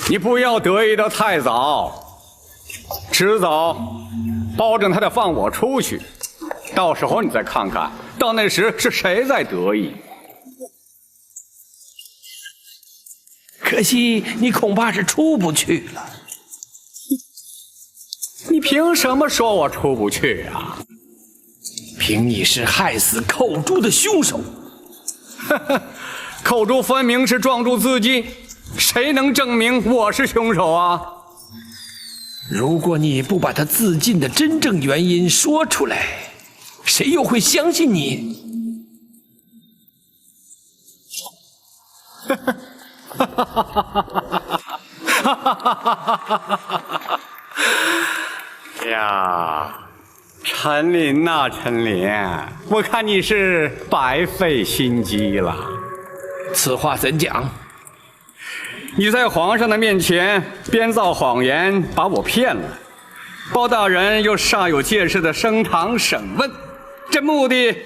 你不要得意的太早，迟早包拯他得放我出去，到时候你再看看，到那时是谁在得意。可惜你恐怕是出不去了。你凭什么说我出不去啊？凭你是害死寇珠的凶手。寇珠分明是撞柱自尽，谁能证明我是凶手啊？如果你不把他自尽的真正原因说出来，谁又会相信你？呀，陈琳呐，陈琳，我看你是白费心机了。此话怎讲？你在皇上的面前编造谎言，把我骗了。包大人又煞有介事的升堂审问，这目的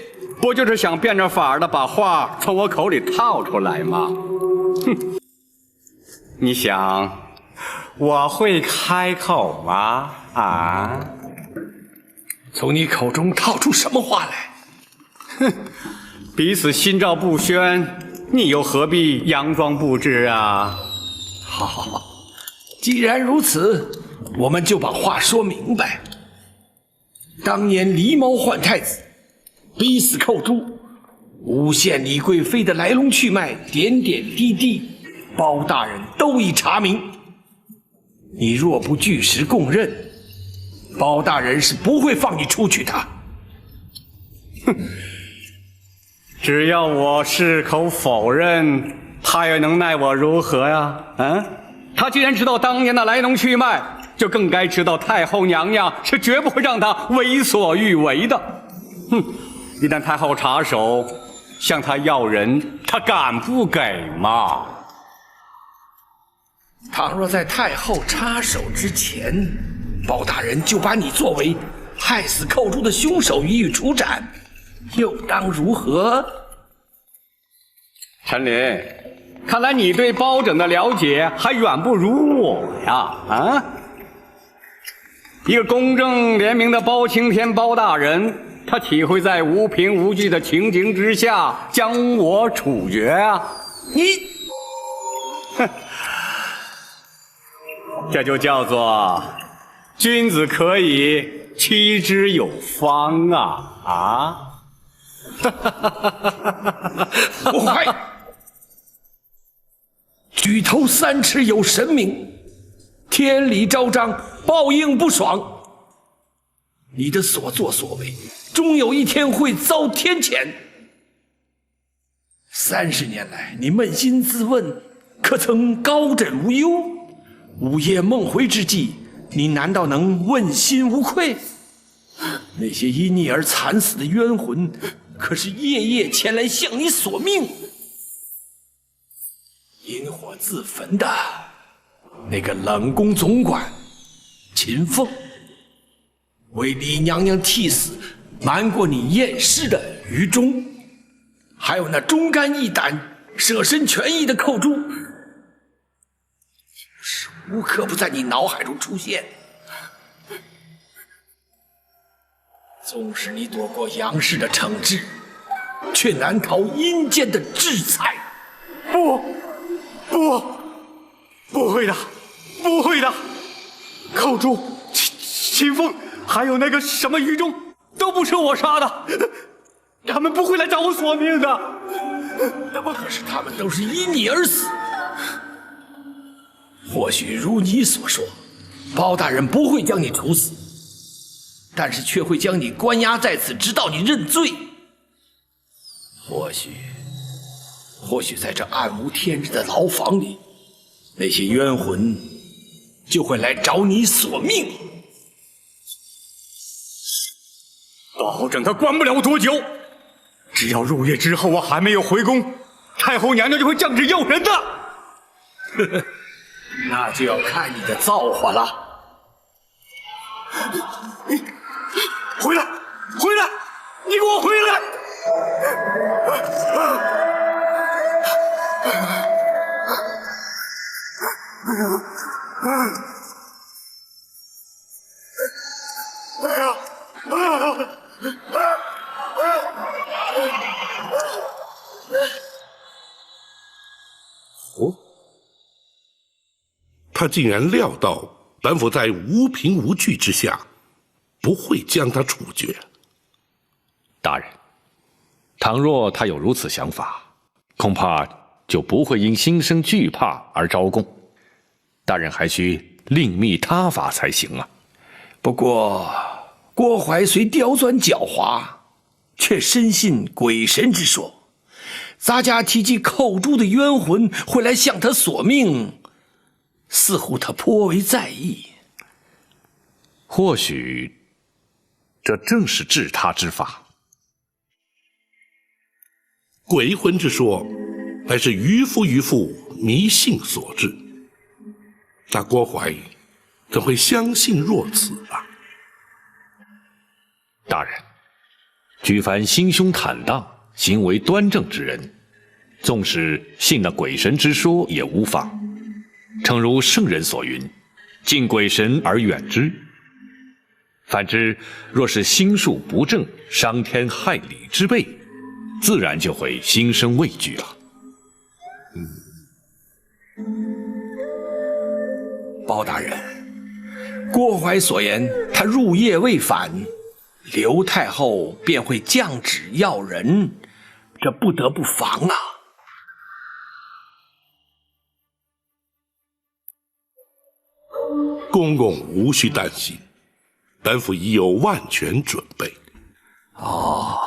不就是想变着法儿的把话从我口里套出来吗？哼！你想我会开口吗？啊？从你口中套出什么话来？哼！彼此心照不宣，你又何必佯装不知啊？好，既然如此，我们就把话说明白。当年狸猫换太子，逼死寇珠，诬陷李贵妃的来龙去脉，点点滴滴，包大人都已查明。你若不据实供认，包大人是不会放你出去的。哼！只要我矢口否认，他又能奈我如何呀？他既然知道当年的来龙去脉，就更该知道太后娘娘是绝不会让他为所欲为的。哼！一旦太后插手向他要人，他敢不给吗？倘若在太后插手之前，包大人就把你作为害死寇珠的凶手予以处斩，又当如何？陈琳，看来你对包拯的了解还远不如我呀！一个公正廉明的包青天包大人，他岂会在无凭无据的情形之下将我处决啊？你，哼！这就叫做君子可以妻之有方啊！不坏！举头三尺有神明，天理昭彰，报应不爽。你的所作所为，终有一天会遭天谴。30年来，你扪心自问，可曾高枕无忧？午夜梦回之际，你难道能问心无愧？那些因你而惨死的冤魂，可是夜夜前来向你索命。引火自焚的那个冷宫总管秦凤，为李娘娘替死瞒过你验尸的于忠，还有那忠肝义胆、舍身全意的寇珠，是无刻不在你脑海中出现。纵使你躲过杨氏的惩治，却难逃阴间的制裁。不会的，不会的！寇珠、秦风，还有那个什么于忠，都不是我杀的，他们不会来找我索命的。可是他们都是因你而死。或许如你所说，包大人不会将你处死，但是却会将你关押在此，直到你认罪。或许在这暗无天日的牢房里，那些冤魂就会来找你索命。保证他关不了多久，只要入夜之后我还没有回宫，太后娘娘就会降旨要人的。那就要看你的造化了。回来，你给我回来！他竟然料到本府在无凭无据之下，不会将他处决。大人，倘若他有如此想法，恐怕就不会因心生惧怕而招供。大人还需另觅他法才行啊。不过，郭淮虽刁钻狡猾，却深信鬼神之说。咱家提及寇珠的冤魂会来向他索命，似乎他颇为在意。或许这正是治他之法。鬼魂之说，乃是愚夫迷信所致。那郭淮怎会相信若此啊？大人，举凡心胸坦荡、行为端正之人，纵使信那鬼神之说也无妨。诚如圣人所云：“敬鬼神而远之。”反之，若是心术不正、伤天害理之辈，自然就会心生畏惧了。包大人，郭淮所言，他入夜未返，刘太后便会降旨要人，这不得不防啊。公公无需担心，本府已有万全准备。哦，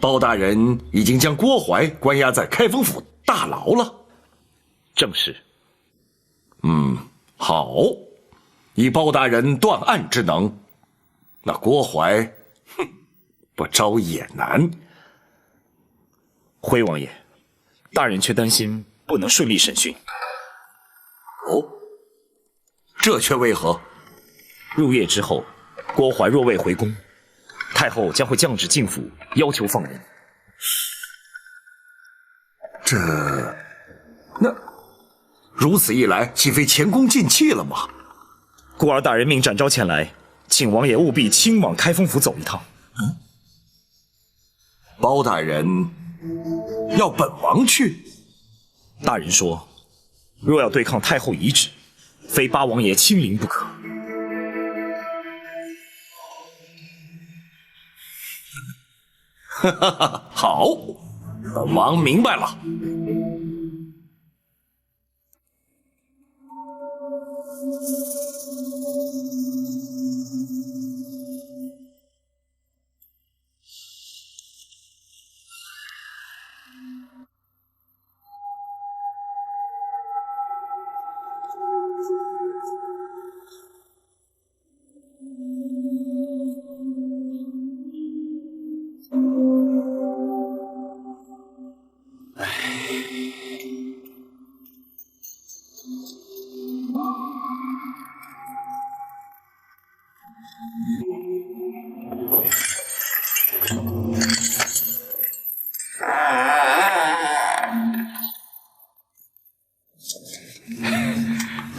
包大人已经将郭淮关押在开封府大牢了。正是。好，以包大人断案之能，那郭淮，不招也难。徽王爷，大人却担心不能顺利审讯。这却为何？入夜之后，郭淮若未回宫，太后将会降旨进府，要求放人。如此一来，岂非前功尽弃了吗？故而大人命展昭前来，请王爷务必亲往开封府走一趟。包大人要本王去？大人说，若要对抗太后遗旨，非八王爷亲临不可。好，本王明白了。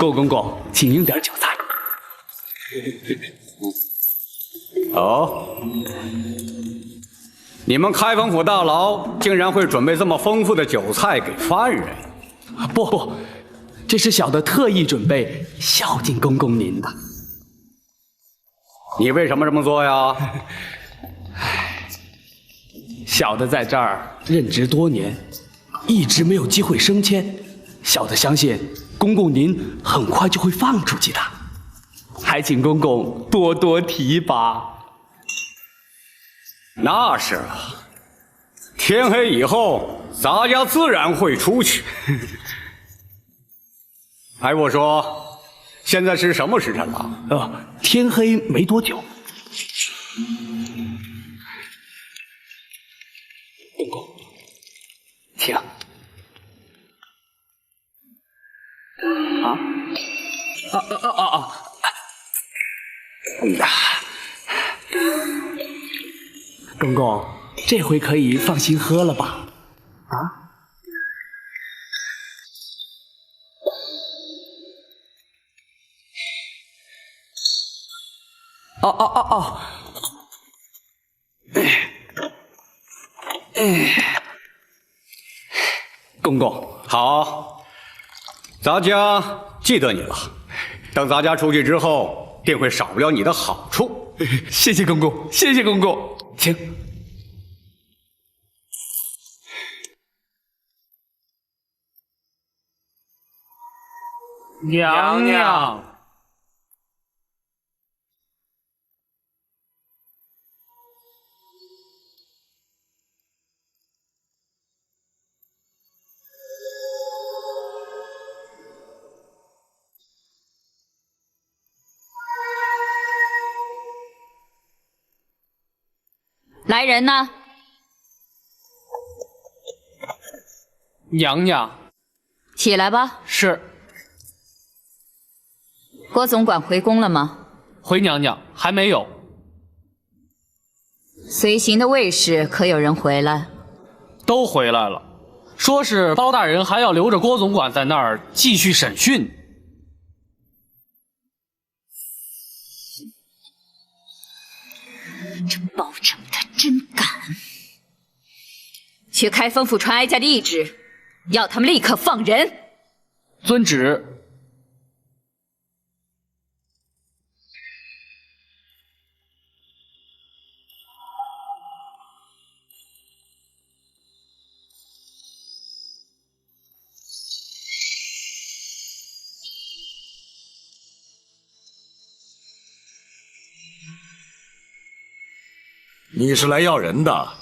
陆公公，请用点酒菜。哦，你们开封府大牢竟然会准备这么丰富的酒菜给犯人？不，这是小的特意准备孝敬公公您的。你为什么这么做呀？小的在这儿任职多年，一直没有机会升迁。小的相信公公您很快就会放出去的，还请公公多多提拔。那是啊，天黑以后，咱家自然会出去。哎，我说，现在是什么时辰了？天黑没多久。公公，请。公公，这回可以放心喝了吧？公公，好，咱家记得你了。等咱家出去之后，定会少不了你的好处。谢谢公公，谢谢公公，请。娘娘。来人呐！娘娘，起来吧。是。郭总管回宫了吗？回娘娘，还没有。随行的卫士可有人回来？都回来了，说是包大人还要留着郭总管在那儿继续审讯。这包拯他真敢！去开封府传哀家的懿旨，要他们立刻放人。遵旨。你是来要人的？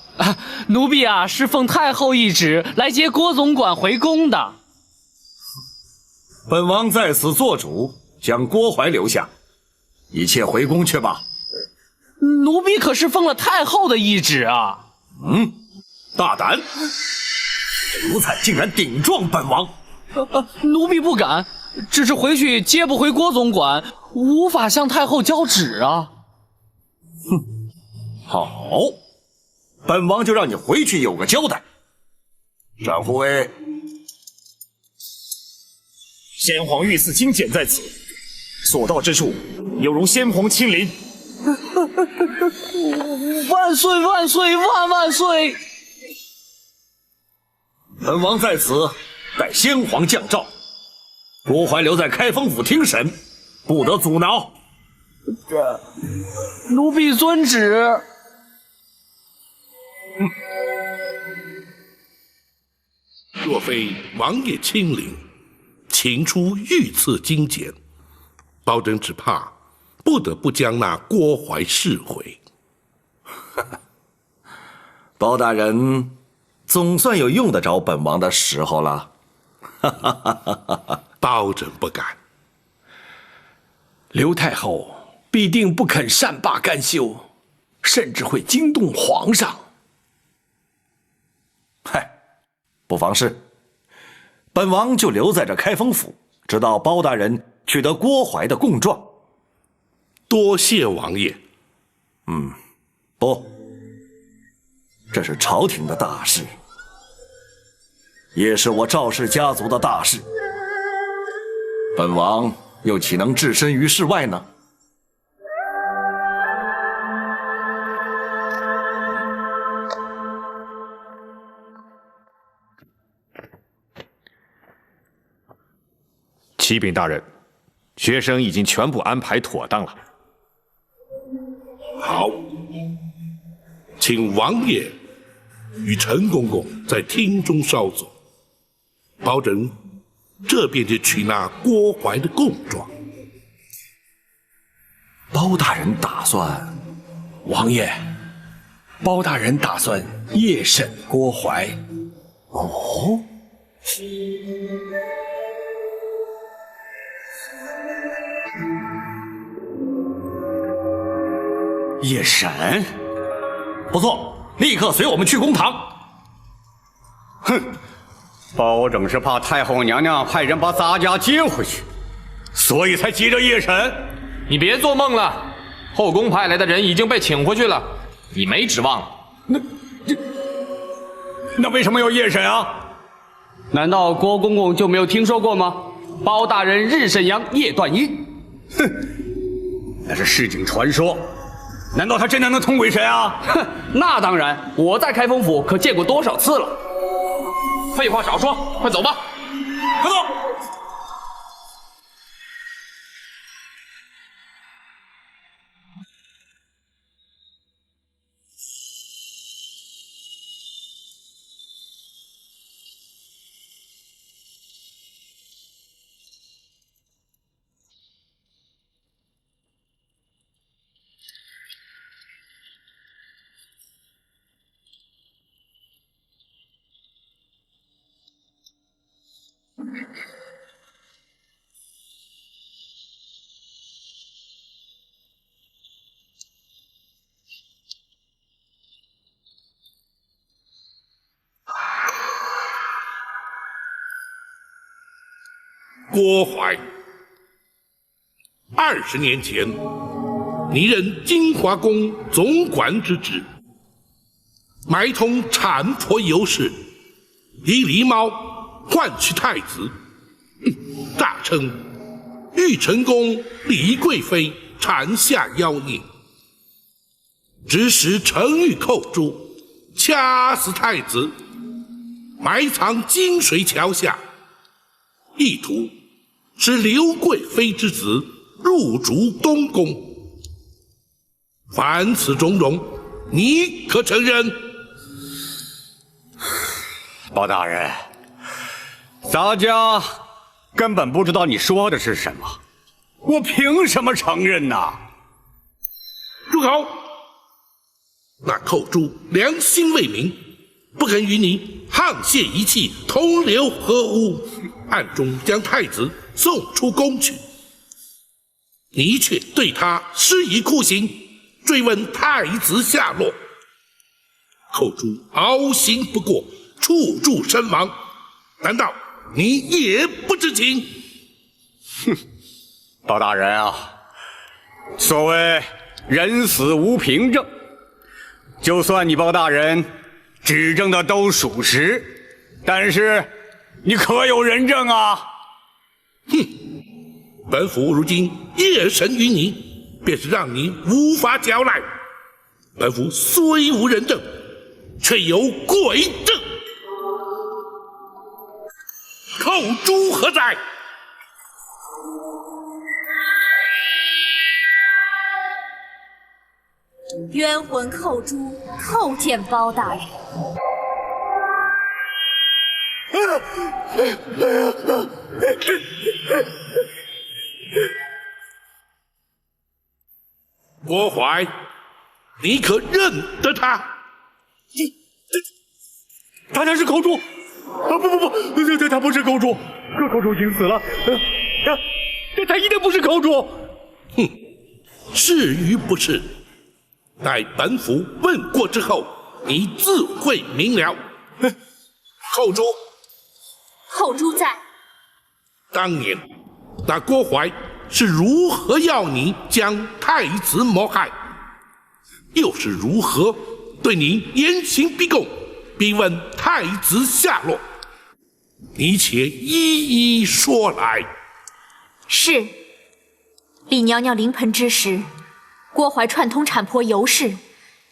奴婢啊，是奉太后懿旨来接郭总管回宫的。本王在此做主，将郭槐留下，一切回宫去吧。奴婢可是奉了太后的懿旨啊！大胆！这奴才竟然顶撞本王！奴婢不敢，只是回去接不回郭总管，无法向太后交旨啊。好，本王就让你回去有个交代。展护卫，先皇御赐金简在此，所到之处，有容先皇亲临。万岁万岁万万岁！本王在此待先皇降诏，郭槐留在开封府听审，不得阻挠。奴婢遵旨。若非王爷亲临，请出御赐金简，包拯只怕不得不将那郭槐释回。包大人总算有用得着本王的时候了。包拯不敢。刘太后必定不肯善罢甘休，甚至会惊动皇上。嗨，不妨事。本王就留在这开封府，直到包大人取得郭槐的供状。多谢王爷。不，这是朝廷的大事，也是我赵氏家族的大事。本王又岂能置身于事外呢？启禀大人，学生已经全部安排妥当了。好，请王爷与陈公公在厅中稍坐，保准这便就取那郭淮的供状。包大人打算？王爷，包大人打算夜审郭淮。哦。夜审，不错，立刻随我们去公堂。哼，包拯是怕太后娘娘派人把咱家接回去，所以才急着夜审。你别做梦了，后宫派来的人已经被请回去了，你没指望了。那为什么要夜审啊？难道郭公公就没有听说过吗？包大人日审阳，夜断阴。哼，那是市井传说。难道他真的能通鬼神啊？哼，那当然，我在开封府可见过多少次了。废话少说，快走吧。快走！郭淮，20年前，你任金华宫总管之职，埋通产婆尤氏，以狸猫换取太子，大称玉成宫李贵妃产下妖孽，指使程昱寇诛，掐死太子，埋藏金水桥下，意图使刘贵妃之子入主东宫。凡此种种，你可承认？包大人，咱家根本不知道你说的是什么，我凭什么承认呢？住口！那寇诛良心未泯，不肯与你沆瀣一气，同流合污，暗中将太子送出宫去，你却对他施以酷刑，追问太子下落。寇诛凹刑不过，处处身亡，难道你也不知情？哼，包大人啊，所谓人死无凭证，就算你包大人指证的都属实，但是你可有人证啊？哼，本府如今夜审于你，便是让你无法交代。本府虽无人证，却有鬼证。寇诛何在？冤魂寇诛，叩见包大人。郭淮，你可认得他？他才是寇诛！啊不，他不是寇诛，寇诛已经死了。他一定不是寇诛。哼，是与不是，待本府问过之后，你自会明了。寇诛，寇诛在。当年那郭淮是如何要你将太子谋害，又是如何对你严刑逼供，逼问太子下落？你且一一说来。是。李娘娘临盆之时，郭槐串通产婆尤氏，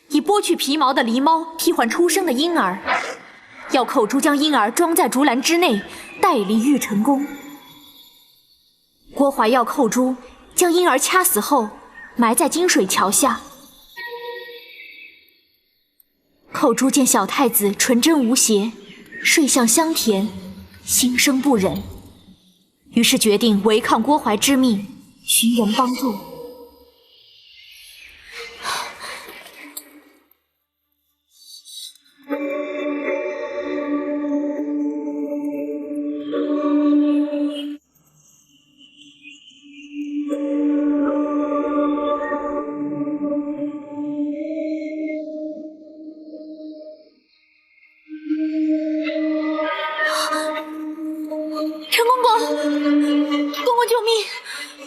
以剥去皮毛的狸猫替换出生的婴儿，要寇珠将婴儿装在竹篮之内，带离玉成宫。郭槐要寇珠将婴儿掐死后，埋在金水桥下。寇珠见小太子纯真无邪，睡相香甜，心生不忍，于是决定违抗郭槐之命，寻人帮助。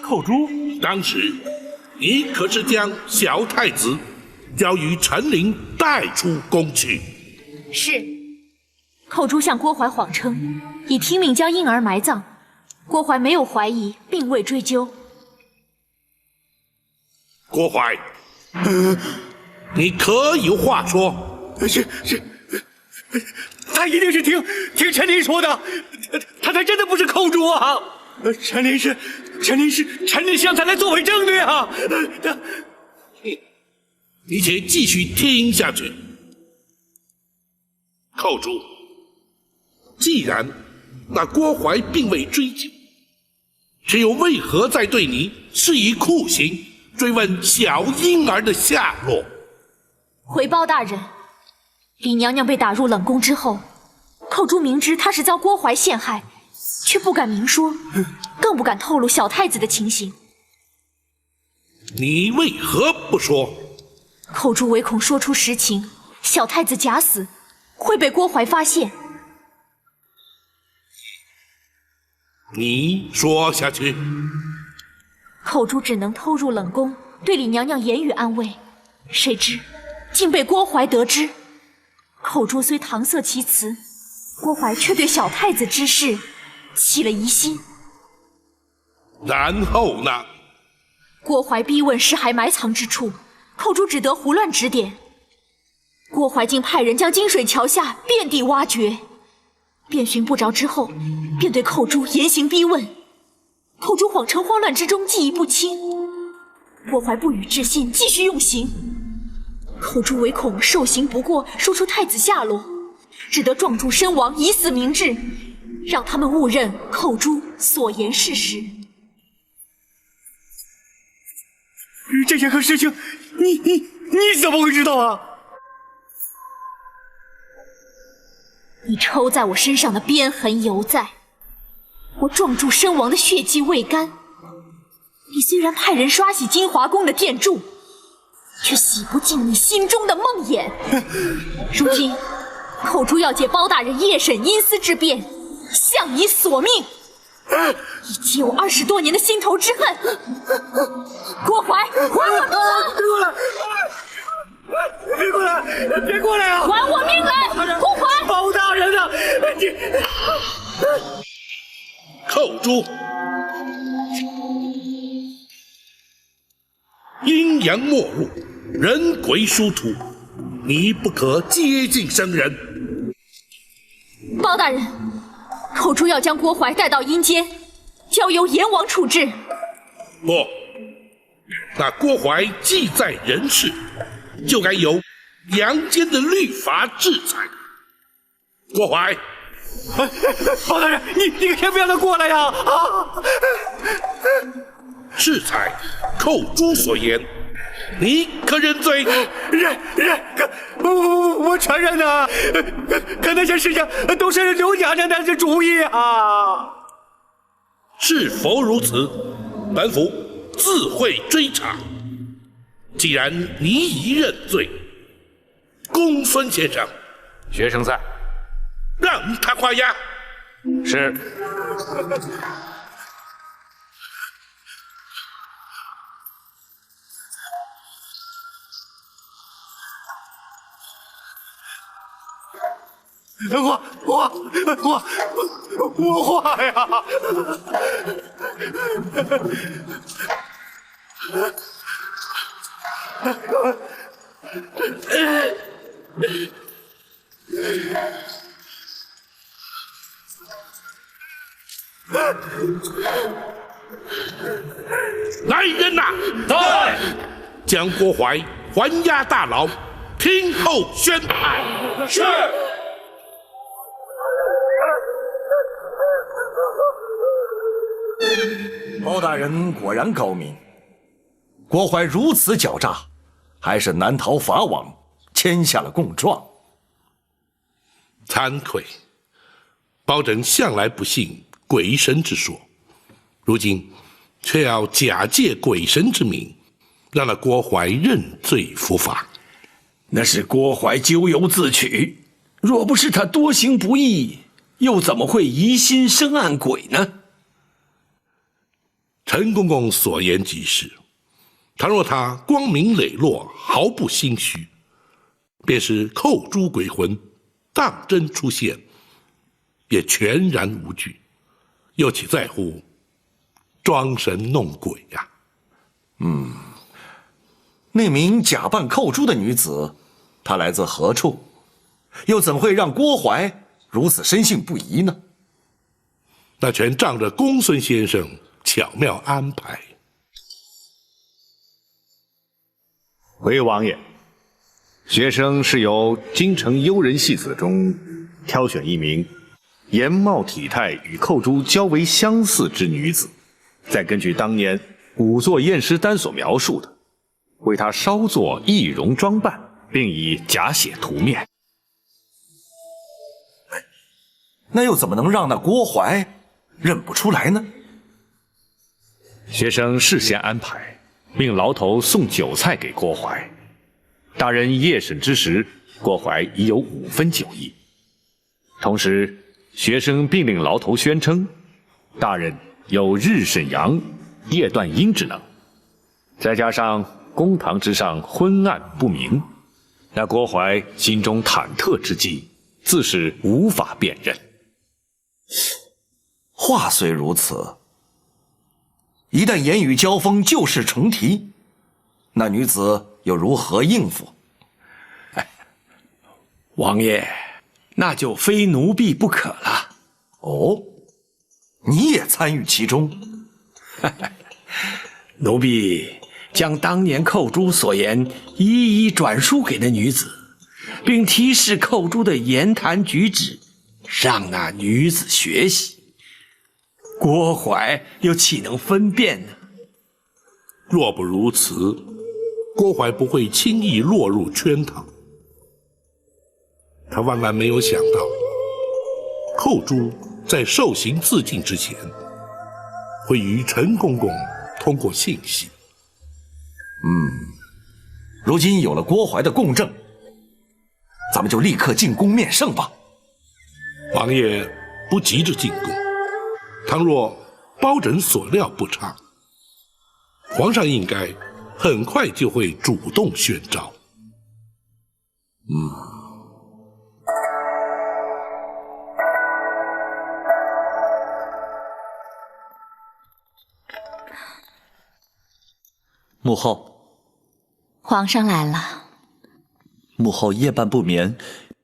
寇珠，当时你可是将小太子交于陈琳带出宫去？是。寇珠向郭槐谎称已听命将婴儿埋葬，郭槐没有怀疑，并未追究。郭槐，你可有话说？是，他一定是听陈琳说的，他才真的不是寇珠啊！陈琳向他来作伪证的啊！你且继续听下去。寇珠，既然那郭槐并未追究，却又为何在对你施以酷刑，追问小婴儿的下落？回报大人，李娘娘被打入冷宫之后，寇珠明知她是遭郭槐陷害，却不敢明说，更不敢透露小太子的情形。你为何不说？寇珠唯恐说出实情，小太子假死，会被郭槐发现。你说下去。寇珠只能偷入冷宫，对李娘娘言语安慰，谁知竟被郭槐得知。寇珠虽搪塞其词，郭槐却对小太子之事起了疑心。然后呢？郭槐逼问尸骸埋藏之处，寇珠只得胡乱指点。郭槐竟派人将金水桥下遍地挖掘，遍寻不着之后，便对寇珠严刑逼问。寇珠谎称慌乱之中记忆不清，郭槐不予置信，继续用刑。寇珠唯恐受刑不过，说出太子下落，只得撞柱身亡，以死明志，让他们误认寇珠所言事实。这件事情，你怎么会知道啊？你抽在我身上的鞭痕犹在，我撞柱身亡的血迹未干。你虽然派人刷洗金华宫的殿柱，却洗不尽你心中的梦魇。如今，寇珠要借包大人夜审阴司之辩，向你索命，以解我20多年的心头之恨。郭槐，还我命来！别过来！别过来啊！还我命来！郭槐，包大人啊！寇珠，阴阳末路，人鬼殊途，你不可接近生人。包大人，寇珠要将郭槐带到阴间，交由阎王处置。不，那郭槐既在人世，就该有阳间的律法制裁。郭槐，包大人，你可先不让他过来呀！制裁寇珠所言，你可认罪？认，我承认呐，可那些事情都是刘娘娘的主意啊。是否如此？本府自会追查。既然你已认罪，公孙先生，学生在，让他画押。是。我画呀！来人呐！在！将郭淮还押大牢，听候宣判。是。包大人果然高明，郭淮如此狡诈，还是难逃法网，签下了供状。惭愧，包拯向来不信鬼神之说，如今却要假借鬼神之名，让那郭淮认罪伏法。那是郭淮咎由自取，若不是他多行不义，又怎么会疑心生暗鬼呢？陈公公所言极是，倘若他光明磊落，毫不心虚，便是扣诸鬼魂，当真出现，也全然无惧，又岂在乎装神弄鬼呀？那名假扮寇珠的女子，她来自何处？又怎会让郭淮如此深信不疑呢？那全仗着公孙先生巧妙安排。回王爷，学生是由京城幽人戏子中挑选一名颜貌体态与寇珠较为相似之女子，再根据当年仵作验尸单所描述的，为她稍作易容装扮，并以假血涂面。那又怎么能让那郭淮认不出来呢？学生事先安排，命牢头送酒菜给郭淮。大人夜审之时，郭淮已有5分酒意。同时，学生并令牢头宣称，大人有日审阳、夜断阴之能，再加上公堂之上昏暗不明，那郭淮心中忐忑之际，自是无法辨认。话虽如此，一旦言语交锋，旧事重提，那女子又如何应付？王爷，那就非奴婢不可了。哦，你也参与其中？奴婢将当年寇珠所言一一转述给那女子，并提示寇珠的言谈举止，让那女子学习。郭淮又岂能分辨呢？若不如此，郭淮不会轻易落入圈套。他万万没有想到，寇珠在受刑自尽之前，会与陈公公通过信息。如今有了郭淮的供证，咱们就立刻进宫面圣吧。王爷不急着进宫，倘若包拯所料不差，皇上应该很快就会主动宣召。母后，皇上来了。母后夜半不眠，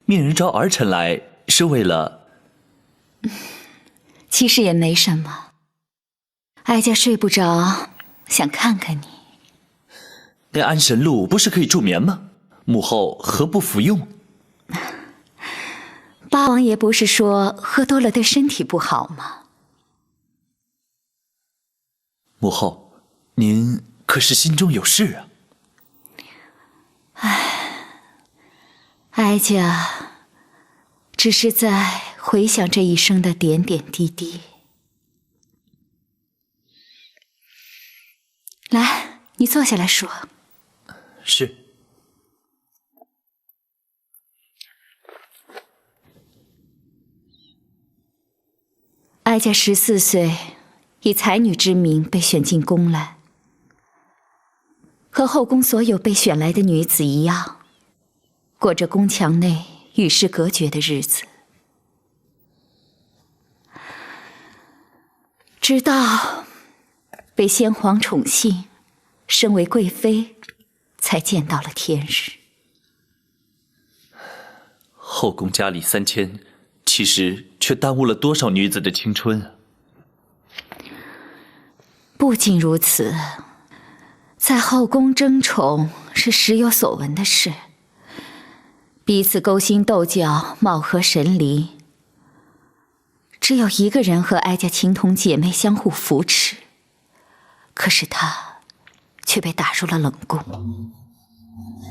命人招儿臣来，是为了……其实也没什么，哀家睡不着，想看看你。那安神露不是可以助眠吗？母后何不服用？八王爷不是说喝多了对身体不好吗？母后，您可是心中有事啊？哀家只是在回想这一生的点点滴滴。来，你坐下来说。是。哀家14岁，以才女之名被选进宫来，和后宫所有被选来的女子一样，过着宫墙内与世隔绝的日子。直到被先皇宠幸，身为贵妃，才见到了天日。后宫佳丽3000，其实却耽误了多少女子的青春啊！不仅如此，在后宫争宠是时有所闻的事，彼此勾心斗角，貌合神离。只有一个人和哀家情同姐妹，相互扶持，可是他却被打入了冷宫。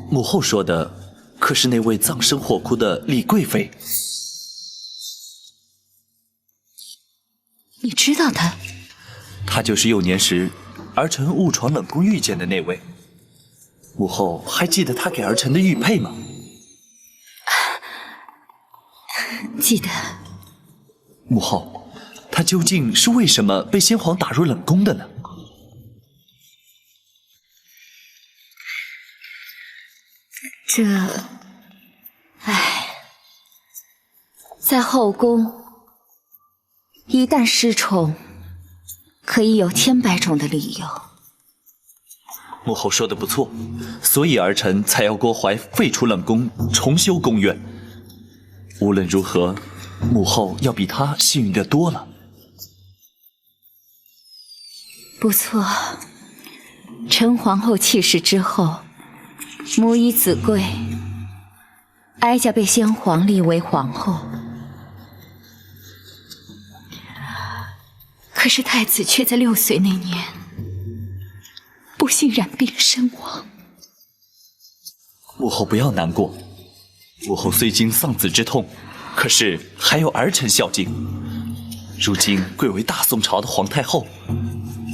母后说的可是那位葬身火窟的李贵妃？你知道她？她就是幼年时儿臣误闯冷宫遇见的那位。母后还记得她给儿臣的玉佩吗？记得。母后，她究竟是为什么被先皇打入冷宫的呢？这，在后宫，一旦失宠，可以有千百种的理由。母后说的不错，所以儿臣才要郭槐废除冷宫，重修宫院。无论如何，母后要比他幸运的多了。不错，陈皇后去世之后，母以子贵，哀家被先皇立为皇后。可是太子却在6岁那年不幸染病身亡。母后不要难过，母后虽经丧子之痛，可是还有儿臣孝敬。如今贵为大宋朝的皇太后，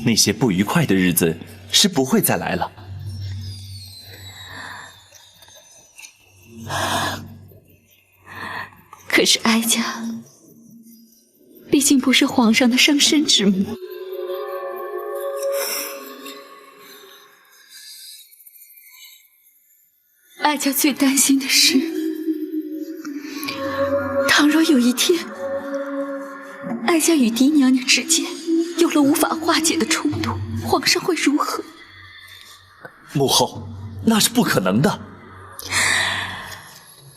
那些不愉快的日子是不会再来了。可是哀家毕竟不是皇上的生身之母，哀家最担心的是，倘若有一天哀家与嫡娘娘之间有了无法化解的冲突，皇上会如何？母后，那是不可能的。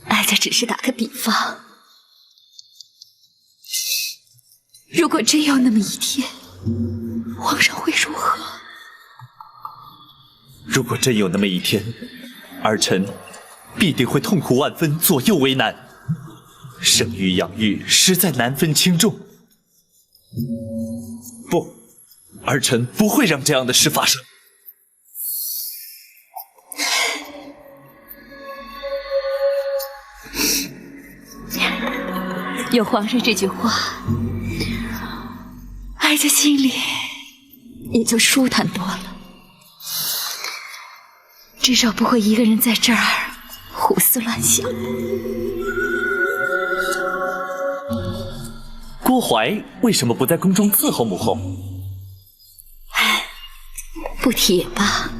哀家只是打个比方，如果真有那么一天，皇上会如何？如果真有那么一天，儿臣必定会痛苦万分，左右为难。生育养育实在难分轻重。不，儿臣不会让这样的事发生。有皇上这句话，哀家心里也就舒坦多了，至少不会一个人在这儿胡思乱想。郭槐为什么不在宫中伺候母后？不提也罢。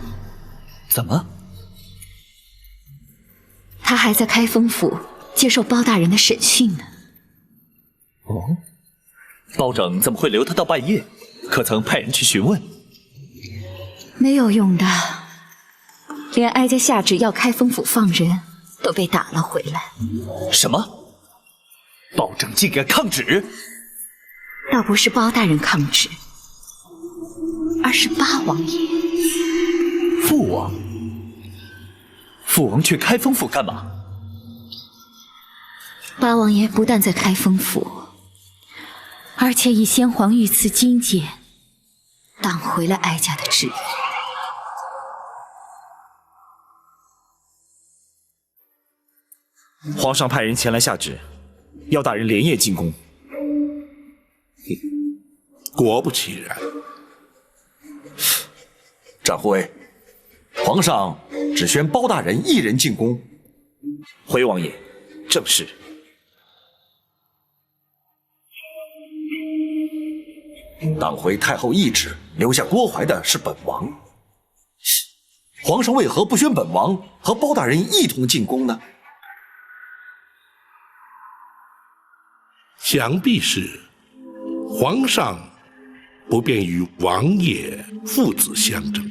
怎么？他还在开封府接受包大人的审讯呢。哦，包拯怎么会留他到半夜？可曾派人去询问？没有用的，连哀家下旨要开封府放人，都被打了回来。什么？包拯竟敢抗旨？倒不是包大人抗旨，而是八王爷。父王？父王去开封府干嘛？八王爷不但在开封府，而且以先皇御赐金简挡回了哀家的旨意。皇上派人前来下旨，要大人连夜进宫。果不其然，展护卫，皇上只宣包大人一人进宫。回王爷，正是。挡回太后懿旨，留下郭槐的是本王。皇上为何不宣本王和包大人一同进宫呢？想必是皇上不便与王爷父子相争。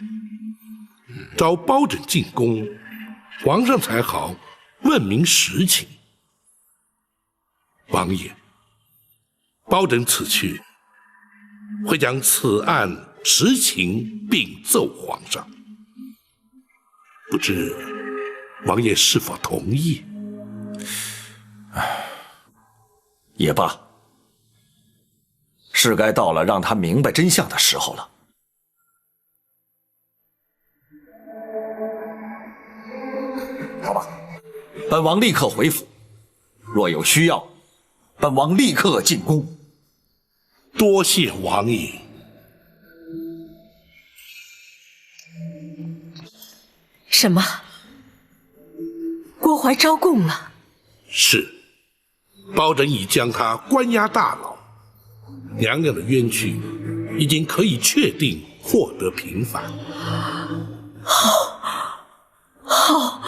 召包拯进宫，皇上才好问明实情。王爷，包拯此去，会将此案实情禀奏皇上，不知王爷是否同意？也罢，是该到了让他明白真相的时候了。好吧，本王立刻回府，若有需要，本王立刻进宫。多谢王爷。什么？郭槐招供了？是，包拯已将他关押大牢，娘娘的冤屈已经可以确定获得平反。好，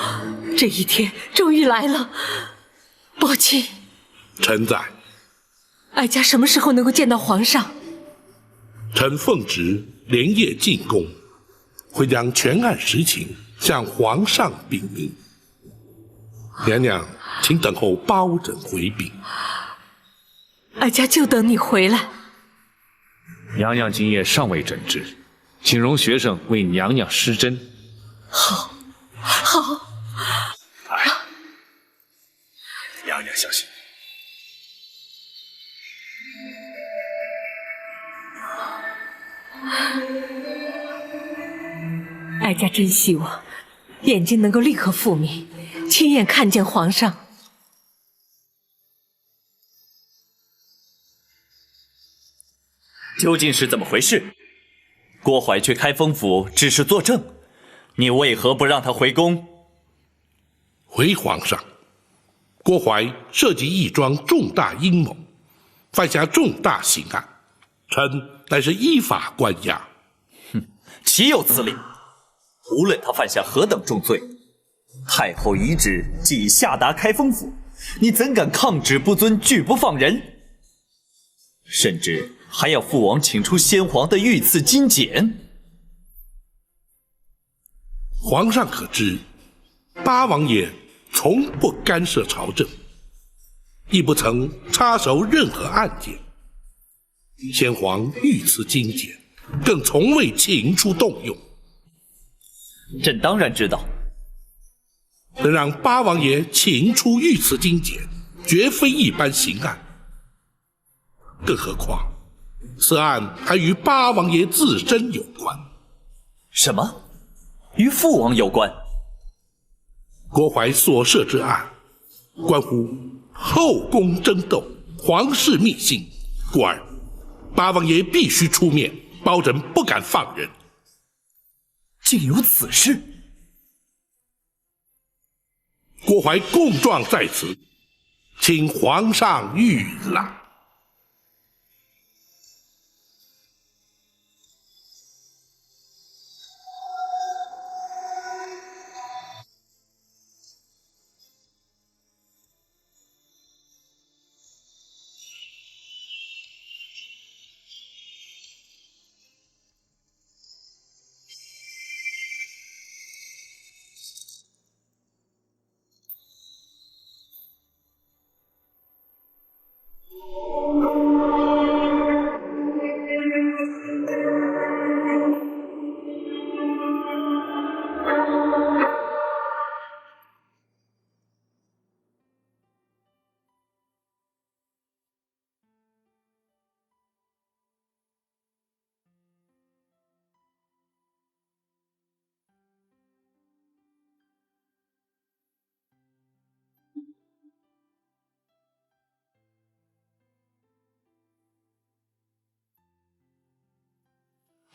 这一天终于来了。伯亲，臣在。哀家什么时候能够见到皇上？臣奉旨连夜进宫，会将全案实情向皇上禀明。娘娘，请等候包拯回禀。哀家就等你回来。娘娘今夜尚未诊治，请容学生为娘娘施针。好，好。来，娘娘小心。哀家真希望眼睛能够立刻复明，亲眼看见皇上。究竟是怎么回事？郭槐去开封府只是作证，你为何不让他回宫？回皇上，郭槐设计一桩重大阴谋，犯下重大刑案，臣乃是依法关押。哼，岂有此理！无论他犯下何等重罪，太后遗旨既已下达开封府，你怎敢抗旨不遵，拒不放人？甚至还要父王请出先皇的御赐金简。皇上可知，八王爷从不干涉朝政，亦不曾插手任何案件。先皇御赐金简，更从未请出动用。朕当然知道，能让八王爷请出御赐金简，绝非一般刑案。更何况，此案还与八王爷自身有关。什么？与父王有关？郭槐所涉之案，关乎后宫争斗、皇室秘辛，故而八王爷必须出面，包拯不敢放人。竟有此事！郭槐供状在此，请皇上御览。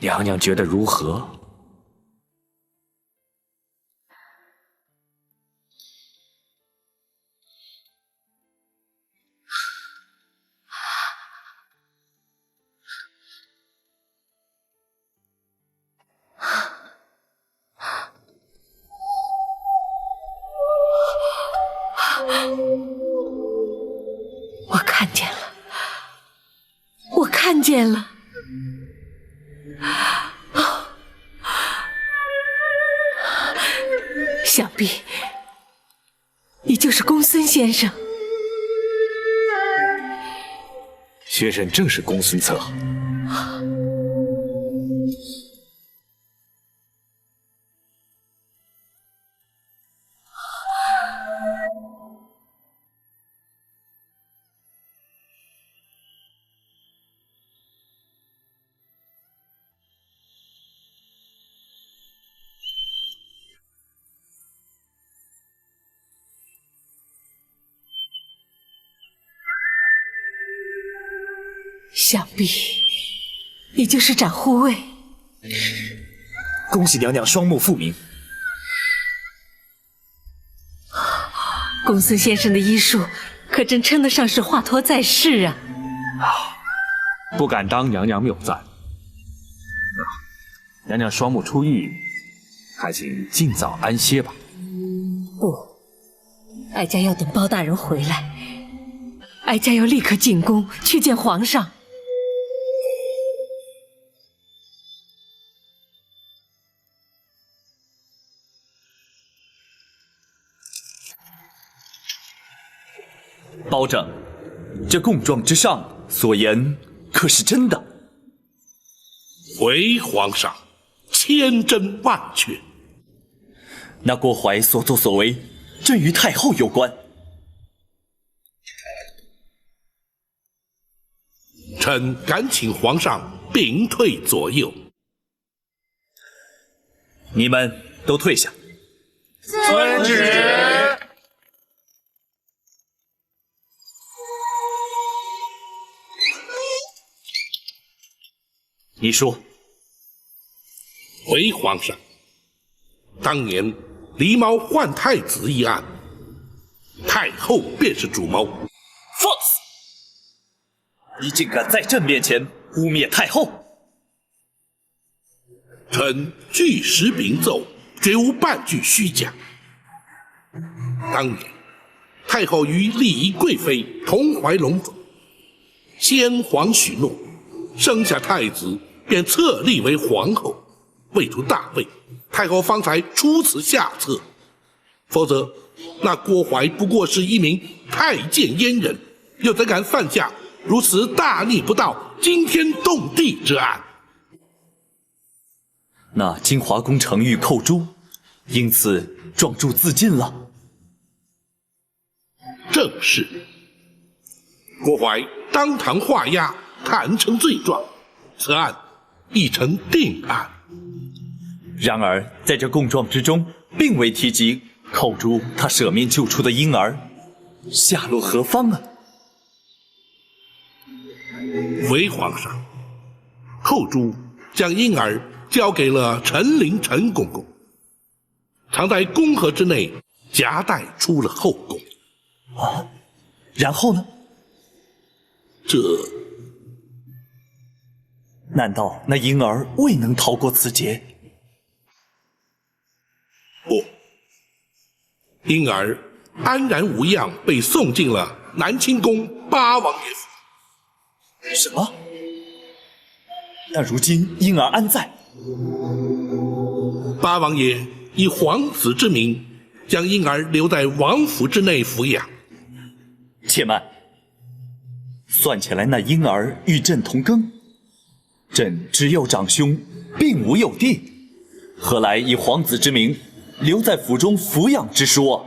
娘娘觉得如何？我看见了，我看见了。就是公孙先生。先生正是公孙策。想必你就是展护卫。恭喜娘娘双目复明。公孙先生的医术可真称得上是华佗在世啊！不敢当娘娘谬赞。娘娘双目出狱，还请尽早安歇吧。不，哀家要等包大人回来，哀家要立刻进宫去见皇上。包拯，这供状之上所言可是真的？回皇上，千真万确。那郭淮所作所为，正与太后有关。臣敢请皇上屏退左右。你们都退下。遵旨。你说，回皇上，当年狸猫换太子一案，太后便是主谋。放肆！你竟敢在朕面前污蔑太后！臣据实禀奏，绝无半句虚假。当年，太后与丽仪贵妃同怀龙种，先皇许诺，生下太子便册立为皇后，为图大位，太后方才出此下策。否则，那郭淮不过是一名太监阉人，又怎敢犯下如此大逆不道、惊天动地之案？那金华宫程昱寇诛，因此状注自尽了。正是。郭淮当堂画押，坦诚罪状，此案已成定案。然而，在这供状之中，并未提及寇诛他舍命救出的婴儿，下落何方啊？回皇上，寇诛将婴儿交给了陈陵陈公公，藏在宫盒之内，夹带出了后宫。啊，然后呢？这难道那婴儿未能逃过此劫？不，婴儿安然无恙，被送进了南清宫八王爷府。什么？那如今婴儿安在？八王爷以皇子之名，将婴儿留在王府之内抚养。且慢，算起来那婴儿与朕同庚，朕只有长兄，并无幼弟，何来以皇子之名留在府中抚养之说？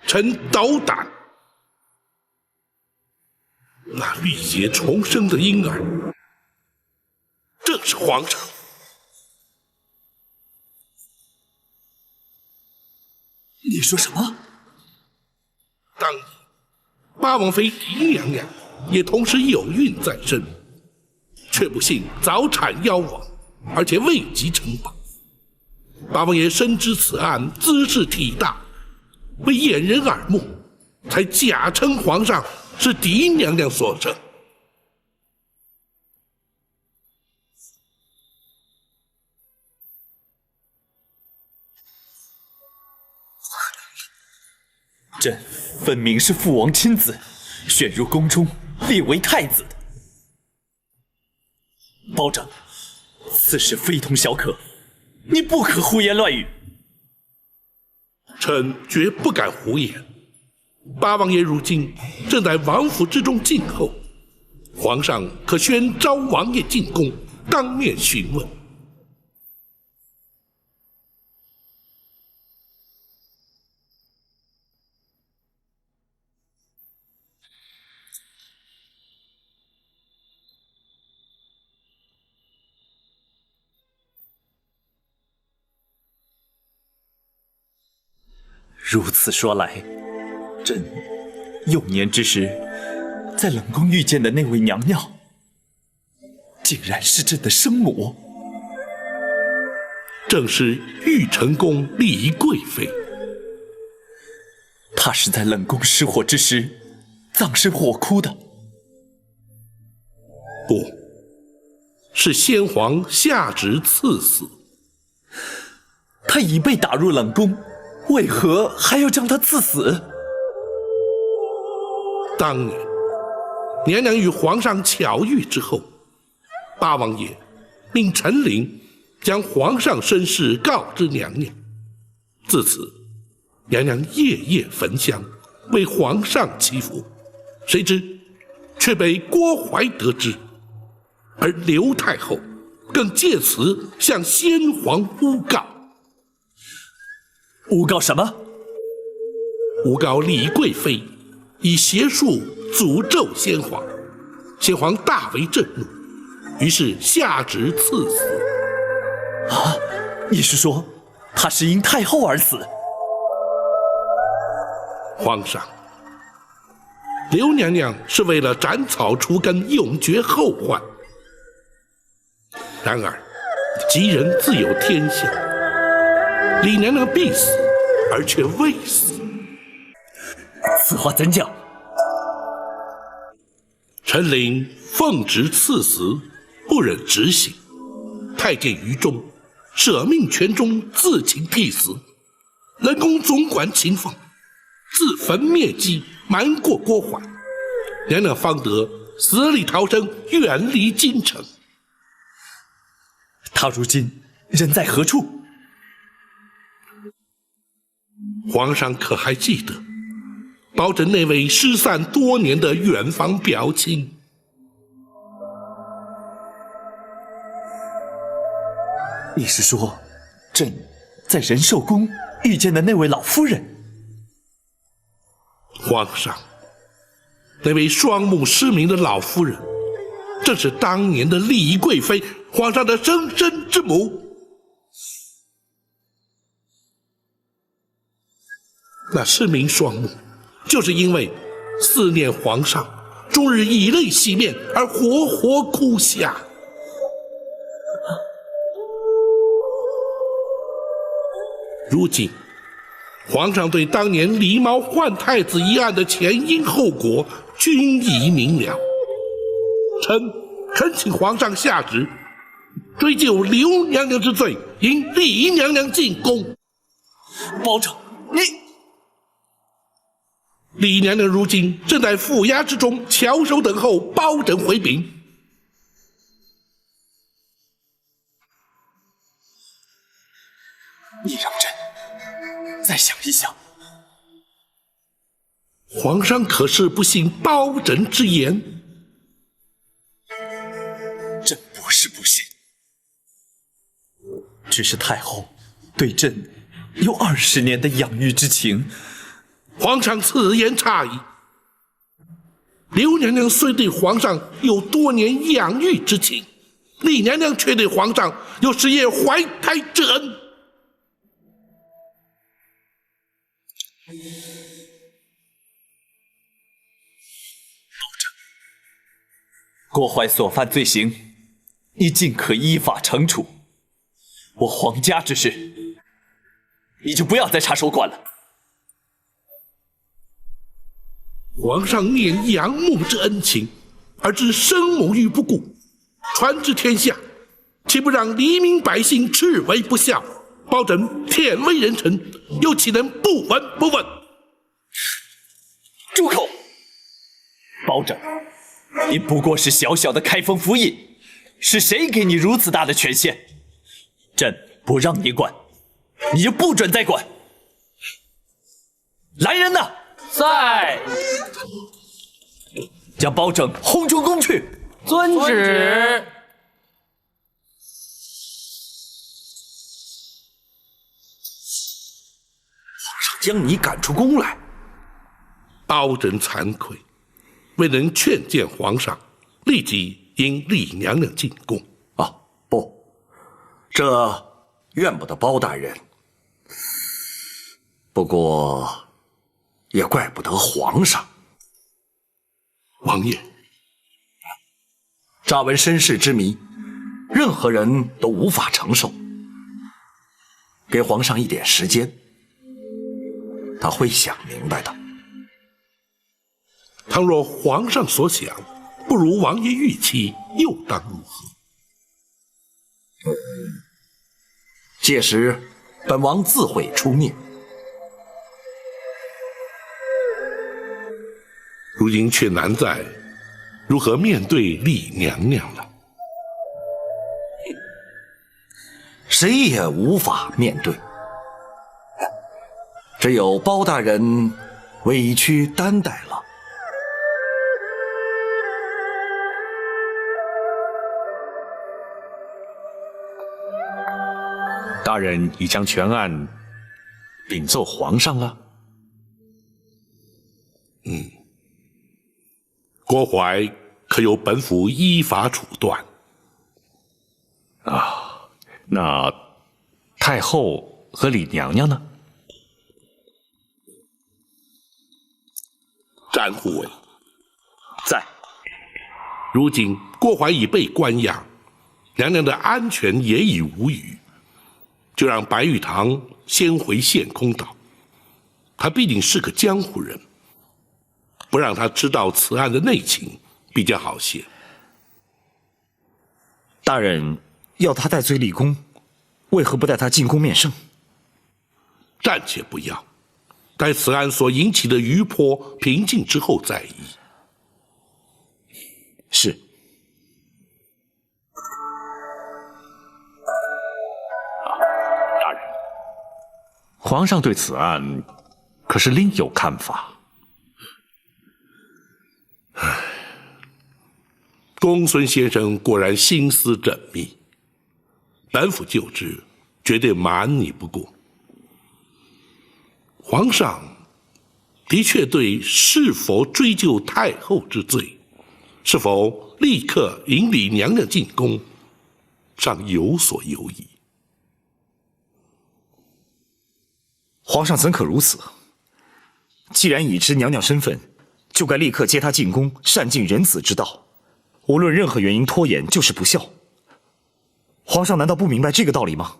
臣斗胆，那浴血重生的婴儿，正是皇上。你说什么？当年八王妃狄娘娘也同时有孕在身，却不幸早产夭亡，而且未及呈报。八王爷深知此案兹事体大，为掩人耳目，才假称皇上是狄娘娘所生。朕分明是父王亲自选入宫中，立为太子的。包拯，此事非同小可，你不可胡言乱语。臣绝不敢胡言。八王爷如今正在王府之中静候，皇上可宣召王爷进宫，当面询问。如此说来，朕幼年之时在冷宫遇见的那位娘娘，竟然是朕的生母。正是玉成宫李贵妃。她是在冷宫失火之时葬身火窟的。不，是先皇下旨赐死。她已被打入冷宫，为何还要将她赐死？当年，娘娘与皇上巧遇之后，八王爷命陈琳将皇上身世告知娘娘。自此，娘娘夜夜焚香，为皇上祈福。谁知却被郭槐得知，而刘太后更借此向先皇诬告。诬告什么？诬告李贵妃以邪术诅咒先皇，先皇大为震怒，于是下旨赐死。啊，你是说她是因太后而死？皇上，刘娘娘是为了斩草除根，永绝后患。然而，吉人自有天相，李娘娘必死，而却未死。此话怎讲？陈琳奉旨赐死，不忍执行。太监于忠舍命权中，自请替死。冷宫总管秦凤自焚灭迹，瞒过郭槐，娘娘方得死里逃生，远离京城。她如今人在何处？皇上可还记得包拯那位失散多年的远房表亲？你是说，朕在仁寿宫遇见的那位老夫人？皇上，那位双目失明的老夫人，正是当年的李贵妃，皇上的生身之母。那失明双目，就是因为思念皇上，终日以泪洗面，而活活哭下。如今，皇上对当年狸猫换太子一案的前因后果均已明了，臣恳请皇上下旨，追究刘娘娘之罪，引李娘娘进宫。包拯，你……李娘娘如今正在府衙之中翘首等候包拯回禀。你让朕再想一想。皇上可是不信包拯之言？朕不是不信，只是太后对朕有20年的养育之情。皇上此言差矣。刘娘娘虽对皇上有多年养育之情，李娘娘却对皇上有10夜怀胎之恩。郭槐所犯罪行，你尽可依法惩处。我皇家之事，你就不要再插手管了。皇上念养母之恩情，而置生母于不顾，传至天下，岂不让黎民百姓斥为不孝？包拯天威人臣，又岂能不闻不问？住口！包拯，你不过是小小的开封府尹，是谁给你如此大的权限？朕不让你管，你就不准再管。来人呐！在。将包拯轰出宫去。遵旨。皇上将你赶出宫来，包拯惭愧，未能劝谏皇上，立即引李娘娘进宫。啊，不，这怨不得包大人，不过也怪不得皇上。王爷，乍闻身世之谜，任何人都无法承受。给皇上一点时间，他会想明白的。倘若皇上所想不如王爷预期，又当如何？届时，本王自会出面。如今却难在如何面对李娘娘了。谁也无法面对，只有包大人委屈担待了。大人已将全案禀奏皇上了。郭槐可由本府依法处断。啊，那太后和李娘娘呢？詹护卫在。如今郭槐已被关押，娘娘的安全也已无虞，就让白玉堂先回陷空岛。他毕竟是个江湖人，不让他知道此案的内情比较好些。大人要他戴罪立功，为何不带他进宫面圣？暂且不要，待此案所引起的余波平静之后再议。是。大人，皇上对此案可是另有看法？公孙先生果然心思缜密，本府就知，绝对瞒你不过。皇上的确对是否追究太后之罪，是否立刻引李娘娘进宫，尚有所犹疑。皇上怎可如此？既然已知娘娘身份，就该立刻接她进宫，善尽人子之道。无论任何原因拖延，就是不孝。皇上难道不明白这个道理吗？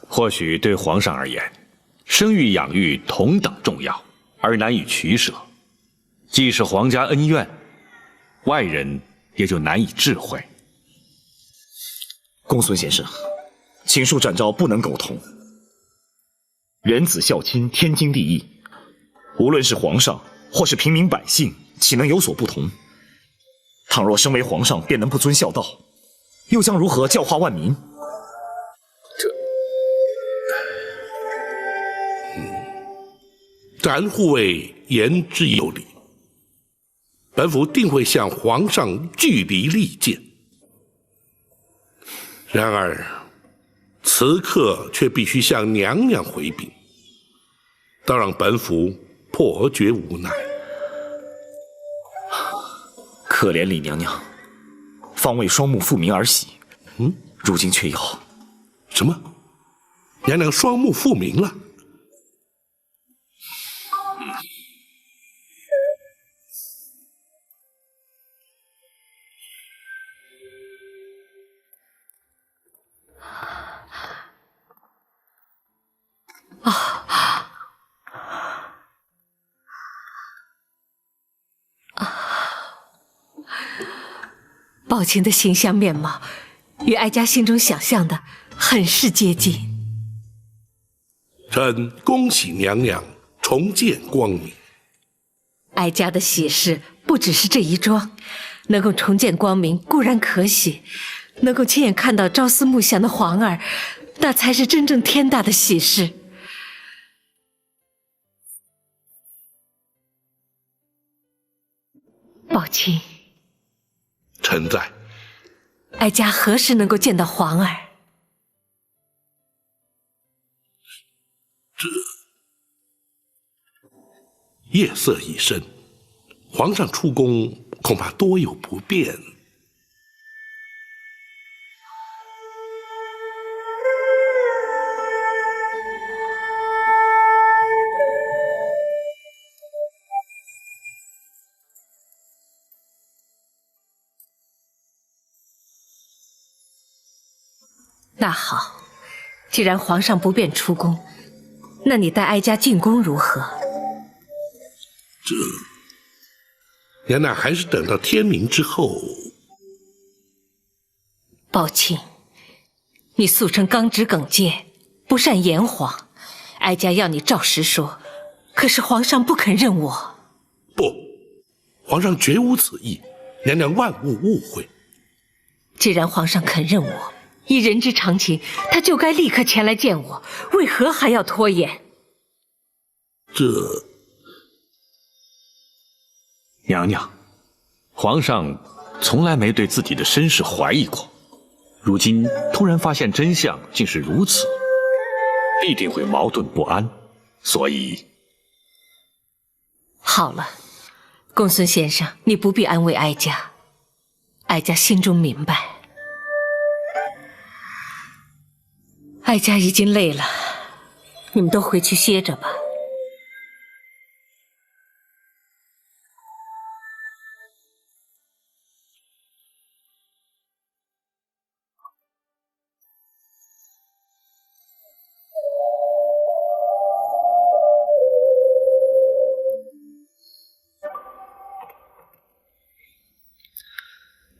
或许对皇上而言，生育养育同等重要，而难以取舍。既是皇家恩怨，外人也就难以智慧。公孙先生，请恕展昭不能苟同。人子孝亲，天经地义。无论是皇上或是平民百姓，岂能有所不同？倘若身为皇上便能不遵孝道，又将如何教化万民？展护卫言之有理，本府定会向皇上据理力谏。然而，此刻却必须向娘娘回禀，倒让本府颇觉无奈。可怜李娘娘，方为双目复明而喜，如今却要什么？娘娘双目复明了？宝琴的形象面貌与哀家心中想象的很是接近。臣恭喜娘娘重见光明。哀家的喜事不只是这一桩，能够重见光明固然可喜，能够亲眼看到朝思暮想的皇儿，那才是真正天大的喜事。宝卿，臣在。哀家何时能够见到皇儿？夜色已深，皇上出宫恐怕多有不便。那好，既然皇上不便出宫，那你带哀家进宫如何？娘娘还是等到天明之后。宝卿，你素称刚直耿介，不善言谎，哀家要你照实说，可是皇上不肯认我。不，皇上绝无此意，娘娘万勿误会。既然皇上肯认我，以人之常情，他就该立刻前来见我，为何还要拖延？娘娘，皇上从来没对自己的身世怀疑过，如今突然发现真相竟是如此，必定会矛盾不安，所以……好了，公孙先生，你不必安慰哀家，哀家心中明白。哀家已经累了，你们都回去歇着吧。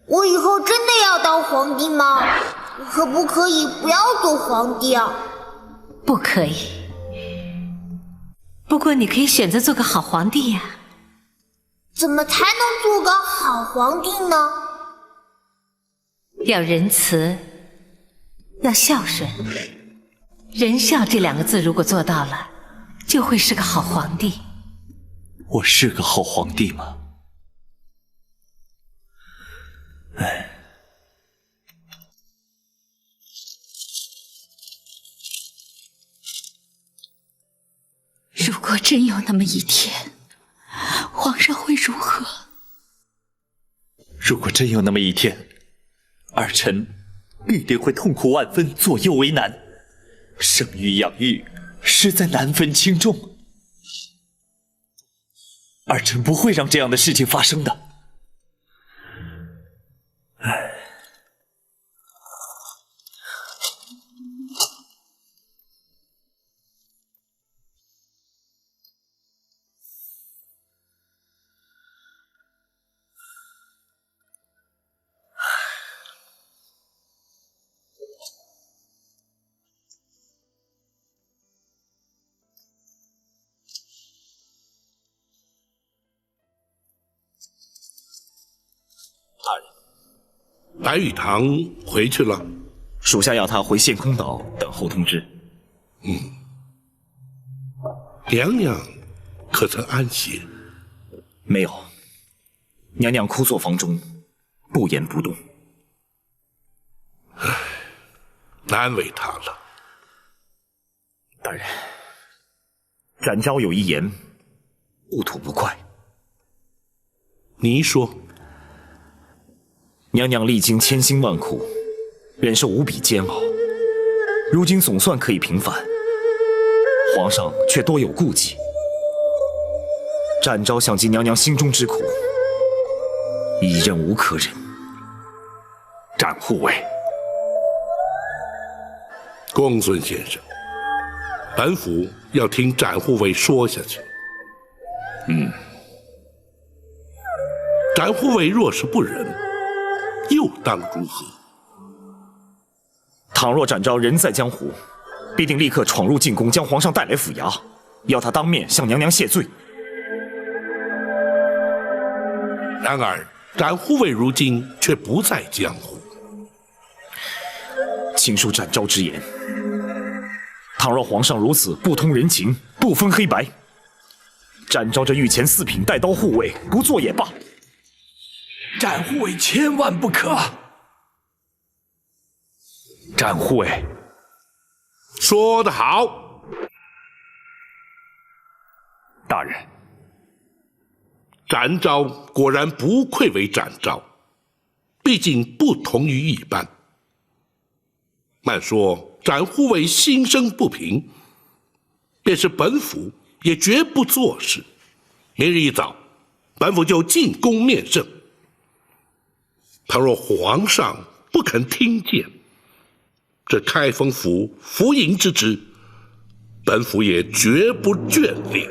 我以后真的要当皇帝吗？我可不可以不要做皇帝啊？不可以。不过你可以选择做个好皇帝呀。怎么才能做个好皇帝呢？要仁慈，要孝顺。仁孝这2个字如果做到了，就会是个好皇帝。我是个好皇帝吗？哎，如果真有那么一天，皇上会如何？如果真有那么一天，儿臣必定会痛苦万分，左右为难，生育养育实在难分轻重。儿臣不会让这样的事情发生的。白玉堂回去了，属下要他回献空岛等候通知。娘娘可曾安歇？没有，娘娘枯坐房中，不言不动。唉，难为她了。大人，展昭有一言，不吐不快。你说。娘娘历经千辛万苦，忍受无比煎熬，如今总算可以平反，皇上却多有顾忌。展昭想尽娘娘心中之苦，已忍无可忍。展护卫，公孙先生，本府要听展护卫说下去。展护卫若是不忍，又当如何？倘若展昭人在江湖，必定立刻闯入进宫，将皇上带来府衙，要他当面向娘娘谢罪。然而，展护卫如今却不在江湖。请恕展昭之言，倘若皇上如此不通人情，不分黑白，展昭这御前4品带刀护卫不做也罢。展护卫千万不可！展护卫，说得好，大人。展昭果然不愧为展昭，毕竟不同于一般。慢说展护卫心生不平，便是本府也绝不做事。明日一早，本府就进宫面圣。倘若皇上不肯听谏，这开封府府尹之职，本府也绝不眷恋。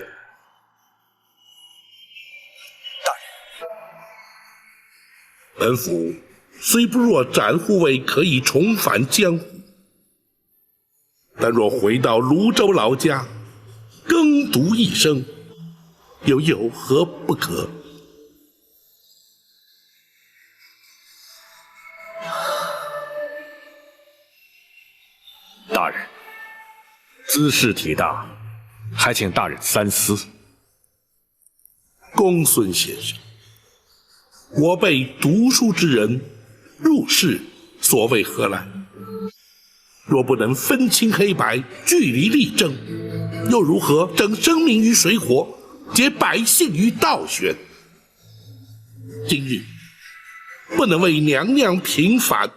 本府虽不若展护卫可以重返江湖，但若回到泸州老家，耕读一生，又有何不可？大人，兹事体大，还请大人三思。公孙先生，我辈读书之人，入世所谓何来？若不能分清黑白，据理力争，又如何整生民于水火，解百姓于倒悬？今日不能为娘娘平反，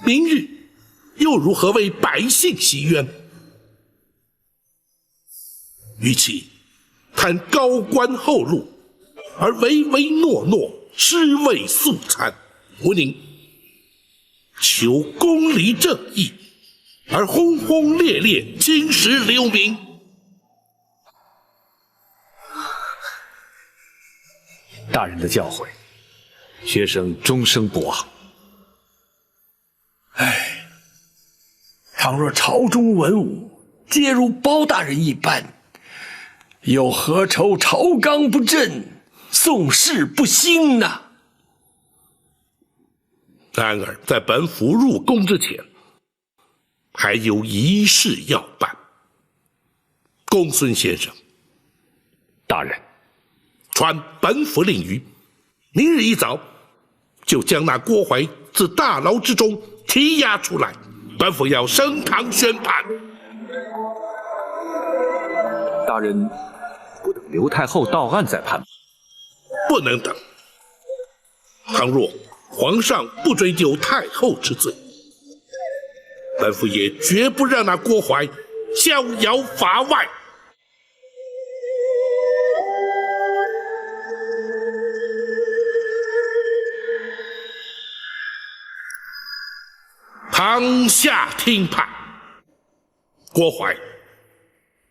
明日又如何为百姓洗冤？与其谈高官厚禄，而唯唯诺诺，尸位素餐，我宁求公理正义，而轰轰烈烈青史留名。大人的教诲，学生终生不忘。唉，倘若朝中文武皆如包大人一般，又何愁朝纲不正，宋氏不兴呢？然而，在本府入宫之前，还有一事要办。公孙先生，大人，传本府令谕，明日一早就将那郭槐自大牢之中提押出来，本府要升堂宣判。大人不等刘太后到案再判吗？不能等。倘若皇上不追究太后之罪，本府也绝不让那郭槐逍遥法外。堂下听判。郭槐，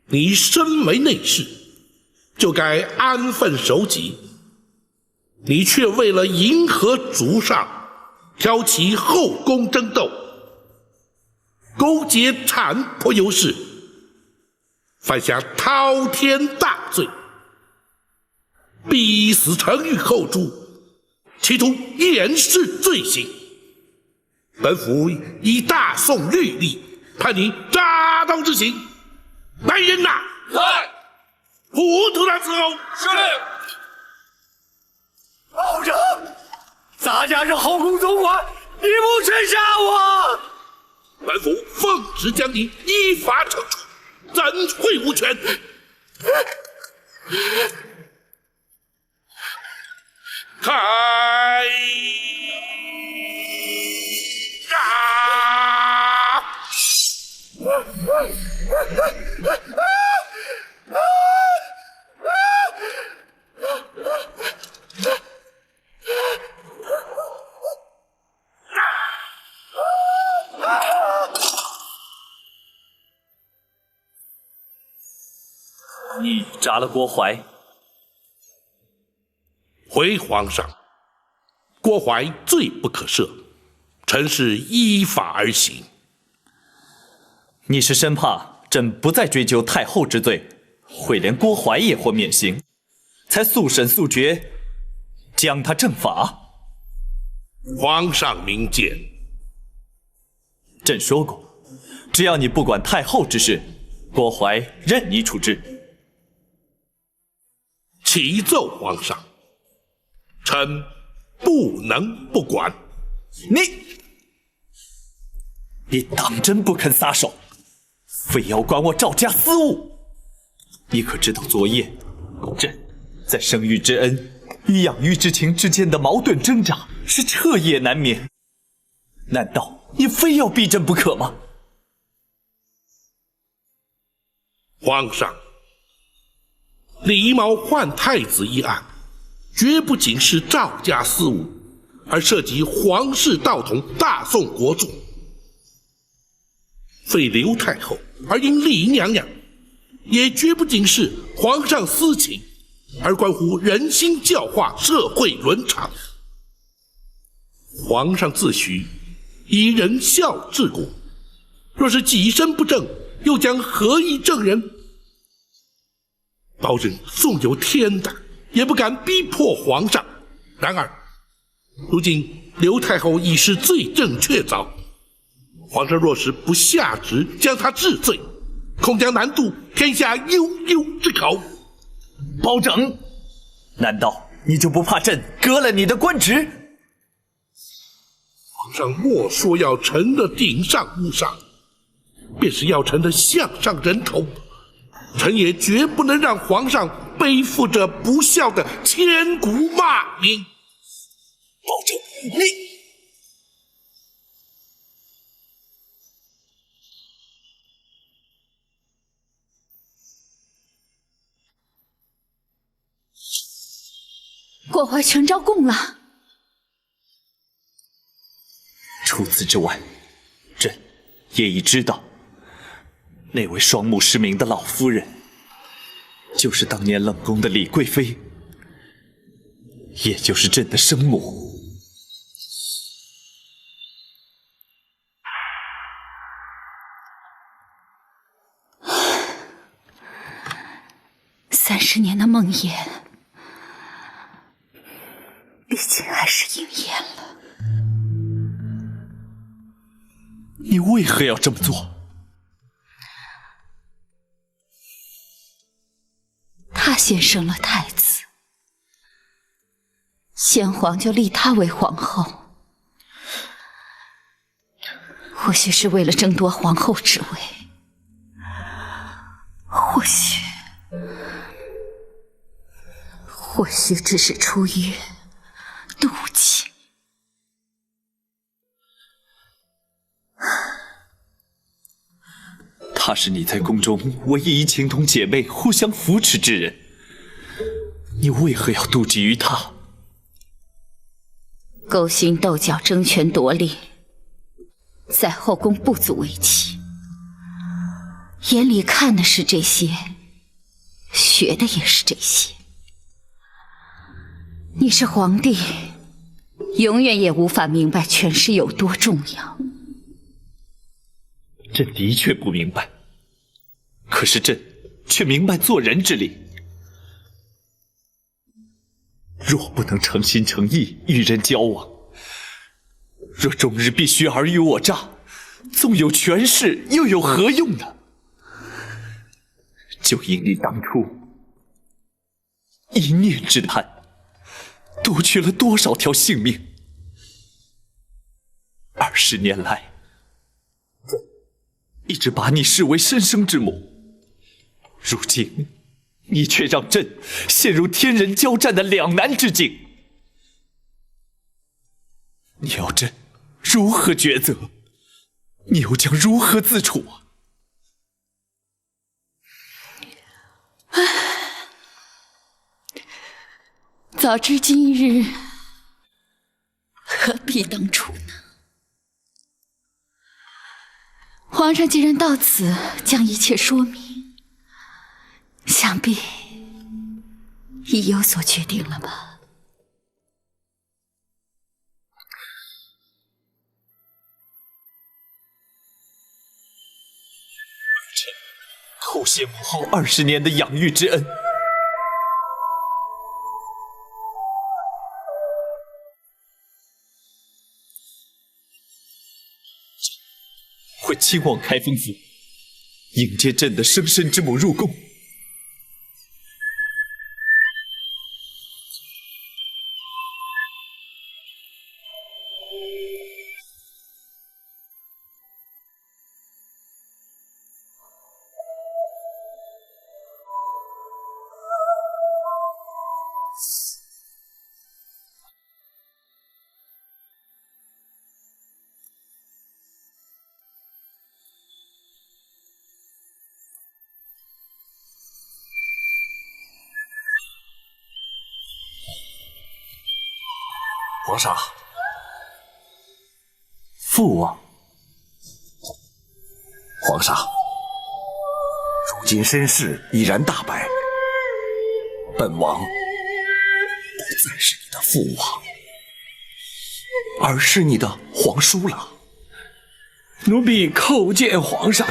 你身为内侍，就该安分守己，你却为了迎合主上，挑起后宫争斗，勾结产婆尤氏，犯下滔天大罪，逼死程昱后主，企图掩饰罪行。本府以大宋律例判你铡刀之刑。来人呐！来！糊涂他伺候。是令。保长，咱家是后宫总管，你不去杀我！本府奉旨将你依法惩处，怎会无权？开！你铡了郭槐？回皇上，郭槐罪不可赦，臣是依法而行。你是生怕朕不再追究太后之罪，会连郭槐也或免刑，才速审速决，将他正法？皇上明鉴。朕说过，只要你不管太后之事，郭槐任你处置。启奏皇上，臣不能不管。你当真不肯撒手，非要管我赵家私务？你可知道昨夜朕在生育之恩与养育之情之间的矛盾挣扎，是彻夜难眠？难道你非要逼朕不可吗？皇上，李毛换太子一案，绝不仅是赵家私务，而涉及皇室道统、大宋国祚。废刘太后而因李娘娘，也绝不仅是皇上私情，而关乎人心教化、社会伦常。皇上自诩以仁孝治国，若是己身不正，又将何以正人？包拯纵有天胆，也不敢逼迫皇上。然而，如今刘太后已是罪证确凿，皇上若是不下旨将她治罪，恐将难渡天下悠悠之口。包拯，难道你就不怕朕革了你的官职？皇上莫说要臣的顶上无上，便是要臣的项上人头，臣也绝不能让皇上背负着不孝的千古骂名。包拯，你郭槐全招供了。除此之外，朕也已知道，那位双目失明的老夫人，就是当年冷宫的李贵妃，也就是朕的生母。30年的梦魇，毕竟还是应验了。你为何要这么做？他先生了太子，先皇就立他为皇后，或许是为了争夺皇后之位，或许只是出于妒忌。她是你在宫中唯一情同姐妹、互相扶持之人，你为何要妒忌于她？勾心斗角、争权夺利，在后宫不足为奇。眼里看的是这些，学的也是这些。你是皇帝，永远也无法明白权势有多重要。朕的确不明白，可是朕却明白做人之理。若不能诚心诚意与人交往，若终日必须尔虞我诈，纵有权势又有何用呢？就因你当初一念之贪，夺去了多少条性命？20年来，一直把你视为身生之母，如今你却让朕陷入天人交战的两难之境。你要朕如何抉择？你又将如何自处啊？早知今日，何必当初呢？皇上既然到此将一切说明，想必已有所决定了吧？谢母后20年的养育之恩。会亲往开封府，迎接朕的生身之母入宫。皇上，父王，皇上，如今身世已然大白，本王不再是你的父王，而是你的皇叔了。奴婢叩见皇上。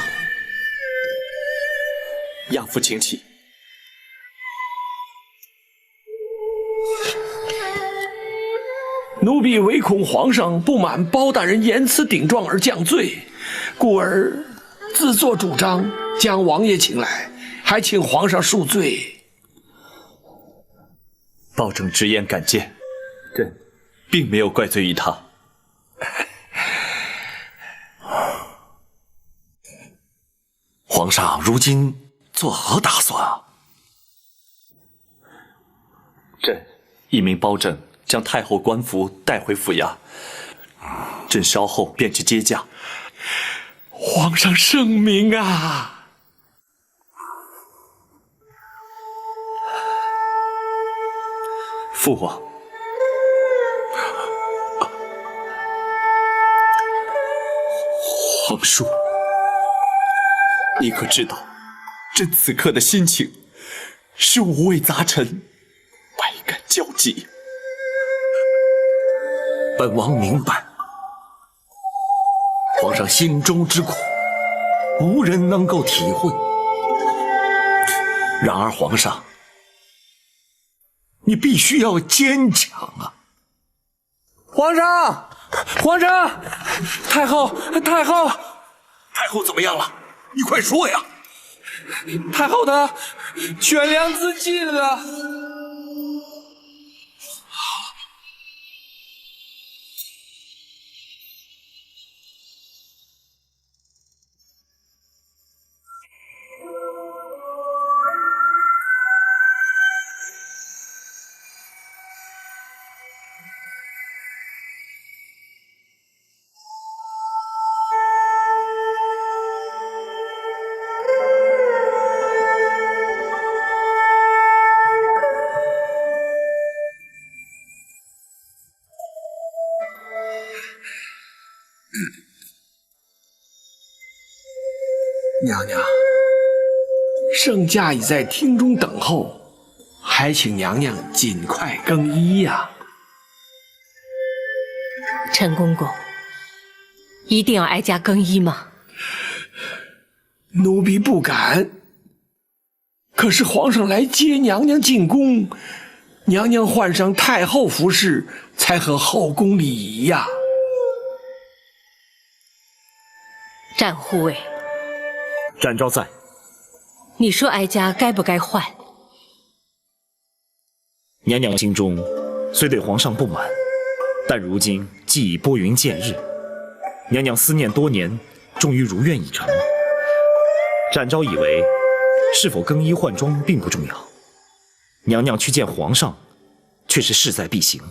亚父请起。奴婢唯恐皇上不满包大人言辞顶撞而降罪，故而自作主张将王爷请来，还请皇上恕罪。包拯直言敢谏，朕并没有怪罪于他。皇上如今作何打算啊？朕一命包拯将太后官服带回府衙，朕稍后便去接驾。皇上圣明啊！父王，皇叔，你可知道，朕此刻的心情是五味杂陈，百感交集。本王明白，皇上心中之苦，无人能够体会。然而，皇上，你必须要坚强啊！皇上，皇上，太后，太后，太后怎么样了？你快说呀！太后的悬梁自尽了。娘娘，圣驾已在厅中等候，还请娘娘尽快更衣呀。陈公公，一定要哀家更衣吗？奴婢不敢。可是皇上来接娘娘进宫，娘娘换上太后服饰，才合后宫礼仪呀。战护卫，展昭在。你说哀家该不该换？娘娘心中虽对皇上不满，但如今既已拨云见日，娘娘思念多年，终于如愿以偿。展昭以为是否更衣换装并不重要，娘娘去见皇上却是势在必行。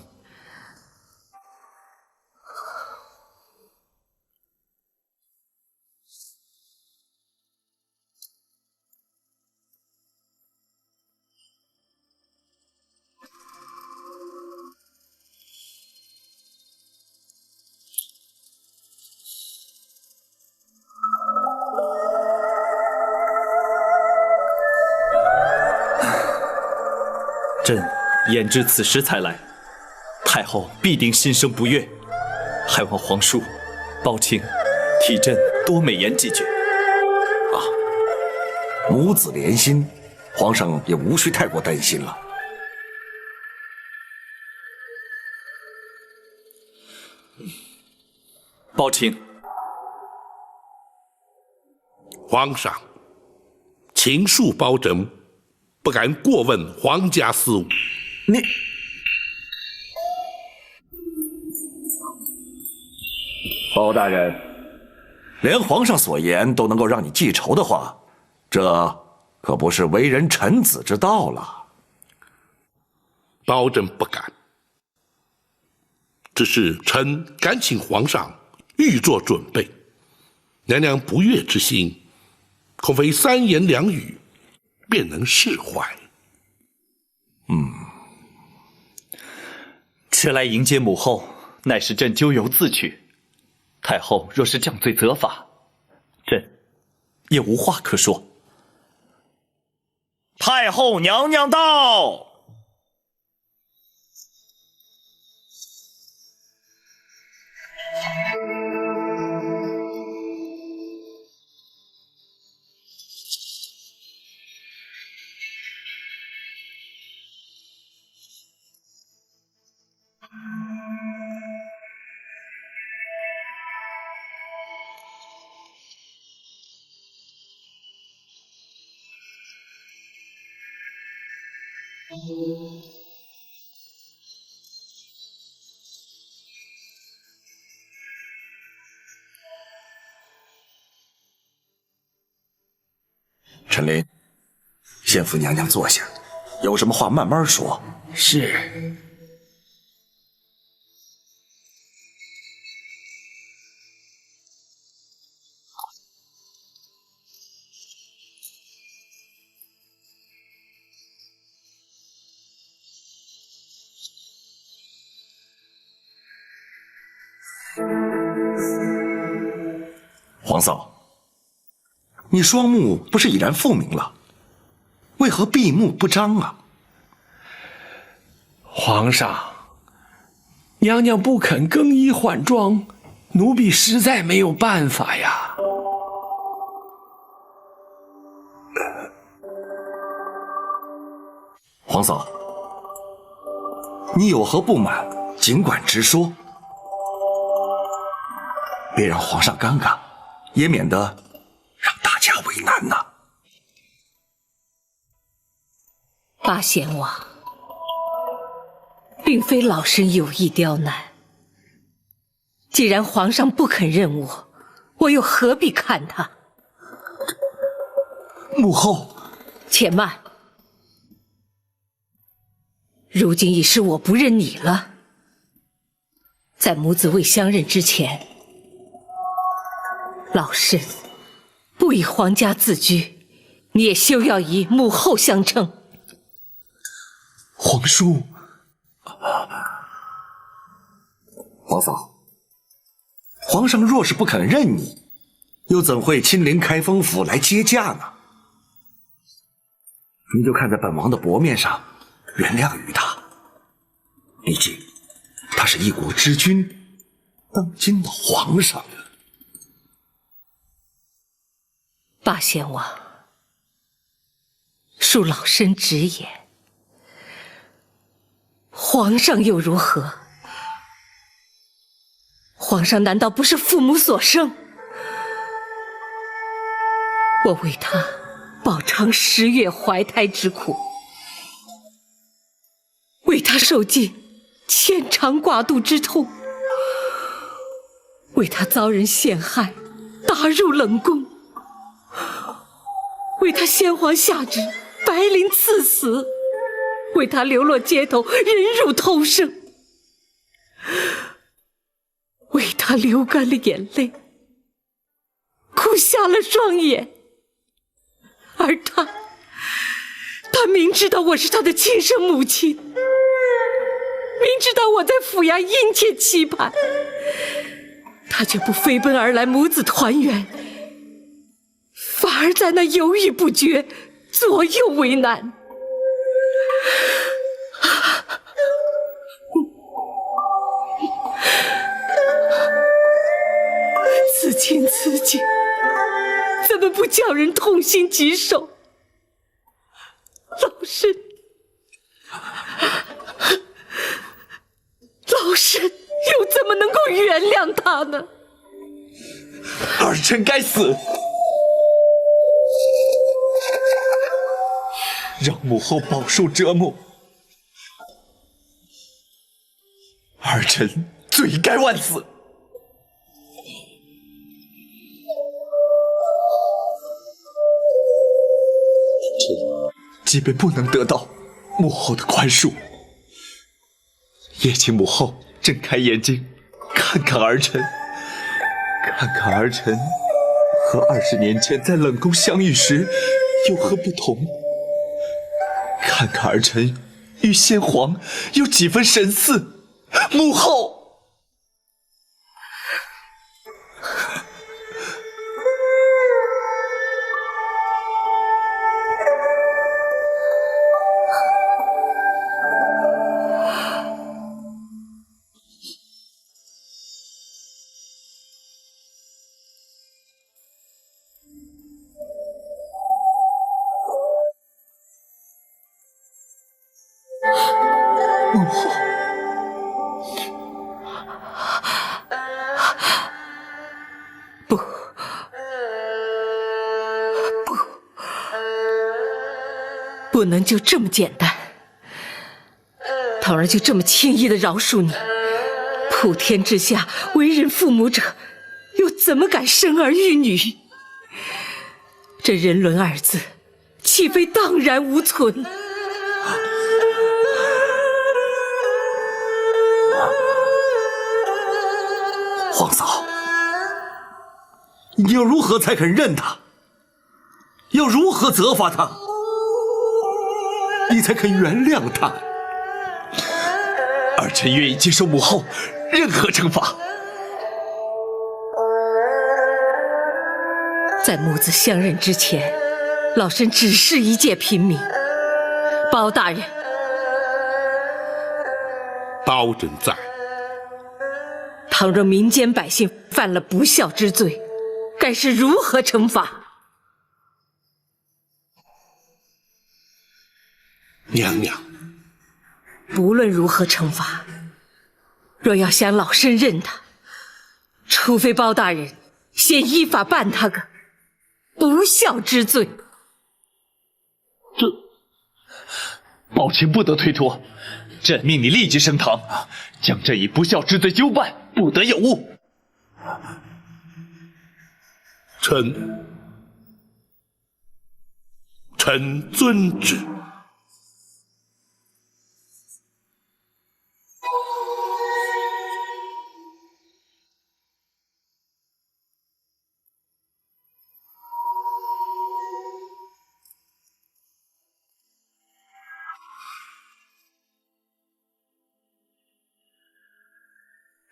朕焉知此时才来，太后必定心生不悦，还望皇叔、包卿替朕多美言几句。母子连心，皇上也无需太过担心了。包青，皇上，秦恕包拯不敢过问皇家事务。你，包大人，连皇上所言都能够让你记仇的话，这可不是为人臣子之道了。包拯不敢，只是臣敢请皇上预做准备。娘娘不悦之心，恐非三言两语便能释怀。迟来迎接母后，乃是朕咎由自取。太后若是降罪责罚，朕也无话可说。太后娘娘到。陈琳，先扶娘娘坐下，有什么话慢慢说。是。皇嫂，你双目不是已然复明了，为何闭目不张啊？皇上，娘娘不肯更衣换装，奴婢实在没有办法呀。皇嫂，你有何不满，尽管直说，别让皇上尴尬，也免得让大家为难呐。八贤王，并非老身有意刁难。既然皇上不肯认我，我又何必看他？母后，且慢。如今已是我不认你了。在母子未相认之前，老身不以皇家自居，你也休要以母后相称。皇叔，皇嫂，皇上若是不肯认你，又怎会亲临开封府来接驾呢？你就看在本王的薄面上，原谅于他。毕竟他是一国之君，当今的皇上。八贤王，恕老身直言，皇上又如何？皇上难道不是父母所生？我为他饱尝10月怀胎之苦，为他受尽牵肠挂肚之痛，为他遭人陷害，打入冷宫，为他先皇下旨，白绫赐死，为他流落街头，忍辱偷生，为他流干了眼泪，哭瞎了双眼。而他明知道我是他的亲生母亲，明知道我在府衙殷切期盼，他却不飞奔而来母子团圆，反而在那犹豫不决，左右为难。此情此景，怎么不叫人痛心疾首？身，老身又怎么能够原谅他呢？儿臣该死，让母后饱受折磨，儿臣罪该万死。即便不能得到母后的宽恕，也请母后睁开眼睛，看看儿臣，看看儿臣和20年前在冷宫相遇时有何不同，看看儿臣与先皇有几分神似。母后，母后，不能就这么简单。倘若就这么轻易的饶恕你，普天之下为人父母者，又怎么敢生儿育女？这人伦二字，岂非荡然无存？皇嫂，你又如何才肯认他？要如何责罚他？你才肯原谅他？儿臣愿意接受母后任何惩罚。在母子相认之前，老身只是一介平民。包大人，刀真在。倘若民间百姓犯了不孝之罪，该是如何惩罚？娘娘，不论如何惩罚，若要想老身认他，除非包大人先依法办他个不孝之罪。宝琴不得推脱，朕命你立即升堂，将这一不孝之罪究办，不得有误。臣遵旨。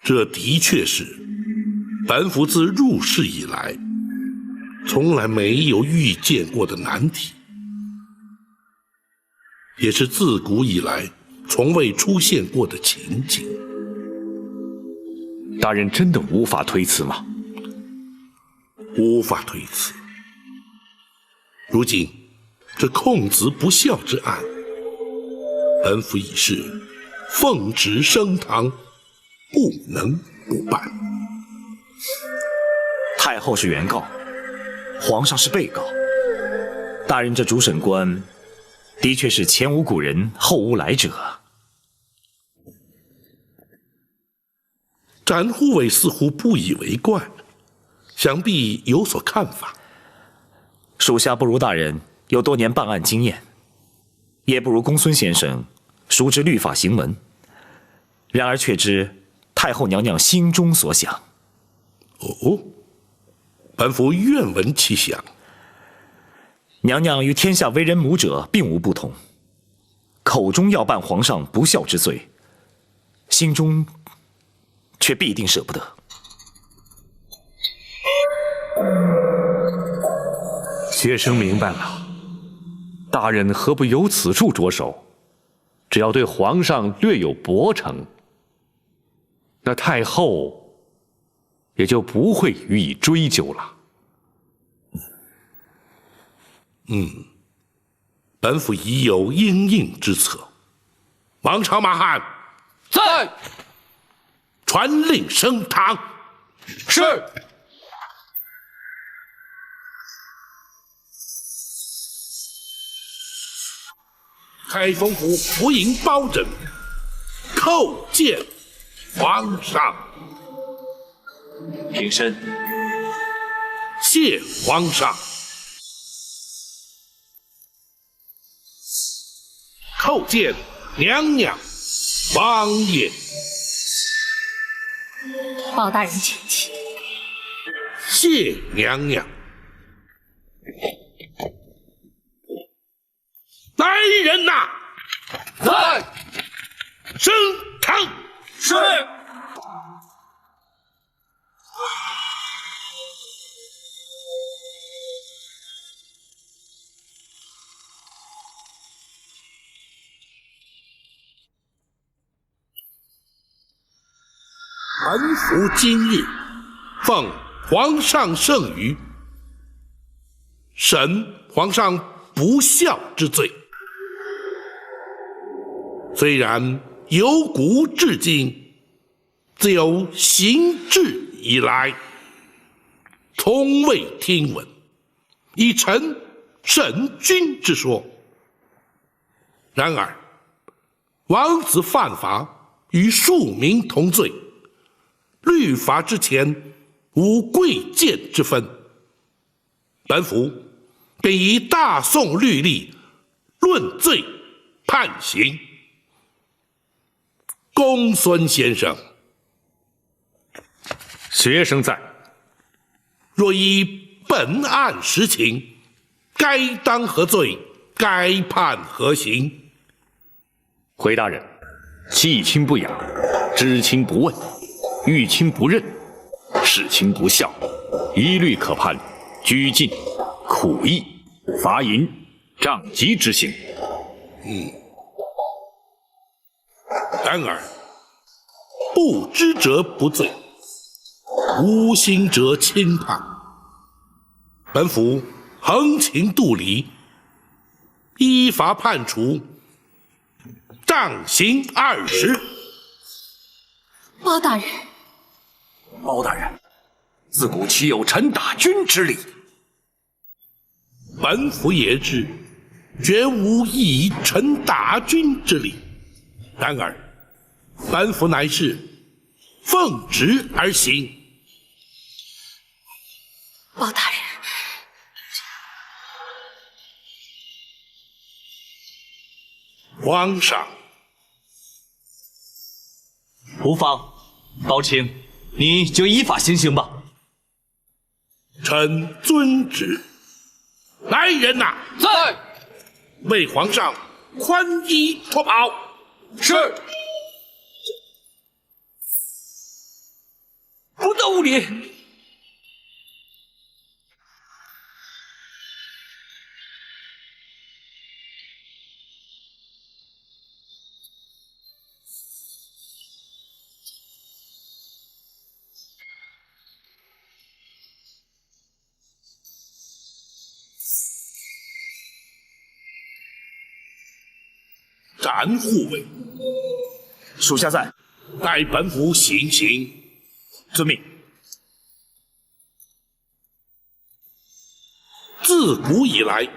这的确是本府自入世以来从来没有遇见过的难题，也是自古以来从未出现过的情景。大人真的无法推辞吗？无法推辞。如今这控子不孝之案，本府已是奉旨升堂，不能不办。太后是原告，皇上是被告。大人这主审官，的确是前无古人后无来者。展护卫似乎不以为怪，想必有所看法。属下不如大人有多年办案经验，也不如公孙先生熟知律法行文。然而却知太后娘娘心中所想。哦，本府愿闻其详。娘娘与天下为人母者并无不同，口中要办皇上不孝之罪，心中却必定舍不得。学生明白了，大人何不由此处着手？只要对皇上略有薄惩，那太后也就不会予以追究了。本府已有应应之策。王朝马汉，在。传令升堂。是。开封府府尹包拯叩见皇上。平身。谢皇上。叩见娘娘。王爷。包大人请起。谢娘娘。来人呐！在。升堂。是。本府今日奉皇上圣谕，审皇上不孝之罪。虽然由古至今，自有行制以来，从未听闻以臣审君之说。然而，王子犯法与庶民同罪，律法之前无贵贱之分。本府便以大宋律例论罪判刑。公孙先生，学生在。若依本案实情，该当何罪？该判何刑？回大人，弃亲不养，知亲不问，遇亲不认，事亲不孝，一律可判拘禁、苦役、罚银、杖击之刑。然而，不知者不罪，无心者轻判。本府横情度理，依法判处杖刑20。包大人，包大人，自古岂有臣打君之理？本府也知，绝无以臣打君之理。然而，本府乃是奉旨而行。包大人，皇上，无妨，包青，你就依法行刑吧。臣遵旨。来人呐！在。为皇上宽衣脱袍。是。不得无礼！斩护卫，属下在。待本府行刑。遵命。自古以来，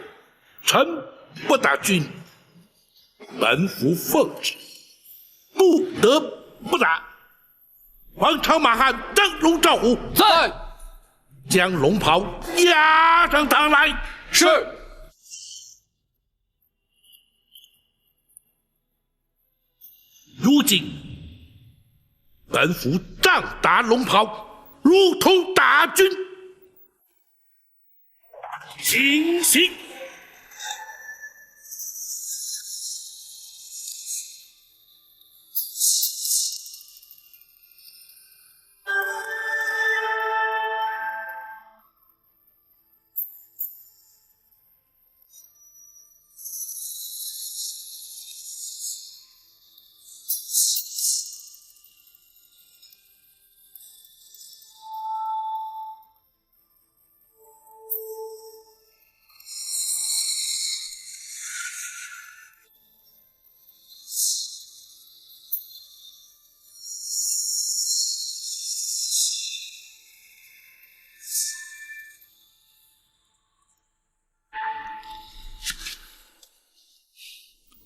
臣不打君，本府奉旨，不得不打。王朝马汉灯笼照虎，在。将龙袍押上堂来。是。如今，本府杖打龙袍，如同打君。行刑！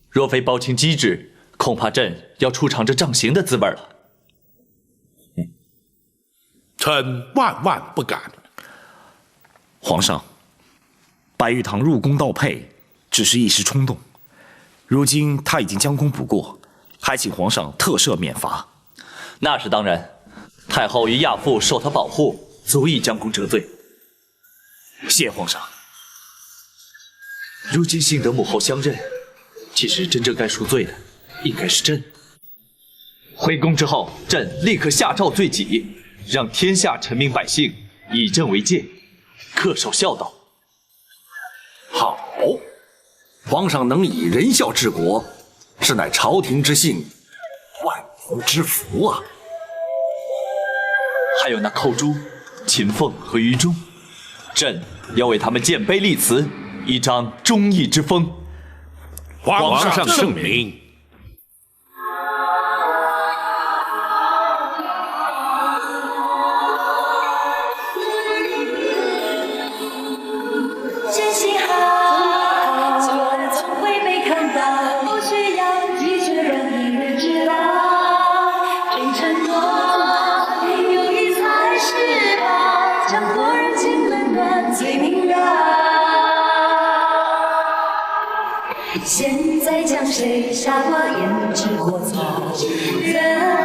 若非包清机智，恐怕朕要出尝这杖刑的滋味了。臣万万不敢。皇上，白玉堂入宫盗佩，只是一时冲动。如今他已经将功补过，还请皇上特赦免罚。那是当然，太后与亚父受他保护，足以将功折罪。谢皇上。如今幸得母后相认，其实真正该赎罪的，应该是朕。回宫之后，朕立刻下诏罪己，让天下臣民百姓以朕为戒，恪守孝道。好，皇上能以仁孝治国，是乃朝廷之幸，万民之福啊！还有那寇珠、秦凤和于中，朕要为他们建碑立祠，以彰忠义之风。皇上圣明。真心好，从未被看到，不需要一句让一人知道。真承诺，友谊才是宝，将国人情冷暖最明了。现在将谁杀过胭脂过草？人